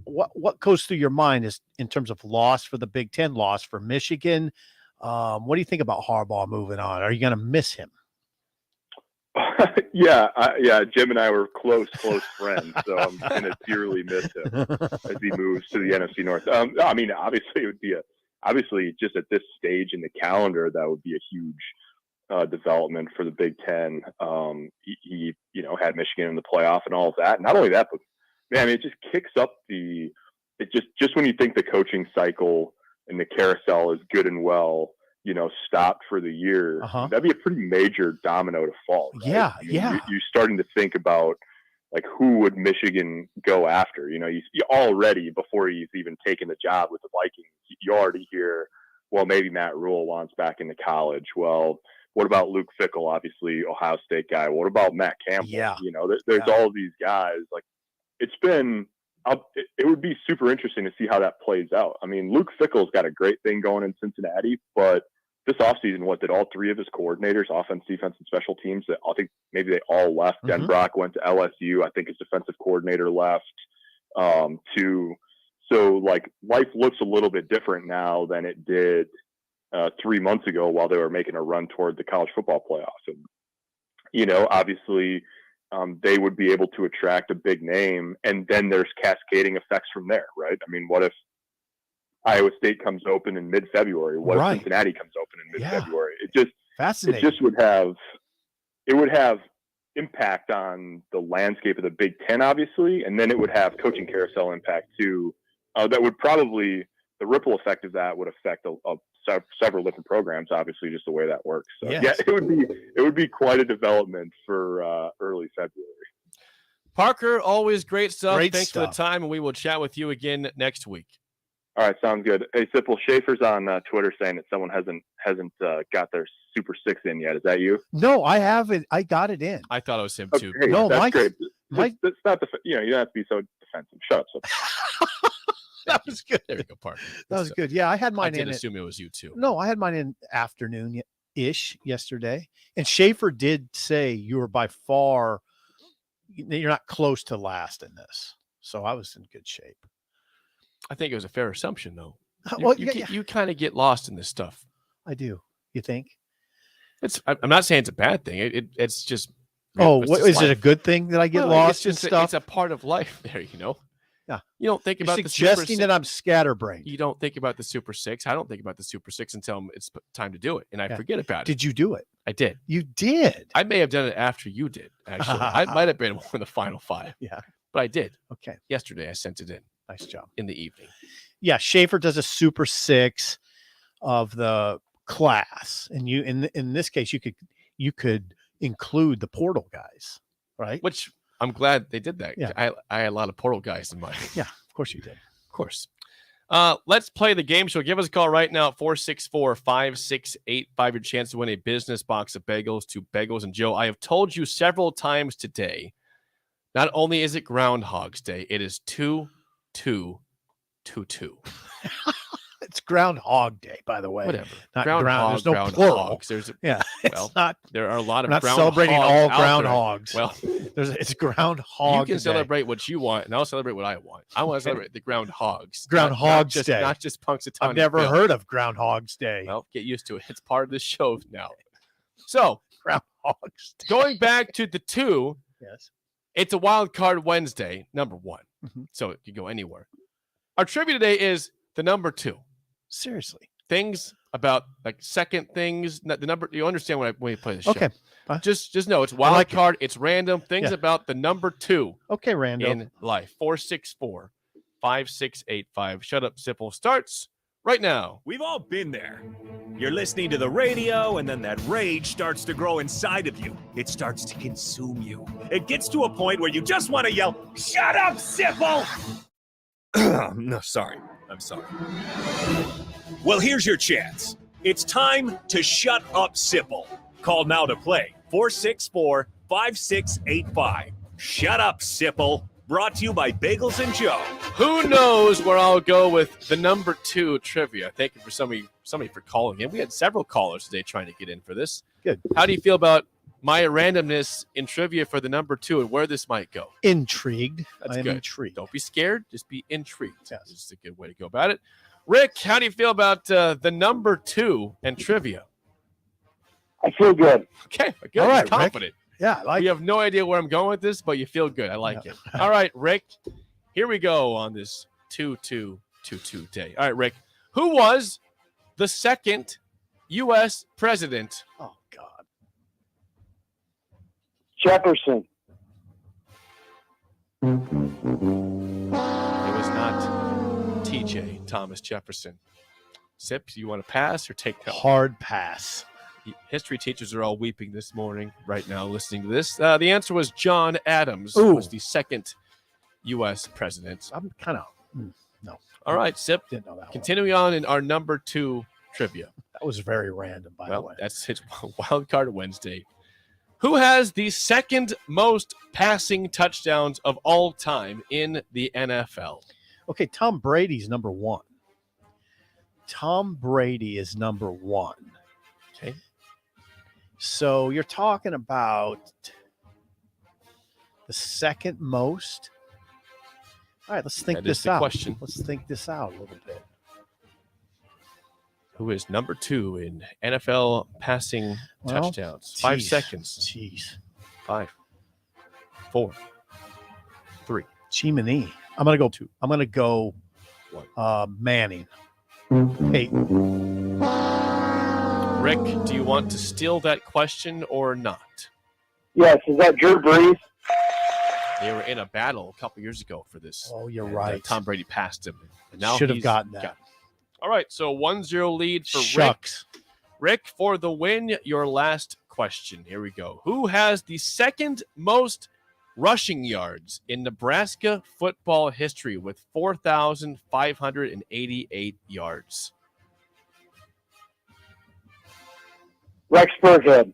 Speaker 16: what goes through your mind is in terms of loss for the Big Ten, loss for Michigan? What do you think about Harbaugh moving on? Are you going to miss him?
Speaker 11: Yeah. Jim and I were close friends, so I'm going to dearly miss him as he moves to the NFC North. I mean, obviously it would be obviously just at this stage in the calendar, that would be a huge development for the Big Ten. He had Michigan in the playoff and all of that. Not only that, but man, I mean, it just kicks up the
Speaker 19: it just when you think the coaching cycle and the carousel is good and well, stopped for the year, that'd be a pretty major domino to fall. Right?
Speaker 16: Yeah,
Speaker 19: I mean, you're starting to think about like who would Michigan go after? You already before he's even taken the job with the Vikings, you already hear, well, maybe Matt Rule wants back into college. Well, what about Luke Fickell, obviously Ohio State guy? What about Matt Campbell?
Speaker 16: Yeah.
Speaker 19: There's all of these guys. Like it would be super interesting to see how that plays out. I mean, Luke Fickell's got a great thing going in Cincinnati, but this offseason, did all three of his coordinators, offense, defense, and special teams, I think maybe they all left. Den Brock went to LSU. I think his defensive coordinator left too. So, like, life looks a little bit different now than it did 3 months ago while they were making a run toward the college football playoffs. And, obviously they would be able to attract a big name, and then there's cascading effects from there, right? I mean, what if Iowa State comes open in mid-February? What if Cincinnati comes open in mid-February?
Speaker 16: Fascinating.
Speaker 19: It just would have impact on the landscape of the Big Ten, obviously, and then it would have coaching carousel impact too. That would probably, the ripple effect of that would affect several different programs, obviously, just the way that works. So it would be quite a development for early February.
Speaker 4: Parker, always great stuff. Thanks for the
Speaker 16: stuff.
Speaker 4: time, and we will chat with you again next week.
Speaker 19: All right, sounds good. Hey, Sipple, Schaefer's on Twitter saying that someone hasn't got their Super Six in yet. Is that you?
Speaker 16: No, I haven't. I got it in.
Speaker 4: I thought it was him too.
Speaker 19: Hey,
Speaker 16: No,
Speaker 19: that's
Speaker 16: Mike-
Speaker 19: great.
Speaker 16: Mike-
Speaker 19: That's not you don't have to be so defensive. Shut up, Sipple.
Speaker 16: That was good.
Speaker 4: There we go, Parker.
Speaker 16: That was good. Yeah, I had
Speaker 4: I
Speaker 16: mine
Speaker 4: did
Speaker 16: in.
Speaker 4: assume it was you too.
Speaker 16: No, I had mine in afternoon-ish yesterday. And Schaefer did say you were by far, you're not close to last in this. So I was in good shape.
Speaker 4: I think it was a fair assumption, though.
Speaker 16: Well,
Speaker 4: You kind of get lost in this stuff.
Speaker 16: I do. You think?
Speaker 4: I'm not saying it's a bad thing. It's just.
Speaker 16: Oh,
Speaker 4: it's
Speaker 16: what,
Speaker 4: just
Speaker 16: is it a
Speaker 4: life.
Speaker 16: good thing that I get
Speaker 4: Well,
Speaker 16: lost
Speaker 4: it's
Speaker 16: in
Speaker 4: just
Speaker 16: stuff?
Speaker 4: It's a part of life there,
Speaker 16: Yeah.
Speaker 4: You don't think
Speaker 16: You're
Speaker 4: about
Speaker 16: suggesting
Speaker 4: the
Speaker 16: that I'm scatterbrained.
Speaker 4: You don't think about the Super Six. I don't think about the Super Six until it's time to do it, and I
Speaker 16: Yeah.
Speaker 4: forget about it.
Speaker 16: Did you do it?
Speaker 4: I did.
Speaker 16: You did.
Speaker 4: I may have done it after you did. Actually, I might have been one of the final five.
Speaker 16: Yeah.
Speaker 4: But I did.
Speaker 16: Okay.
Speaker 4: Yesterday, I sent it in.
Speaker 16: Nice job.
Speaker 4: In the evening.
Speaker 16: Yeah, Schaefer does a Super Six of the class, and you in this case you could include the portal guys, right?
Speaker 4: Which I'm glad they did that.
Speaker 16: Yeah.
Speaker 4: I had a lot of portal guys in mind.
Speaker 16: Yeah, of course you did.
Speaker 4: Of course. Let's play the game show. Give us a call right now at 464-5685. Your chance to win a business box of bagels to Bagels and Joe. I have told you several times today, not only is it Groundhog's Day, it is 2-2-2-2.
Speaker 16: It's Groundhog Day, by the way.
Speaker 4: Whatever.
Speaker 16: Not
Speaker 4: Groundhog,
Speaker 16: ground. There's no plural.
Speaker 4: groundhogs. There's
Speaker 16: Yeah,
Speaker 4: well,
Speaker 16: it's not.
Speaker 4: there are a lot of
Speaker 16: We're not celebrating all groundhogs.
Speaker 4: Well,
Speaker 16: it's Groundhog.
Speaker 4: you can
Speaker 16: Day.
Speaker 4: celebrate what you want, and I'll celebrate what I want. I want to celebrate the Groundhogs.
Speaker 16: Groundhog's Day.
Speaker 4: Not just Punxsutawney
Speaker 16: I've never
Speaker 4: Phil.
Speaker 16: heard of Groundhog's Day.
Speaker 4: Well, get used to it. It's part of the show now. So,
Speaker 16: Groundhog's Day.
Speaker 4: going back to the two,
Speaker 16: Yes.
Speaker 4: it's a wild card Wednesday, number one.
Speaker 16: Mhm.
Speaker 4: So it can go anywhere. Our trivia today is the number two.
Speaker 16: Seriously.
Speaker 4: Things about like second things. The number, you understand when we play the show.
Speaker 16: Okay.
Speaker 4: Just know it's wild
Speaker 16: like it.
Speaker 4: card. It's random. Things
Speaker 16: Yeah.
Speaker 4: about the number two
Speaker 16: Okay, Randall.
Speaker 4: in life. 464-5685. Shut up, Sipple starts right now.
Speaker 2: We've all been there. You're listening to the radio, and then that rage starts to grow inside of you. It starts to consume you. It gets to a point where you just want to yell, "Shut up, Sipple!" No, sorry. I'm sorry. Well, here's your chance. It's time to shut up, Sipple. Call now to play. 464-5685. Shut up, Sipple. Brought to you by Bagels and Joe.
Speaker 4: Who knows where I'll go with the number two trivia? Thank you for somebody for calling in. We had several callers today trying to get in for this.
Speaker 16: Good.
Speaker 4: How do you feel about my randomness in trivia for the number two and where this might go?
Speaker 16: Intrigued.
Speaker 4: That's
Speaker 16: I am
Speaker 4: good.
Speaker 16: intrigued.
Speaker 4: Don't be scared. Just be intrigued.
Speaker 16: Yes.
Speaker 4: This is a good way to go about it. Rick, how do you feel about the number two and trivia?
Speaker 11: I feel good.
Speaker 4: Okay, good.
Speaker 16: All right, Rick.
Speaker 4: Confident.
Speaker 16: Yeah, I like
Speaker 4: You have no idea where I'm going with this, but you feel good. I like it. All right, Rick. Here we go on this 2-2-2-2 day. All right, Rick. Who was the second U.S. president?
Speaker 16: Oh God.
Speaker 11: Jefferson.
Speaker 4: It was not TJ Thomas Jefferson? Sip, do you want to pass or take that?
Speaker 16: Hard pass.
Speaker 4: History teachers are all weeping this morning right now listening to this. The answer was John Adams, who was the second U.S. president.
Speaker 16: I'm kind of no.
Speaker 4: All right, Sip.
Speaker 16: Didn't know that.
Speaker 4: Continuing on in our number 2 trivia.
Speaker 16: That was very random, by the way.
Speaker 4: That's his wild card Wednesday. Who has the second most passing touchdowns of all time in the NFL?
Speaker 16: Okay, Tom Brady's number 1. Tom Brady is number 1.
Speaker 4: Okay.
Speaker 16: So you're talking about the second most. All right, let's think
Speaker 4: That is
Speaker 16: this
Speaker 4: the
Speaker 16: out.
Speaker 4: question.
Speaker 16: Let's think this out a little bit.
Speaker 4: Who is number 2 in NFL passing touchdowns? 5 seconds.
Speaker 16: Jeez.
Speaker 4: 5, 4, 3.
Speaker 16: Chimney. I'm gonna go 2. I'm gonna go Manning. Peyton.
Speaker 4: Rick, do you want to steal that question or not?
Speaker 20: Yes, is that Drew Brees?
Speaker 4: They were in a battle a couple years ago for this.
Speaker 16: Oh, you're
Speaker 4: And,
Speaker 16: right.
Speaker 4: Tom Brady passed him. And now
Speaker 16: Should have
Speaker 4: he's
Speaker 16: gotten that.
Speaker 4: got it. All right, so 1-0 lead for
Speaker 16: Shucks.
Speaker 4: Rick, for the win, your last question. Here we go. Who has the second most rushing yards in Nebraska football history with 4,588 yards?
Speaker 20: Rex Burkhead.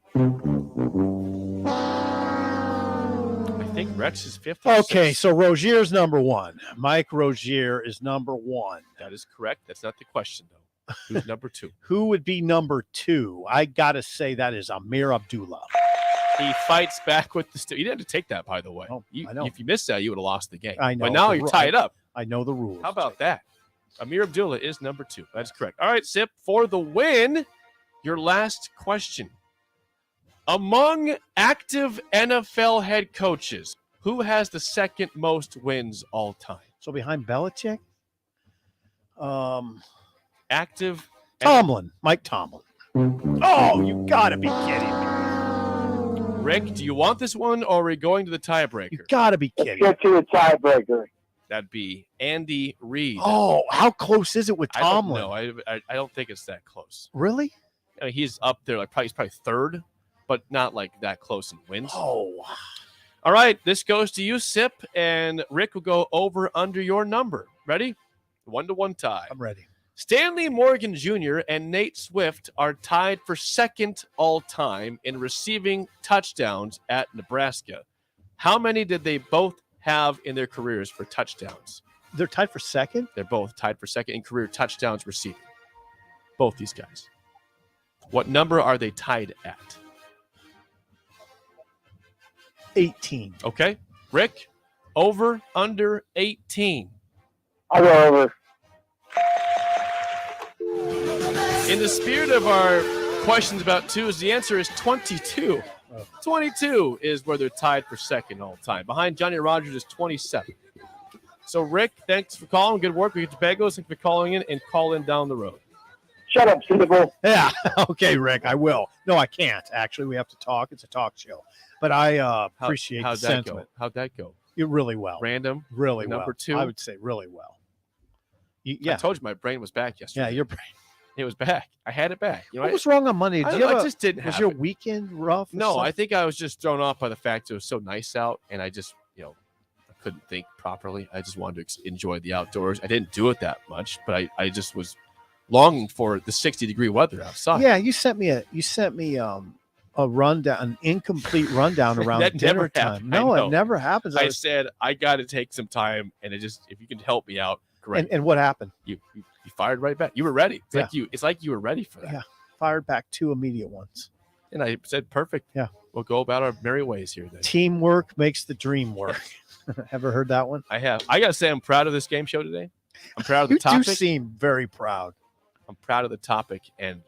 Speaker 4: I think Rex is 5th.
Speaker 16: Okay, so Rozier's number 1. Mike Rozier is number 1.
Speaker 4: That is correct. That's not the question, though. Who's number 2?
Speaker 16: Who would be number 2? I got to say that is Amir Abdullah.
Speaker 4: He fights back with the You didn't have to take that, by the way.
Speaker 16: I know.
Speaker 4: If you missed that, you would have lost the game.
Speaker 16: I know.
Speaker 4: But now
Speaker 16: The
Speaker 4: you're
Speaker 16: ru-
Speaker 4: tied up.
Speaker 16: I know the rules.
Speaker 4: How about that? Amir Abdullah is number 2. That's correct. All right, Sip, for the win, your last question. Among active NFL head coaches, who has the second most wins all time?
Speaker 16: So behind Belichick?
Speaker 4: Active.
Speaker 16: Tomlin. Mike Tomlin. Oh, you got to be kidding me.
Speaker 4: Rick, do you want this one, or are we going to the tiebreaker?
Speaker 16: You got to be kidding.
Speaker 20: Get to the tiebreaker.
Speaker 4: That'd be Andy Reid.
Speaker 16: Oh, how close is it with Tomlin?
Speaker 4: I don't know. I don't think it's that close.
Speaker 16: Really?
Speaker 4: I mean, he's up there, he's probably 3rd, but not like that close in wins.
Speaker 16: Oh.
Speaker 4: All right, this goes to you, Sip, and Rick will go over under your number. Ready? 1-1 tie.
Speaker 16: I'm ready.
Speaker 4: Stanley Morgan Jr. and Nate Swift are tied for second all time in receiving touchdowns at Nebraska. How many did they both have in their careers for touchdowns?
Speaker 16: They're tied for second?
Speaker 4: They're both tied for second in career touchdowns receiving. Both these guys. What number are they tied at?
Speaker 16: 18.
Speaker 4: Okay. Rick, over, under 18.
Speaker 20: I'll go over.
Speaker 4: In the spirit of our questions about twos, the answer is 22. 22 is where they're tied for second all time. Behind Johnny Rogers is 27. So, Rick, thanks for calling. Good work. We get to Bagos. Thanks for calling in and call in down the road.
Speaker 20: Shut up, Sybil.
Speaker 16: Yeah. Okay, Rick, I will. No, I can't. Actually, we have to talk. It's a talk show. But I appreciate
Speaker 4: How'd
Speaker 16: the
Speaker 4: that
Speaker 16: sentiment.
Speaker 4: go? How'd that go?
Speaker 16: You really well.
Speaker 4: Random?
Speaker 16: Really well.
Speaker 4: Number 2?
Speaker 16: I would say really well. Yeah.
Speaker 4: I told you my brain was back yesterday.
Speaker 16: Yeah, your brain.
Speaker 4: It was back. I had it back.
Speaker 16: What was wrong on Monday? Did you have
Speaker 4: I
Speaker 16: a-
Speaker 4: just didn't
Speaker 16: was
Speaker 4: have
Speaker 16: your
Speaker 4: it.
Speaker 16: weekend rough or
Speaker 4: No, I
Speaker 16: something?
Speaker 4: think I was just thrown off by the fact it was so nice out, and I just, I couldn't think properly. I just wanted to enjoy the outdoors. I didn't do it that much, but I just was longing for the 60-degree weather outside.
Speaker 16: Yeah, you sent me a rundown, an incomplete rundown around
Speaker 4: That
Speaker 16: dinner
Speaker 4: never
Speaker 16: time.
Speaker 4: happened.
Speaker 16: No,
Speaker 4: I know.
Speaker 16: it never happens.
Speaker 4: I said I got to take some time, and if you can help me out, great.
Speaker 16: and what happened?
Speaker 4: You fired right back. You were ready. It's like you were ready for that.
Speaker 16: Yeah, fired back 2 immediate ones.
Speaker 4: And I said, perfect.
Speaker 16: Yeah.
Speaker 4: We'll go about our merry ways here then.
Speaker 16: Teamwork makes the dream work. Ever heard that one?
Speaker 4: I have. I got to say, I'm proud of this game show today. I'm proud of the
Speaker 16: You
Speaker 4: topic.
Speaker 16: do seem very proud.
Speaker 4: I'm proud of the topic and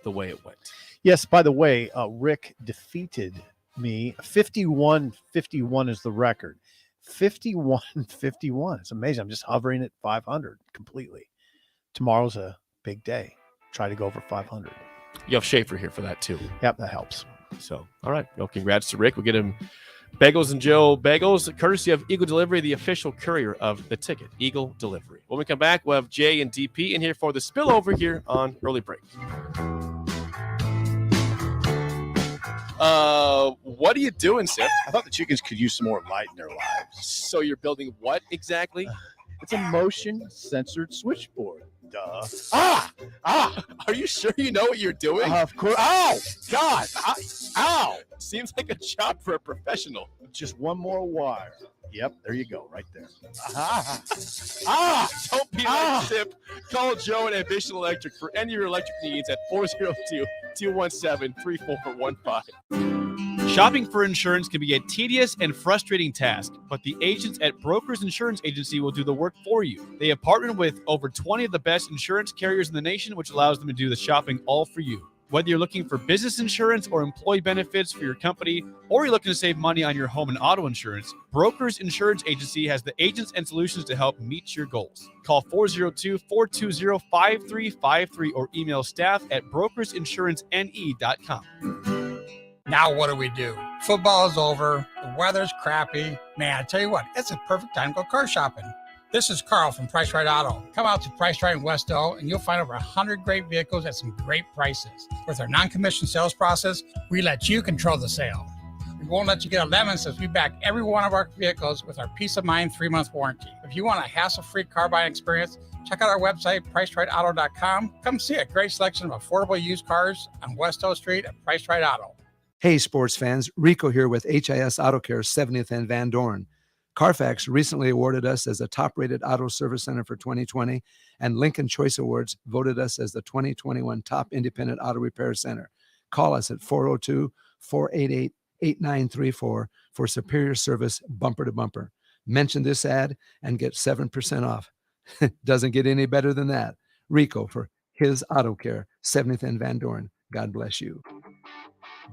Speaker 4: the way it went.
Speaker 16: Yes, by the way, Rick defeated me. 51-51 is the record. 51-51. It's amazing. I'm just hovering at 500 completely. Tomorrow's a big day. Try to go over 500.
Speaker 4: You have Schaefer here for that too.
Speaker 16: Yep, that helps.
Speaker 4: So, all right. Well, congrats to Rick. We'll get him Bagels and Joe Bagels, courtesy of Eagle Delivery, the official courier of the ticket. Eagle Delivery. When we come back, we'll have Jay and DP in here for the spillover here on Early Break. What are you doing, Sip?
Speaker 5: I thought the chickens could use some more light in their lives.
Speaker 4: So you're building what exactly?
Speaker 5: It's a motion censored switchboard. Duh.
Speaker 4: Are you sure you know what you're doing?
Speaker 5: Of course. Ow! God! Ow!
Speaker 4: Seems like a job for a professional.
Speaker 5: Just one more wire. Yep, there you go, right there.
Speaker 4: Don't be like Sip. Call Joe at Ambition Electric for any of your electric needs at 402-217-3415.
Speaker 18: Shopping for insurance can be a tedious and frustrating task, but the agents at Brokers Insurance Agency will do the work for you. They have partnered with over 20 of the best insurance carriers in the nation, which allows them to do the shopping all for you. Whether you're looking for business insurance or employee benefits for your company, or you're looking to save money on your home and auto insurance, Brokers Insurance Agency has the agents and solutions to help meet your goals. Call 402-420-5353 or email staff at brokersinsurancene.com.
Speaker 15: Now what do? Football is over. The weather's crappy. Man, I tell you what, it's a perfect time to go car shopping. This is Carl from Price Right Auto. Come out to Price Right in West Elk and you'll find over 100 great vehicles at some great prices. With our non-commissioned sales process, we let you control the sale. We won't let you get a lemon since we back every one of our vehicles with our peace of mind 3-month warranty. If you want a hassle-free car buying experience, check out our website, PriceRightAuto.com. Come see a great selection of affordable used cars on West Elk Street at Price Right Auto.
Speaker 21: Hey, sports fans. Rico here with HIS Auto Care 70th and Van Dorn. Carfax recently awarded us as a top-rated auto service center for 2020, and Lincoln Choice Awards voted us as the 2021 top independent auto repair center. Call us at 402-488-8934 for superior service bumper to bumper. Mention this ad and get 7% off. Doesn't get any better than that. Rico for his Auto Care, 70th and Van Dorn. God bless you.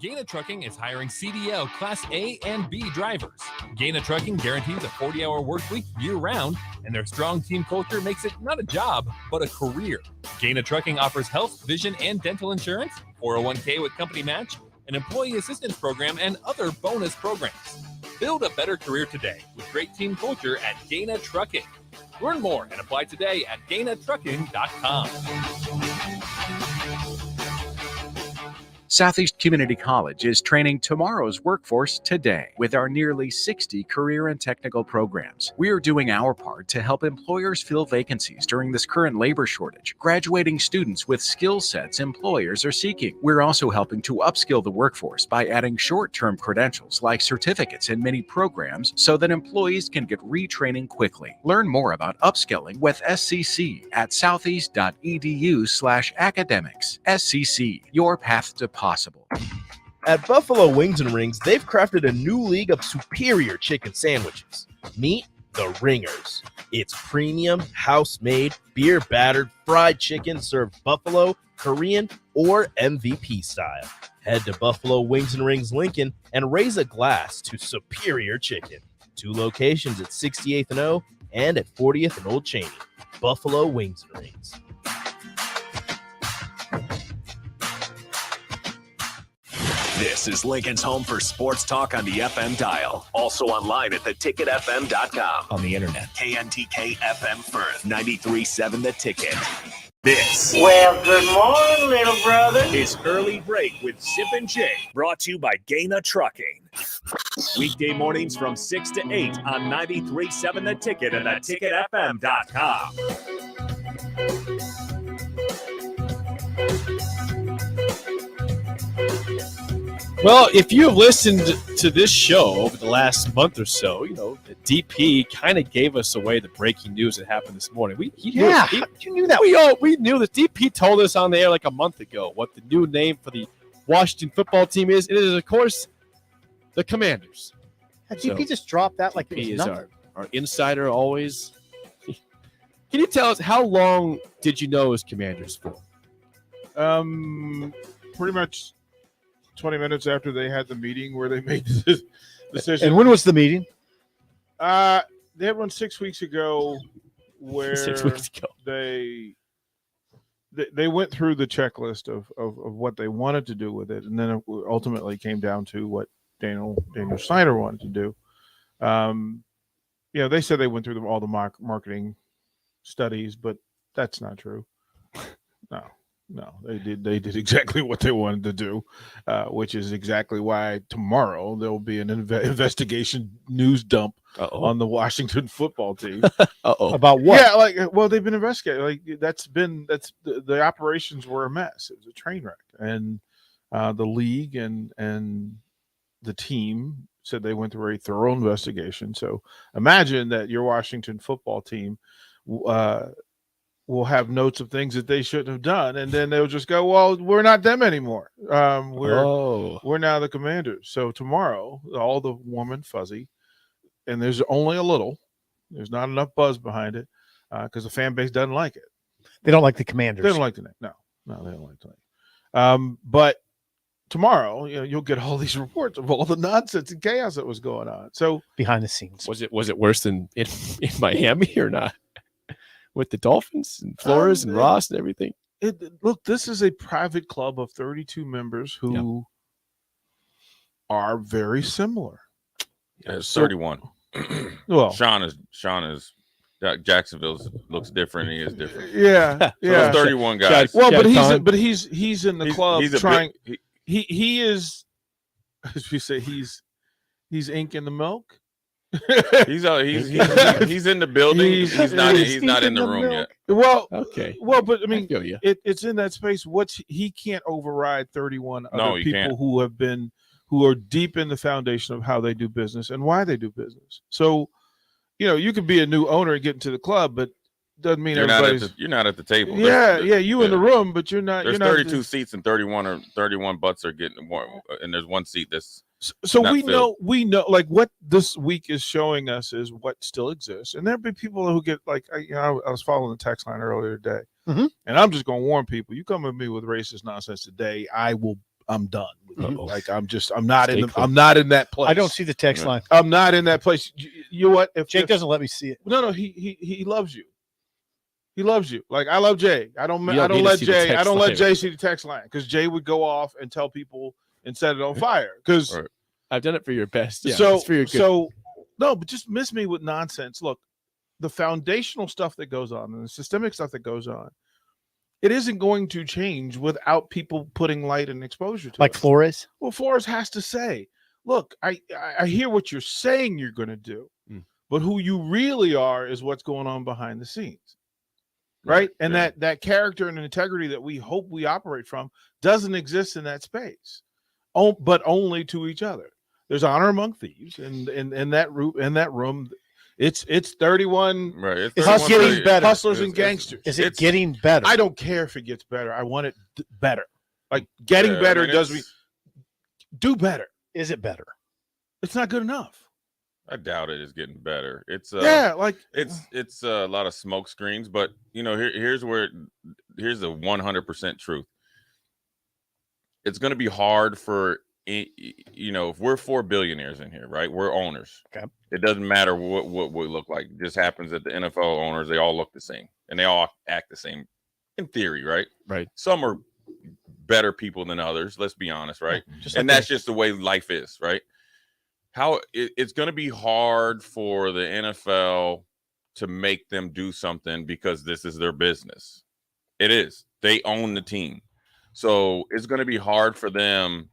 Speaker 8: Gaina Trucking is hiring CDL Class A and B drivers. Gaina Trucking guarantees a 40-hour work week year-round, and their strong team culture makes it not a job, but a career. Gaina Trucking offers health, vision, and dental insurance, 401k with company match, an employee assistance program, and other bonus programs. Build a better career today with great team culture at Gaina Trucking. Learn more and apply today at GainaTrucking.com.
Speaker 22: Southeast Community College is training tomorrow's workforce today with our nearly 60 career and technical programs. We are doing our part to help employers fill vacancies during this current labor shortage, graduating students with skill sets employers are seeking. We're also helping to upskill the workforce by adding short-term credentials like certificates in many programs so that employees can get retraining quickly. Learn more about upskilling with SCC at southeast.edu/academics. SCC, your path to possible.
Speaker 6: At Buffalo Wings and Rings, they've crafted a new league of superior chicken sandwiches. Meet the Ringers. It's premium, house-made, beer-battered, fried chicken served buffalo, Korean, or MVP style. Head to Buffalo Wings and Rings Lincoln and raise a glass to superior chicken. 2 locations at 68th and O and at 40th and Old Cheney. Buffalo Wings and Rings.
Speaker 2: This is Lincoln's home for sports talk on the FM dial. Also online at theticketfm.com. On the internet. KNTK FM Firth, 93.7 The Ticket. This.
Speaker 3: Well, good morning, little brother.
Speaker 2: Is Early Break with Sip and Jay, brought to you by Gaina Trucking. Weekday mornings from 6 to 8 on 93.7 The Ticket and theticketfm.com.
Speaker 4: Well, if you have listened to this show over the last month or so, you know, the DP kind of gave us away the breaking news that happened this morning. You knew that. We knew this. DP told us on the air like a month ago what the new name for the Washington football team is. It is, of course, the Commanders.
Speaker 5: DP just dropped that like
Speaker 4: DP
Speaker 5: it
Speaker 4: is
Speaker 5: was nothing.
Speaker 4: our insider always. Can you tell us how long did you know it was Commanders for?
Speaker 23: Pretty much 20 minutes after they had the meeting where they made the decision.
Speaker 5: And when was the meeting?
Speaker 23: They had one 6 weeks ago where
Speaker 4: 6 weeks ago.
Speaker 23: they went through the checklist of what they wanted to do with it, and then it ultimately came down to what Daniel Snyder wanted to do. They said they went through all the marketing studies, but that's not true. No, they did exactly what they wanted to do, which is exactly why tomorrow there will be an investigation news dump on the Washington football team.
Speaker 16: About what?
Speaker 23: Yeah, they've been investigating. The operations were a mess. It was a train wreck, and the league and the team said they went through a thorough investigation. So imagine that your Washington football team will have notes of things that they shouldn't have done, and then they'll just go, well, we're not them anymore. We're now the Commanders. So tomorrow, all the warm and fuzzy, and there's only a little, there's not enough buzz behind it because the fan base doesn't like it.
Speaker 16: They don't like the Commanders.
Speaker 23: They don't like the name. No, they don't like the name. But tomorrow, you'll get all these reports of all the nonsense and chaos that was going on. So
Speaker 16: behind the scenes,
Speaker 4: was it worse than in Miami or not? With the Dolphins and Flores and Ross and everything.
Speaker 23: Look, this is a private club of 32 members who are very similar.
Speaker 1: Yeah, it's 31.
Speaker 23: Well,
Speaker 1: Sean is Jacksonville looks different. He is different.
Speaker 23: Yeah,
Speaker 1: So
Speaker 23: yeah.
Speaker 1: those 31 guys.
Speaker 23: Well, but he's in the club
Speaker 1: he's a
Speaker 23: trying.
Speaker 1: big-
Speaker 23: He is, as we say, he's ink in the milk.
Speaker 1: He's in the building. He's not in the room yet.
Speaker 23: Well,
Speaker 4: okay.
Speaker 23: Well, but I mean,
Speaker 4: feel ya.
Speaker 23: it's in that space. He can't override 31 other
Speaker 1: he
Speaker 23: people
Speaker 1: can't.
Speaker 23: who are deep in the foundation of how they do business and why they do business. So, you could be a new owner and get into the club, but doesn't mean
Speaker 1: You're
Speaker 23: everybody's.
Speaker 1: not at the table.
Speaker 23: You in the room, but you're not.
Speaker 1: There's
Speaker 23: you're not
Speaker 1: 32 seats and 31 butts are getting more, and there's one seat that's
Speaker 23: So
Speaker 1: not
Speaker 23: we
Speaker 1: filled.
Speaker 23: know like what this week is showing us is what still exists, and there'll be people who get like I was following the text line earlier today, and I'm just going to warn people: you come at me with racist nonsense today, I'm done. Like I'm not in that place.
Speaker 16: I don't see the text line.
Speaker 23: I'm not in that place. You know what? If
Speaker 16: Jake doesn't let me see it.
Speaker 23: No, he loves you. He loves you. Like I love Jay. I don't
Speaker 4: need to
Speaker 23: let
Speaker 4: see the
Speaker 23: Jay. I
Speaker 4: text
Speaker 23: don't let
Speaker 4: line.
Speaker 23: Jay see the text line because Jay would go off and tell people and set it on fire. Because
Speaker 4: I've done it for your best. Yeah,
Speaker 23: so
Speaker 4: it's for your good.
Speaker 23: so no, but just miss me with nonsense. Look, the foundational stuff that goes on and the systemic stuff that goes on, it isn't going to change without people putting light and exposure to
Speaker 16: Like
Speaker 23: it.
Speaker 16: Flores.
Speaker 23: Well, Flores has to say, look, I hear what you're saying you're going to do, but who you really are is what's going on behind the scenes. Right. And that character and integrity that we hope we operate from doesn't exist in that space, but only to each other. There's honor among thieves, and in that room, it's 31.
Speaker 1: Right. It's
Speaker 23: Hustlers,
Speaker 1: 31.
Speaker 23: hustlers and gangsters.
Speaker 16: Is it getting better?
Speaker 23: I don't care if it gets better. I want it better. Like getting
Speaker 1: Yeah, I
Speaker 23: better
Speaker 1: mean,
Speaker 23: does me do better.
Speaker 16: Is it better?
Speaker 23: It's not good enough.
Speaker 1: I doubt it is getting better. It's it's a lot of smoke screens, but here's the 100% truth. It's going to be hard for if we're 4 billionaires in here, right? We're owners.
Speaker 16: Okay.
Speaker 1: It doesn't matter what we look like. It just happens that the NFL owners, they all look the same and they all act the same in theory, right?
Speaker 4: Right.
Speaker 1: Some are better people than others. Let's be honest, right? And that's just the way life is, right? It's going to be hard for the NFL to make them do something because this is their business. It is. They own the team. So it's going to be hard for them,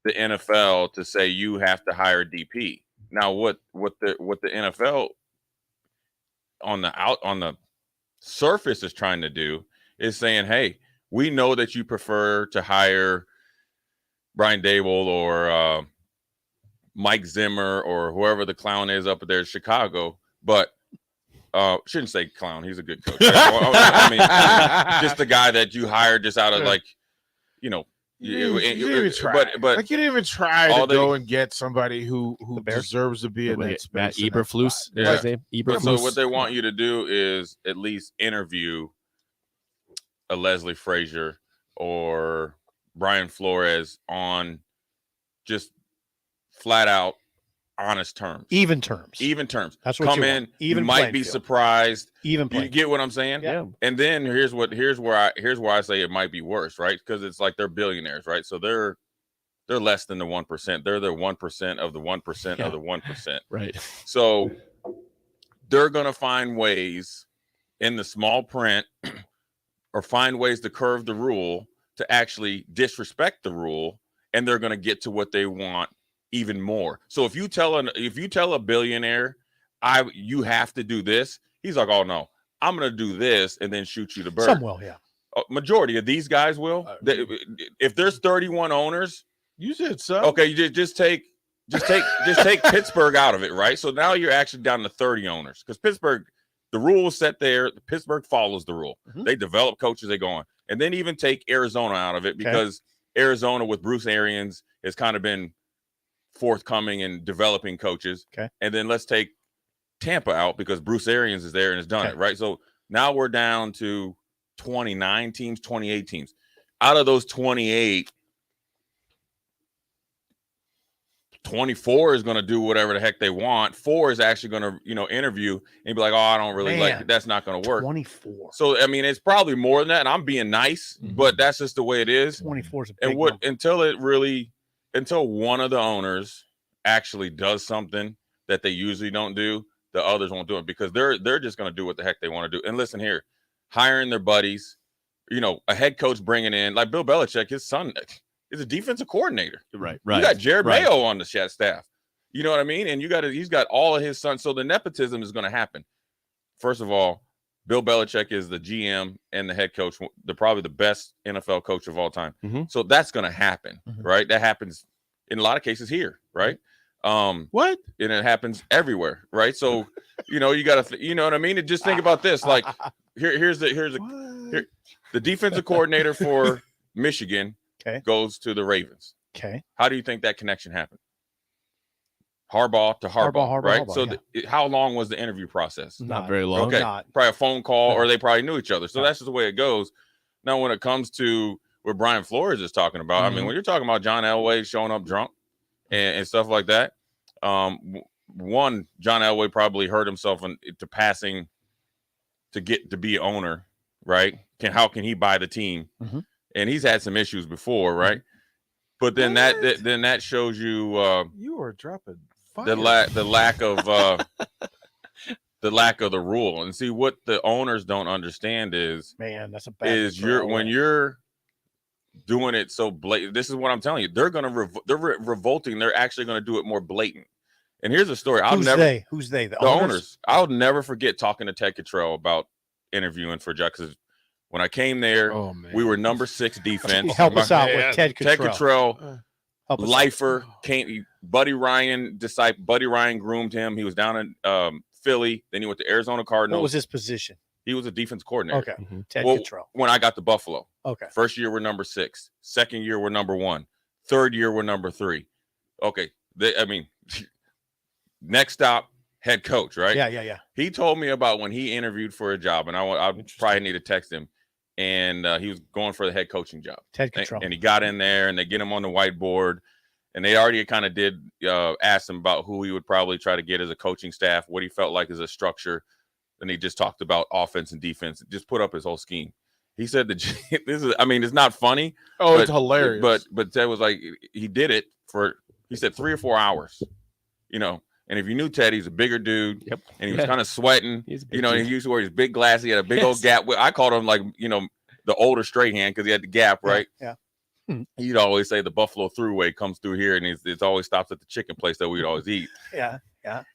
Speaker 1: the NFL, to say you have to hire a DP. Now, what the NFL on the surface is trying to do is saying, hey, we know that you prefer to hire Brian Dable or Mike Zimmer or whoever the clown is up there in Chicago, but shouldn't say clown. He's a good coach. I mean, just the guy that you hired just out of
Speaker 23: You didn't even try.
Speaker 1: But
Speaker 23: like you didn't even try to go and get somebody who deserves to be in that space.
Speaker 4: Matt Eberflus.
Speaker 1: Yeah.
Speaker 4: His name?
Speaker 1: But
Speaker 4: Eberflus.
Speaker 1: so what they want you to do is at least interview a Leslie Frazier or Brian Flores on just flat out honest terms.
Speaker 16: Even terms. That's what
Speaker 1: Come
Speaker 16: you
Speaker 1: in.
Speaker 16: want. Even
Speaker 1: you might
Speaker 16: playing
Speaker 1: be
Speaker 16: field.
Speaker 1: surprised.
Speaker 16: Even
Speaker 1: You
Speaker 16: playing
Speaker 1: get what I'm saying?
Speaker 16: Yeah.
Speaker 1: And then here's why I say it might be worse, right? Because it's like they're billionaires, right? So they're they're less than the 1%. They're the 1% of the 1% of the 1%.
Speaker 4: Right.
Speaker 1: So they're going to find ways in the small print or find ways to curve the rule to actually disrespect the rule, and they're going to get to what they want even more. So if you tell a billionaire, you have to do this, he's like, oh no, I'm going to do this and then shoot you the bird.
Speaker 5: Some will, yeah.
Speaker 1: Majority of these guys will. If there's 31 owners,
Speaker 23: you said so.
Speaker 1: Okay, you just take Pittsburgh out of it, right? So now you're actually down to 30 owners because Pittsburgh, the rule is set there. Pittsburgh follows the rule. They develop coaches, they go on, and then even take Arizona out of it because Arizona with Bruce Arians has kind of been forthcoming in developing coaches.
Speaker 5: Okay,
Speaker 1: and then let's take Tampa out because Bruce Arians is there and has done it, right? So now we're down to 29 teams, 28 teams. Out of those 28, 24 is going to do whatever the heck they want. 4 is actually going to, interview and be like, oh, I don't really like it. That's not going to work.
Speaker 5: 24.
Speaker 1: So, I mean, it's probably more than that. And I'm being nice, but that's just the way it is.
Speaker 5: 24 is a big
Speaker 1: and what number. Until one of the owners actually does something that they usually don't do, the others won't do it because they're just going to do what the heck they want to do. And listen here, hiring their buddies, a head coach bringing in, like Bill Belichick, his son is a defensive coordinator.
Speaker 4: Right.
Speaker 1: You got Jared Mayo on the staff. You know what I mean? And he's got all of his sons. So the nepotism is going to happen. First of all, Bill Belichick is the GM and the head coach, probably the best NFL coach of all time. So that's going to happen, right? That happens in a lot of cases here, right?
Speaker 23: What?
Speaker 1: And it happens everywhere, right? So, you got to, you know what I mean? And just think about this. Like, here's the defensive coordinator for Michigan goes to the Ravens.
Speaker 5: Okay.
Speaker 1: How do you think that connection happened? Harbaugh to Harbaugh, right?
Speaker 5: Harbaugh,
Speaker 1: so how long was the interview process?
Speaker 4: Not very long.
Speaker 1: Okay,
Speaker 5: Not.
Speaker 1: probably a phone call, or they probably knew each other. So that's just the way it goes. Now, when it comes to what Brian Flores is talking about, I mean, when you're talking about John Elway showing up drunk and stuff like that, John Elway probably hurt himself into passing to get to be owner, right? How can he buy the team? And he's had some issues before, right? But then that shows you
Speaker 23: you are dropping fire.
Speaker 1: the lack of the lack of the rule. And see, what the owners don't understand is,
Speaker 5: man, that's a bad
Speaker 1: when you're doing it so blatant. This is what I'm telling you. They're gonna they're revolting. They're actually gonna do it more blatant. And here's a story.
Speaker 5: Who's they? The
Speaker 1: owners. I'll never forget talking to Ted Cottrell about interviewing for Jack. When I came there, we were number 6 defense.
Speaker 5: Help us out with Ted Cottrell.
Speaker 1: Ted Cottrell, lifer, Buddy Ryan groomed him. He was down in Philly. Then he went to Arizona Cardinals.
Speaker 5: What was his position?
Speaker 1: He was a defense coordinator.
Speaker 5: Okay. Ted Cottrell.
Speaker 1: When I got to Buffalo.
Speaker 5: Okay.
Speaker 1: First year, we're number 6. Second year, we're number 1. Third year, we're number 3. Okay. Next stop, head coach, right?
Speaker 5: Yeah.
Speaker 1: He told me about when he interviewed for a job, and I probably need to text him. And he was going for the head coaching job.
Speaker 5: Ted Cottrell.
Speaker 1: And he got in there, and they get him on the whiteboard. And they already kind of did ask him about who he would probably try to get as a coaching staff, what he felt like as a structure. And he just talked about offense and defense, just put up his whole scheme. He said that it's not funny.
Speaker 23: Oh, it's hilarious.
Speaker 1: But Ted was like, he did it for, he said 3 or 4 hours, And if you knew Ted, he's a bigger dude, and he was kind of sweating. And he used to wear his big glasses. He had a big old gap. I called him the older Strahan because he had the gap, right?
Speaker 5: Yeah.
Speaker 1: He'd always say the Buffalo Thruway comes through here, and it always stops at the chicken place that we'd always eat.
Speaker 5: Yeah.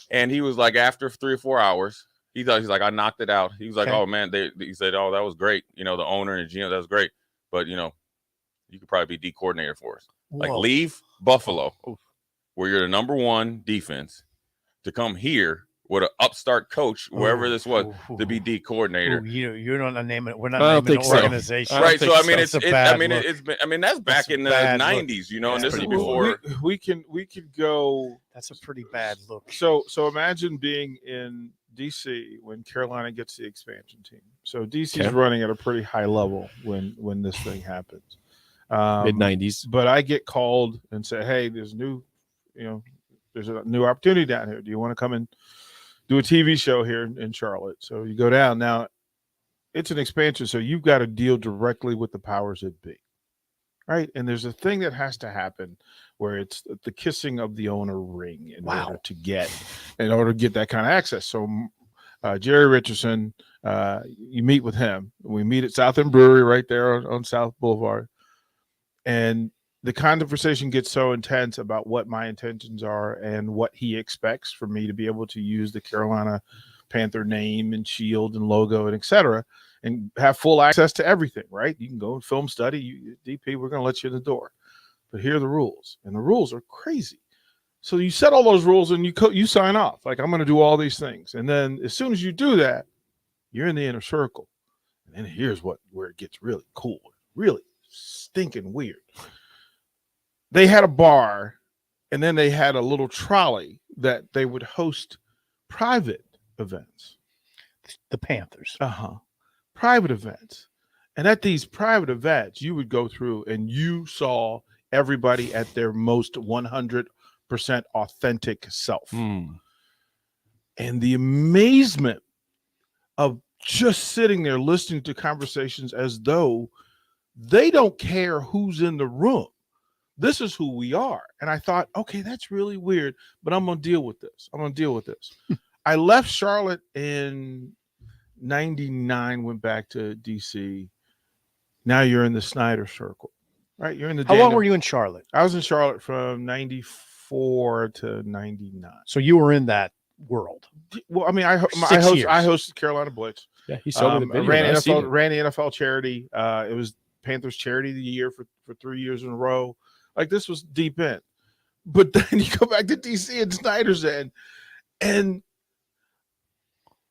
Speaker 1: And he was like, after 3 or 4 hours, he's like, I knocked it out. He was like, oh man, he said, oh, that was great. The owner and the GM, that was great. But you could probably be D coordinator for us. Like, leave Buffalo, where you're the number 1 defense, to come here with an upstart coach, wherever this was, to be D coordinator.
Speaker 5: You're not naming it. We're not naming an organization.
Speaker 1: Right. So that's back in the 90s, and this is before.
Speaker 23: We can go.
Speaker 5: That's a pretty bad look.
Speaker 23: So imagine being in DC when Carolina gets the expansion team. So DC is running at a pretty high level when this thing happens.
Speaker 4: Mid-90s.
Speaker 23: But I get called and say, hey, there's a new opportunity down here. Do you want to come and do a TV show here in Charlotte? So you go down. Now, it's an expansion, so you've got to deal directly with the powers that be. right? And there's a thing that has to happen where it's the kissing of the owner ring in order to get that kind of access. So Jerry Richardson, you meet with him. We meet at South End Brewery right there on South Boulevard, and the conversation gets so intense about what my intentions are and what he expects for me to be able to use the Carolina Panther name and shield and logo and et cetera, and have full access to everything, right? You can go and film study. DP, we're going to let you in the door. But here are the rules, and the rules are crazy. So you set all those rules and you sign off. Like, I'm going to do all these things. And then as soon as you do that, you're in the inner circle. And then here's where it gets really cool, really stinking weird. They had a bar, and then they had a little trolley that they would host private events.
Speaker 5: The Panthers.
Speaker 23: Private events. And at these private events, you would go through and you saw everybody at their most 100% authentic self. And the amazement of just sitting there listening to conversations as though they don't care who's in the room. This is who we are. And I thought, okay, that's really weird, but I'm going to deal with this. I left Charlotte in 99, went back to DC. Now you're in the Snyder Circle, right? You're in the.
Speaker 5: How long were you in Charlotte?
Speaker 23: I was in Charlotte from 94 to 99.
Speaker 5: So you were in that world.
Speaker 23: Well, I mean, I
Speaker 5: 6 years.
Speaker 23: hosted Carolina Blitz.
Speaker 4: Yeah, he showed me the video.
Speaker 23: Ran the NFL charity. It was Panthers Charity of the Year for 3 years in a row. Like, this was deep in. But then you go back to DC and Snyder's End, and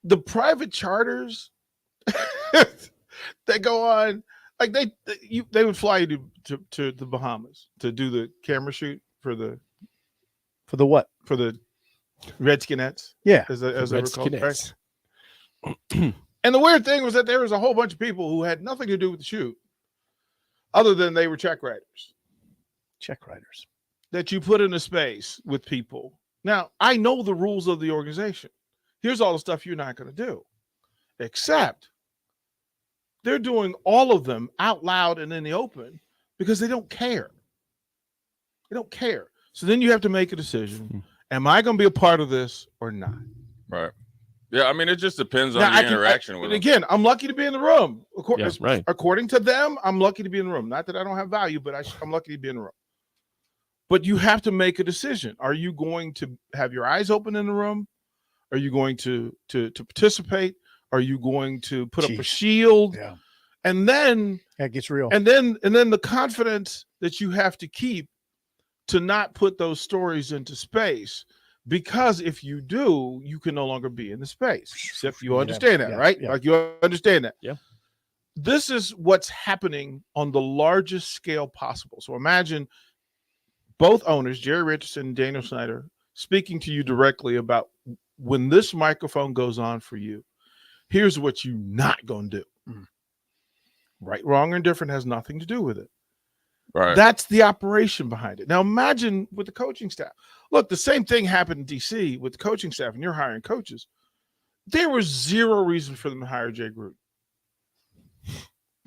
Speaker 23: the private charters that go on, like they would fly you to the Bahamas to do the camera shoot for the
Speaker 5: what?
Speaker 23: For the Redskinettes.
Speaker 5: Yeah.
Speaker 23: As they were called, right? And the weird thing was that there was a whole bunch of people who had nothing to do with the shoot other than they were check writers.
Speaker 5: Check writers.
Speaker 23: That you put in a space with people. Now, I know the rules of the organization. Here's all the stuff you're not going to do. Except they're doing all of them out loud and in the open because they don't care. They don't care. So then you have to make a decision. Am I going to be a part of this or not?
Speaker 1: Right. Yeah, I mean, it just depends on the interaction with them.
Speaker 23: Again, I'm lucky to be in the room.
Speaker 4: Yes, right.
Speaker 23: According to them, I'm lucky to be in the room. Not that I don't have value, but I'm lucky to be in the room. But you have to make a decision. Are you going to have your eyes open in the room? Are you going to participate? Are you going to put up a shield?
Speaker 5: Yeah.
Speaker 23: And then
Speaker 5: that gets real.
Speaker 23: And then the confidence that you have to keep to not put those stories into space, because if you do, you can no longer be in the space. Except you understand that, right?
Speaker 5: Yeah.
Speaker 23: Like, you understand that.
Speaker 4: Yeah.
Speaker 23: This is what's happening on the largest scale possible. So imagine both owners, Jerry Richardson and Daniel Snyder, speaking to you directly about, when this microphone goes on for you, here's what you're not going to do. Right, wrong, or indifferent has nothing to do with it.
Speaker 1: Right.
Speaker 23: That's the operation behind it. Now imagine with the coaching staff. Look, the same thing happened in DC with the coaching staff, and you're hiring coaches. There was zero reason for them to hire Jay Gruden.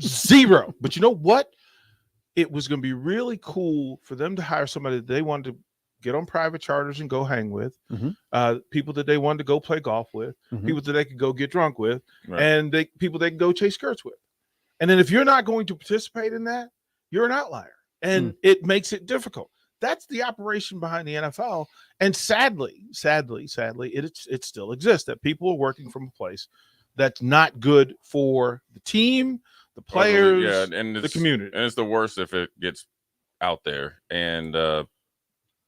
Speaker 23: Zero. But you know what? It was going to be really cool for them to hire somebody that they wanted to get on private charters and go hang with, people that they wanted to go play golf with, people that they could go get drunk with, and people they can go chase skirts with. And then if you're not going to participate in that, you're an outlier, and it makes it difficult. That's the operation behind the NFL. And sadly, it still exists, that people are working from a place that's not good for the team, the players,
Speaker 1: and
Speaker 23: the community.
Speaker 1: And it's the worst if it gets out there. And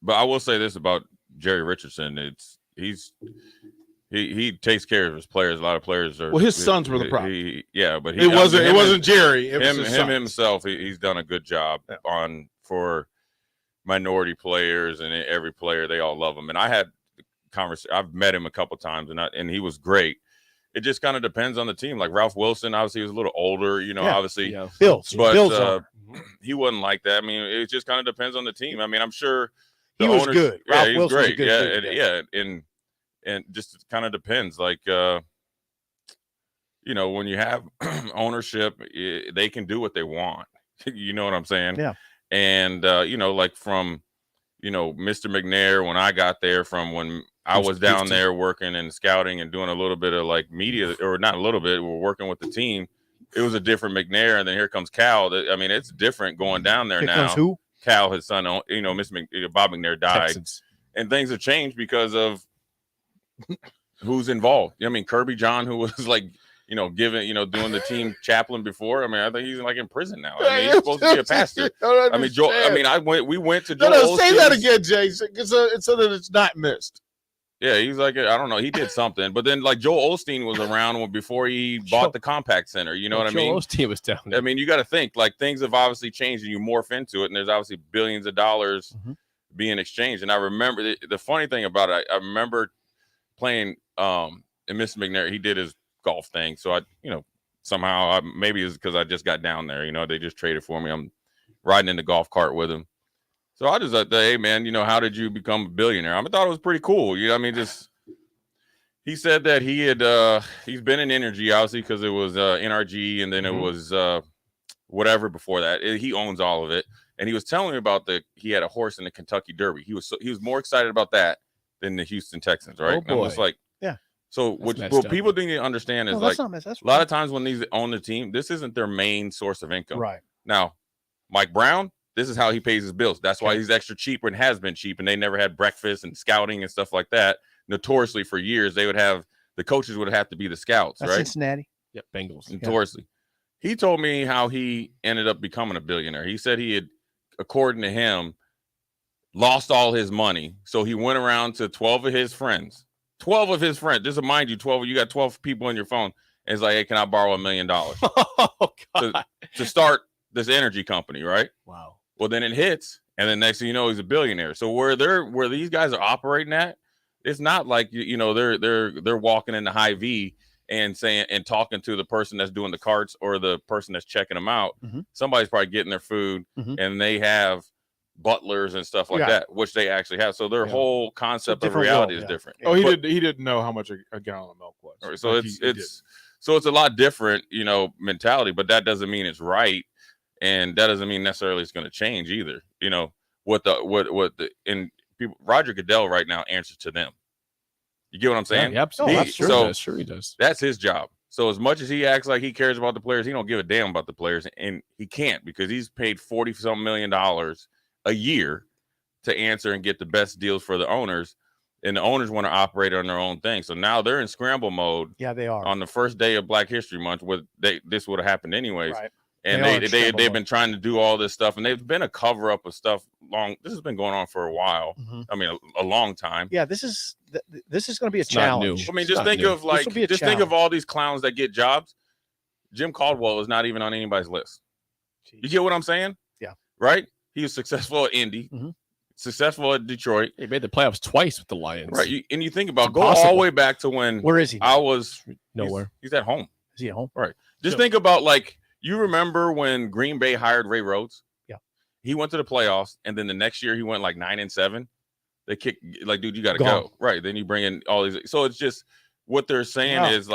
Speaker 1: but I will say this about Jerry Richardson: he takes care of his players. A lot of players are.
Speaker 23: Well, his sons were the problem.
Speaker 1: But
Speaker 23: it wasn't Jerry. It was
Speaker 1: him himself. He's done a good job for minority players, and every player, they all love him. And I had I've met him a couple times, and he was great. It just kind of depends on the team. Like Ralph Wilson, obviously, he was a little older, obviously.
Speaker 5: Bills,
Speaker 1: but he wasn't like that. I mean, it just kind of depends on the team. I mean, I'm sure
Speaker 5: he was good.
Speaker 1: Yeah,
Speaker 5: Ralph
Speaker 1: he's
Speaker 5: Wilson's
Speaker 1: great.
Speaker 5: a good
Speaker 1: dude. And just kind of depends. Like, when you have ownership, they can do what they want. You know what I'm saying?
Speaker 5: Yeah.
Speaker 1: And like from Mr. McNair when I got there, from when I was down there working and scouting and doing a little bit of like media, or not a little bit, we're working with the team. It was a different McNair, and then here comes Cal. I mean, it's different going down there now.
Speaker 5: Comes who?
Speaker 1: Cal, his son, Bob McNair died,
Speaker 4: Texans.
Speaker 1: And things have changed because of who's involved. I mean, Kirby John, who was like, doing the team chaplain before. I mean, I think he's like in prison now. I mean, he's supposed to be a pastor. I mean, Joel. I mean, we went to Joel.
Speaker 23: No, say that
Speaker 1: Osteen's-
Speaker 23: again, Jason, so that it's not missed.
Speaker 1: Yeah, he's like, I don't know, he did something. But then like Joel Osteen was around before he bought the Compact Center. You know what I mean?
Speaker 4: Joel Osteen was down there.
Speaker 1: I mean, you got to think like things have obviously changed, and you morph into it, and there's obviously billions of dollars being exchanged. And I remember the funny thing about it, I remember playing and Mr. McNair, he did his golf thing. So I, somehow maybe it's because I just got down there, they just traded for me. I'm riding in the golf cart with him. So I just thought, hey man, how did you become a billionaire? I thought it was pretty cool. He said that he had he's been in energy, obviously, because it was NRG, and then it was whatever before that. He owns all of it. And he was telling me about he had a horse in the Kentucky Derby. He was more excited about that than the Houston Texans, right?
Speaker 4: Oh,
Speaker 1: And I was
Speaker 4: boy.
Speaker 1: like,
Speaker 5: yeah.
Speaker 1: So what people need to understand is
Speaker 5: that's
Speaker 1: like
Speaker 5: not messed- that's
Speaker 1: a lot
Speaker 5: right.
Speaker 1: of times when these own the team, this isn't their main source of income.
Speaker 5: Right.
Speaker 1: Now, Mike Brown, this is how he pays his bills. That's why he's extra cheap and has been cheap. And they never had breakfast and scouting and stuff like that. Notoriously for years, the coaches would have to be the scouts,
Speaker 5: That's
Speaker 1: right?
Speaker 5: Cincinnati.
Speaker 4: Yep, Bengals.
Speaker 1: Notoriously. He told me how he ended up becoming a billionaire. He said he had, according to him, lost all his money. So he went around to 12 of his friends. 12 of his friends. Just to mind you, 12. You got 12 people on your phone. And it's like, hey, can I borrow $1 million to start this energy company, right?
Speaker 4: Wow.
Speaker 1: Well, then it hits, and then next thing you know, he's a billionaire. So where these guys are operating at, it's not like they're walking into Hy-Vee and saying and talking to the person that's doing the carts or the person that's checking them out. Somebody's probably getting their food, and they have butlers and stuff like that, which they actually have. So their whole concept of reality is different.
Speaker 23: Oh, he didn't know how much a gallon of milk was.
Speaker 1: Right, so
Speaker 23: Like
Speaker 1: it's a lot different, mentality, but that doesn't mean it's right. And that doesn't mean necessarily it's going to change either. Roger Goodell right now answers to them. You get what I'm saying?
Speaker 4: Yeah, absolutely. Sure he does.
Speaker 1: That's his job. So as much as he acts like he cares about the players, he don't give a damn about the players, and he can't because he's paid $40-some million a year to answer and get the best deals for the owners, and the owners want to operate on their own thing. So now they're in scramble mode.
Speaker 5: Yeah, they are.
Speaker 1: On the first day of Black History Month, this would have happened anyways.
Speaker 5: Right.
Speaker 1: And they've been trying to do all this stuff, and they've been a cover up of stuff this has been going on for a while. I mean, a long time.
Speaker 5: Yeah, this is going to be a
Speaker 1: Not
Speaker 5: challenge.
Speaker 1: new. I mean, just think of think of all these clowns that get jobs. Jim Caldwell is not even on anybody's list. You get what I'm saying?
Speaker 5: Yeah.
Speaker 1: Right? He was successful at Indy, successful at Detroit.
Speaker 4: He made the playoffs twice with the Lions.
Speaker 1: Right. And you think about go all the way back to when
Speaker 5: where is he?
Speaker 1: I was
Speaker 4: nowhere.
Speaker 1: He's at home.
Speaker 5: Is he at home?
Speaker 1: Right. Just think about you remember when Green Bay hired Ray Rhodes?
Speaker 5: Yeah.
Speaker 1: He went to the playoffs, and then the next year he went 9-7. They kicked dude, you got to
Speaker 5: Gone.
Speaker 1: go. Right. Then you bring in all these. So it's just what they're saying is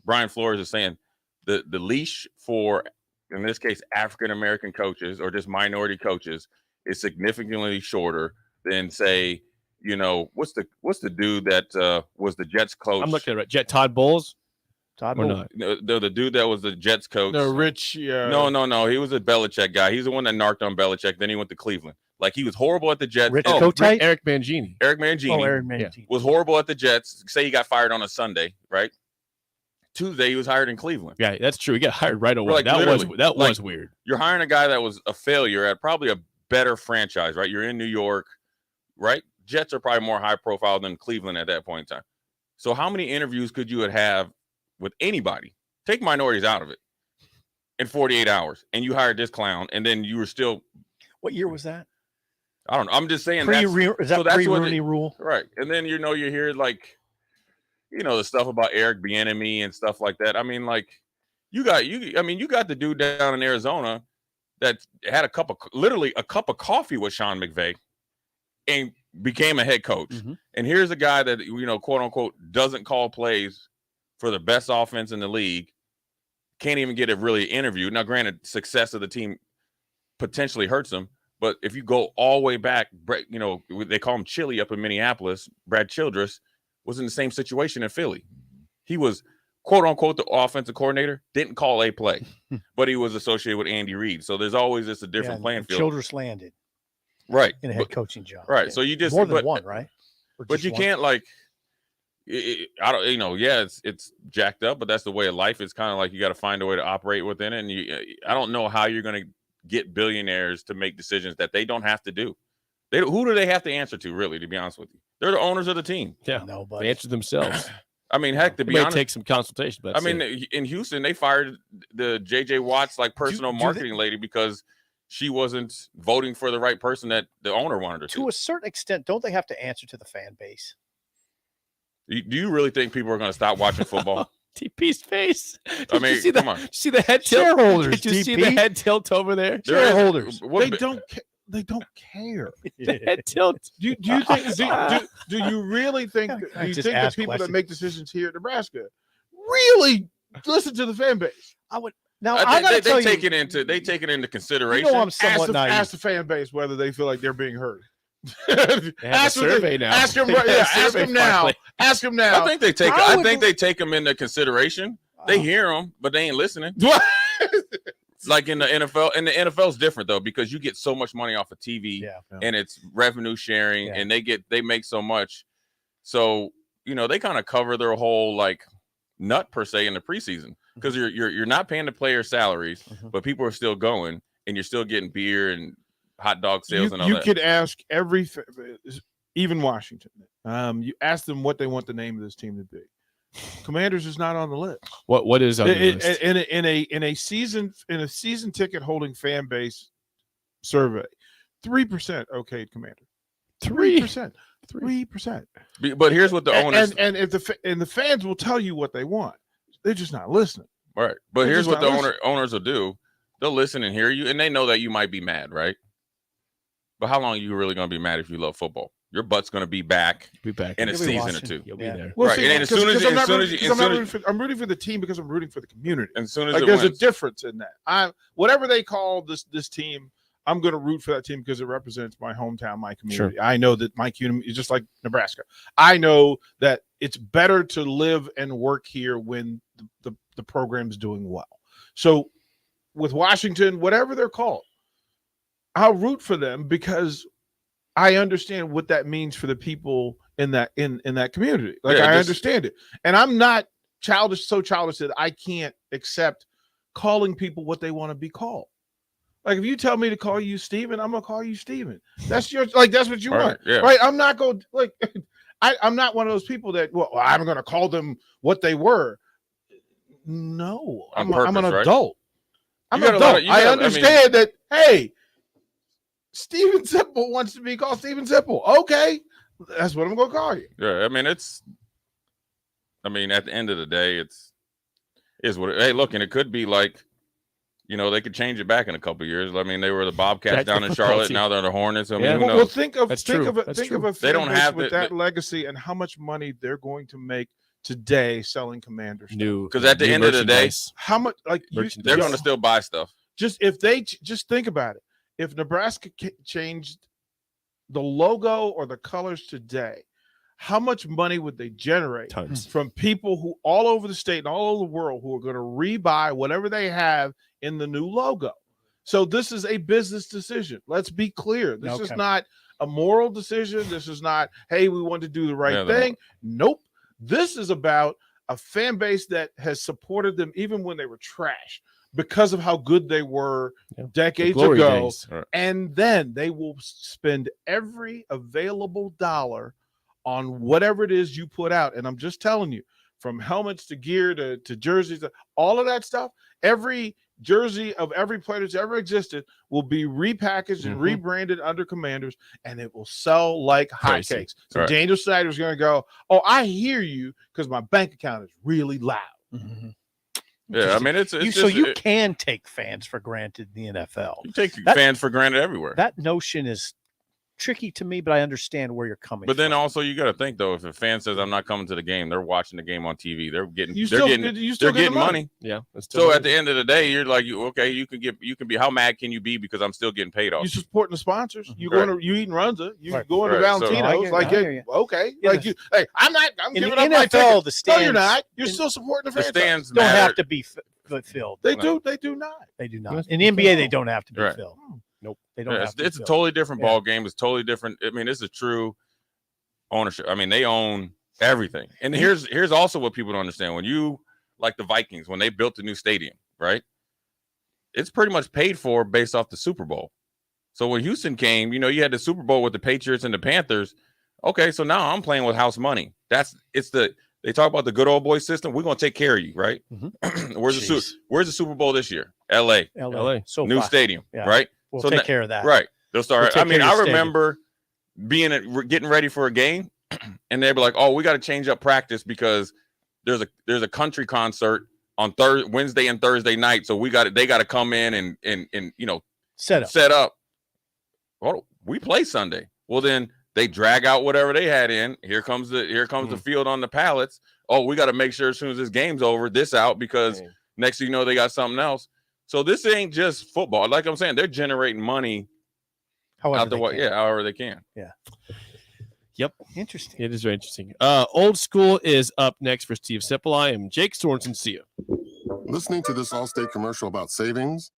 Speaker 1: Brian Flores is saying the leash for, in this case, African American coaches or just minority coaches is significantly shorter than say, what's the dude that was the Jets coach?
Speaker 4: I'm looking at Todd Bowles.
Speaker 5: Todd
Speaker 4: Or
Speaker 5: Bowles.
Speaker 4: not?
Speaker 1: The dude that was the Jets coach.
Speaker 23: The rich.
Speaker 1: No. He was a Belichick guy. He's the one that narked on Belichick. Then he went to Cleveland. Like he was horrible at the Jets.
Speaker 5: Rich Kotite?
Speaker 4: Eric Mangini.
Speaker 1: Eric Mangini.
Speaker 5: Oh, Eric Mangini.
Speaker 1: Was horrible at the Jets. Say he got fired on a Sunday, right? Tuesday he was hired in Cleveland.
Speaker 4: Yeah, that's true. He got hired right away.
Speaker 1: Like,
Speaker 4: that
Speaker 1: literally,
Speaker 4: was weird.
Speaker 1: You're hiring a guy that was a failure at probably a better franchise, right? You're in New York, right? Jets are probably more high profile than Cleveland at that point in time. So how many interviews could you have with anybody? Take minorities out of it in 48 hours, and you hired this clown, and then you were still.
Speaker 5: What year was that?
Speaker 1: I don't know. I'm just saying.
Speaker 5: Is that pre-Rooney rule?
Speaker 1: Right. And then, you hear the stuff about Eric Bieniemy and stuff like that. I mean, you got the dude down in Arizona that had literally a cup of coffee with Sean McVay and became a head coach. And here's a guy that, quote unquote, doesn't call plays for the best offense in the league. Can't even get a really interview. Now, granted, success of the team potentially hurts him, But if you go all the way back, you know, they call him Chili up in Minneapolis. Brad Childress was in the same situation in Philly. He was, quote unquote, the offensive coordinator, didn't call a play, but he was associated with Andy Reid. So there's always just a different playing field.
Speaker 16: Childress landed
Speaker 1: right
Speaker 16: in a head coaching job.
Speaker 1: Right.
Speaker 16: Yeah.
Speaker 1: So you just
Speaker 16: more than one, right? Or
Speaker 1: But
Speaker 16: just
Speaker 1: you
Speaker 16: one?
Speaker 1: can't like, I don't, you know, yeah, it's jacked up, but that's the way of life. It's kind of like you got to find a way to operate within it. And I don't know how you're going to get billionaires to make decisions that they don't have to do. Who do they have to answer to, really, to be honest with you? They're the owners of the team.
Speaker 4: Yeah, they answer themselves.
Speaker 1: I mean, heck, to
Speaker 4: It
Speaker 1: be
Speaker 4: may
Speaker 1: honest,
Speaker 4: take some consultation. But
Speaker 1: I mean, in Houston, they fired the J.J. Watts like personal marketing lady because she wasn't voting for the right person that the owner wanted her to.
Speaker 16: To a certain extent, don't they have to answer to the fan base?
Speaker 1: Do you really think people are going to stop watching football?
Speaker 4: TP's face.
Speaker 1: I mean,
Speaker 4: see
Speaker 1: come on.
Speaker 4: See the head tilt.
Speaker 16: Shareholders,
Speaker 4: Did you see
Speaker 16: TP?
Speaker 4: the head tilt over there?
Speaker 16: Shareholders.
Speaker 23: They don't. They don't care.
Speaker 4: The head tilt.
Speaker 23: Do you think? Do you really think? Do you
Speaker 16: just
Speaker 23: think the
Speaker 16: ask
Speaker 23: people that
Speaker 16: questions.
Speaker 23: make decisions here at Nebraska really listen to the fan base?
Speaker 16: I would. Now I gotta
Speaker 1: they
Speaker 16: tell
Speaker 1: take
Speaker 16: you,
Speaker 1: it into consideration.
Speaker 16: you know, I'm somewhat naive.
Speaker 23: Ask the fan base whether they feel like they're being heard.
Speaker 4: They have
Speaker 23: ask
Speaker 4: a
Speaker 23: them.
Speaker 4: survey now.
Speaker 23: Ask them.
Speaker 4: They have a
Speaker 23: Yeah, ask
Speaker 4: survey
Speaker 23: them now.
Speaker 4: finally.
Speaker 23: Ask them now.
Speaker 1: I think they take.
Speaker 16: I
Speaker 1: I
Speaker 16: would
Speaker 1: think
Speaker 16: do-
Speaker 1: they take them into consideration. They hear them, but they ain't listening. Like in the NFL, and the NFL is different though because you get so much money off of TV, and it's revenue sharing, and they make so much. So you know they kind of cover their whole like nut per se in the preseason because you're not paying the players salaries, but people are still going, and you're still getting beer and hot dog sales and all
Speaker 23: you
Speaker 1: that.
Speaker 23: could ask even Washington. You ask them what they want the name of this team to be. Commanders is not on the list.
Speaker 4: What is on the list?
Speaker 23: In a season ticket holding fan base survey, 3% okayed Commander. 3%. 3%.
Speaker 1: But here's what the owners
Speaker 23: and if the fans will tell you what they want, they're just not listening.
Speaker 1: right. But
Speaker 23: They're
Speaker 1: here's
Speaker 23: just
Speaker 1: what the
Speaker 23: not listening.
Speaker 1: owners will do: they'll listen and hear you, and they know that you might be mad, right? But how long are you really going to be mad if you love football? Your butt's going to be back in a
Speaker 16: You'll be
Speaker 1: season or
Speaker 16: watching.
Speaker 1: two.
Speaker 4: You'll be there.
Speaker 23: Well,
Speaker 1: Right,
Speaker 23: see,
Speaker 1: and then as soon as
Speaker 23: I'm rooting for the team because I'm rooting for the community.
Speaker 1: as soon as
Speaker 23: Like
Speaker 1: it
Speaker 23: there's a
Speaker 1: wins.
Speaker 23: difference in that. Whatever they call this team, I'm going to root for that team because it represents my hometown, my community. I know that my community is just like Nebraska. I know that it's better to live and work here when the program's doing well. So with Washington, whatever they're called, I'll root for them because I understand what that means for the people in that community. Like
Speaker 1: Yeah,
Speaker 23: I
Speaker 1: just-
Speaker 23: understand it. And I'm not childish that I can't accept calling people what they want to be called. Like if you tell me to call you Steven, I'm gonna call you Steven. That's that's what you
Speaker 1: Right,
Speaker 23: want.
Speaker 1: yeah.
Speaker 23: Right. I'm not going like I'm not one of those people that I'm gonna call them what they were. No,
Speaker 1: On
Speaker 23: I'm
Speaker 1: purpose,
Speaker 23: an
Speaker 1: right?
Speaker 23: adult. I'm
Speaker 1: You
Speaker 23: an
Speaker 1: got a lot
Speaker 23: adult.
Speaker 1: of- you got-
Speaker 23: I
Speaker 1: I mean-
Speaker 23: understand that, hey, Steven Simple wants to be called Steven Simple. Okay. That's what I'm gonna call you.
Speaker 1: Yeah, I mean at the end of the day, is what. Hey, look, and it could be like, you know, they could change it back in a couple of years. I mean, they were the Bobcats
Speaker 4: Back to
Speaker 1: down in
Speaker 4: football
Speaker 1: Charlotte.
Speaker 4: team.
Speaker 1: Now they're the Hornets. I mean,
Speaker 4: Yeah.
Speaker 1: who
Speaker 23: Well,
Speaker 1: knows?
Speaker 23: think of
Speaker 4: That's
Speaker 23: think
Speaker 4: true.
Speaker 23: of a
Speaker 4: That's
Speaker 23: think
Speaker 4: true.
Speaker 23: of a
Speaker 1: They don't
Speaker 23: fan base
Speaker 1: have
Speaker 23: with
Speaker 1: the-
Speaker 23: that legacy and how much money they're going to make today selling Commanders.
Speaker 4: New
Speaker 1: Because at the
Speaker 4: new
Speaker 1: end of the day,
Speaker 4: merchandise.
Speaker 23: How much like
Speaker 4: Merchandise.
Speaker 1: they're going to still buy stuff.
Speaker 23: just if they just think about it. If Nebraska changed the logo or the colors today, how much money would they generate
Speaker 4: Tons.
Speaker 23: from people who all over the state and all over the world who are going to rebuy whatever they have in the new logo? So this is a business decision. Let's be clear. This is
Speaker 16: Okay.
Speaker 23: not a moral decision. This is not, hey, we want to do the right
Speaker 1: Yeah, they're
Speaker 23: thing. Nope. This is about a fan base that has supported them even when they were trash because of how good they were decades
Speaker 4: glory
Speaker 23: ago.
Speaker 4: days.
Speaker 1: Right.
Speaker 23: And then they will spend every available dollar on whatever it is you put out. And I'm just telling you, from helmets to gear to jerseys, all of that stuff, every jersey of every player that's ever existed will be repackaged and rebranded under Commanders, and it will sell like
Speaker 4: Crazy.
Speaker 23: hotcakes. So
Speaker 1: Right.
Speaker 23: Daniel Snyder's going to go, oh, I hear you because my bank account is really loud.
Speaker 1: Yeah, I mean, it's
Speaker 16: so
Speaker 1: just,
Speaker 16: you can take fans for granted in the NFL.
Speaker 1: you take
Speaker 16: That-
Speaker 1: fans for granted everywhere.
Speaker 16: That notion is tricky to me, but I understand where you're coming
Speaker 1: But then
Speaker 16: from.
Speaker 1: also you got to think though, if a fan says I'm not coming to the game, they're watching the game on TV. They're getting
Speaker 23: You
Speaker 1: they're
Speaker 23: still
Speaker 1: getting
Speaker 23: get- you
Speaker 1: they're
Speaker 23: still get the
Speaker 1: getting money.
Speaker 4: Yeah.
Speaker 1: So at the end of the day, you're like, okay, you can be how mad can you be because I'm still getting paid off.
Speaker 23: You supporting the sponsors. You
Speaker 1: Right.
Speaker 23: going to you eating Runza. You
Speaker 1: Right.
Speaker 23: going to
Speaker 1: Right. So-
Speaker 23: Valentino's.
Speaker 1: No, I
Speaker 23: like
Speaker 1: hear you.
Speaker 23: okay,
Speaker 16: Yeah.
Speaker 23: like you. Hey, I'm
Speaker 16: In
Speaker 23: giving
Speaker 16: the
Speaker 23: up my
Speaker 16: NFL,
Speaker 23: ticket.
Speaker 16: the
Speaker 23: No,
Speaker 16: stands
Speaker 23: you're not. You're still supporting the
Speaker 1: The
Speaker 23: franchise.
Speaker 1: stands
Speaker 16: don't
Speaker 1: matter.
Speaker 16: have to be filled.
Speaker 23: They do. They do not.
Speaker 16: They do not. In the NBA, they don't have to be
Speaker 1: Right.
Speaker 16: filled. Nope. They don't
Speaker 1: Yeah,
Speaker 16: have
Speaker 1: it's
Speaker 16: to be
Speaker 1: it's a
Speaker 16: filled.
Speaker 1: totally different ball game. It's totally different. I mean, it's a true ownership. I mean, they own everything. And here's also what people don't understand. When you like the Vikings, when they built the new stadium, right? It's pretty much paid for based off the Super Bowl. So when Houston came, you had the Super Bowl with the Patriots and the Panthers. Okay, so now I'm playing with house money. They talk about the good old boy system. We're gonna take care of you, right? Where's the Super Bowl this year? LA.
Speaker 16: So
Speaker 1: New
Speaker 16: far.
Speaker 1: stadium,
Speaker 16: Yeah.
Speaker 1: right?
Speaker 16: We'll
Speaker 1: So
Speaker 16: take
Speaker 1: na-
Speaker 16: care of that.
Speaker 1: Right. They'll start.
Speaker 16: We'll take
Speaker 1: I mean,
Speaker 16: care of
Speaker 1: I
Speaker 16: your stadium.
Speaker 1: remember getting ready for a game, and they'd be like, "Oh, we got to change up practice because there's a country concert on Wednesday and Thursday night, so they got to come in and set up. Well, we play Sunday. Well, then they drag out whatever they had in. Here comes the field on the pallets. Oh, we got to make sure as soon as this game's over, this out because next thing you know they got something else. So this ain't just football. Like I'm saying, they're generating money.
Speaker 16: However they can.
Speaker 1: however they can.
Speaker 16: Yeah.
Speaker 4: Yep.
Speaker 16: Interesting.
Speaker 4: It is very interesting. Old School is up next for Steve Sipple. I am Jake Sorensen. See you.
Speaker 9: Listening to this Allstate commercial about savings?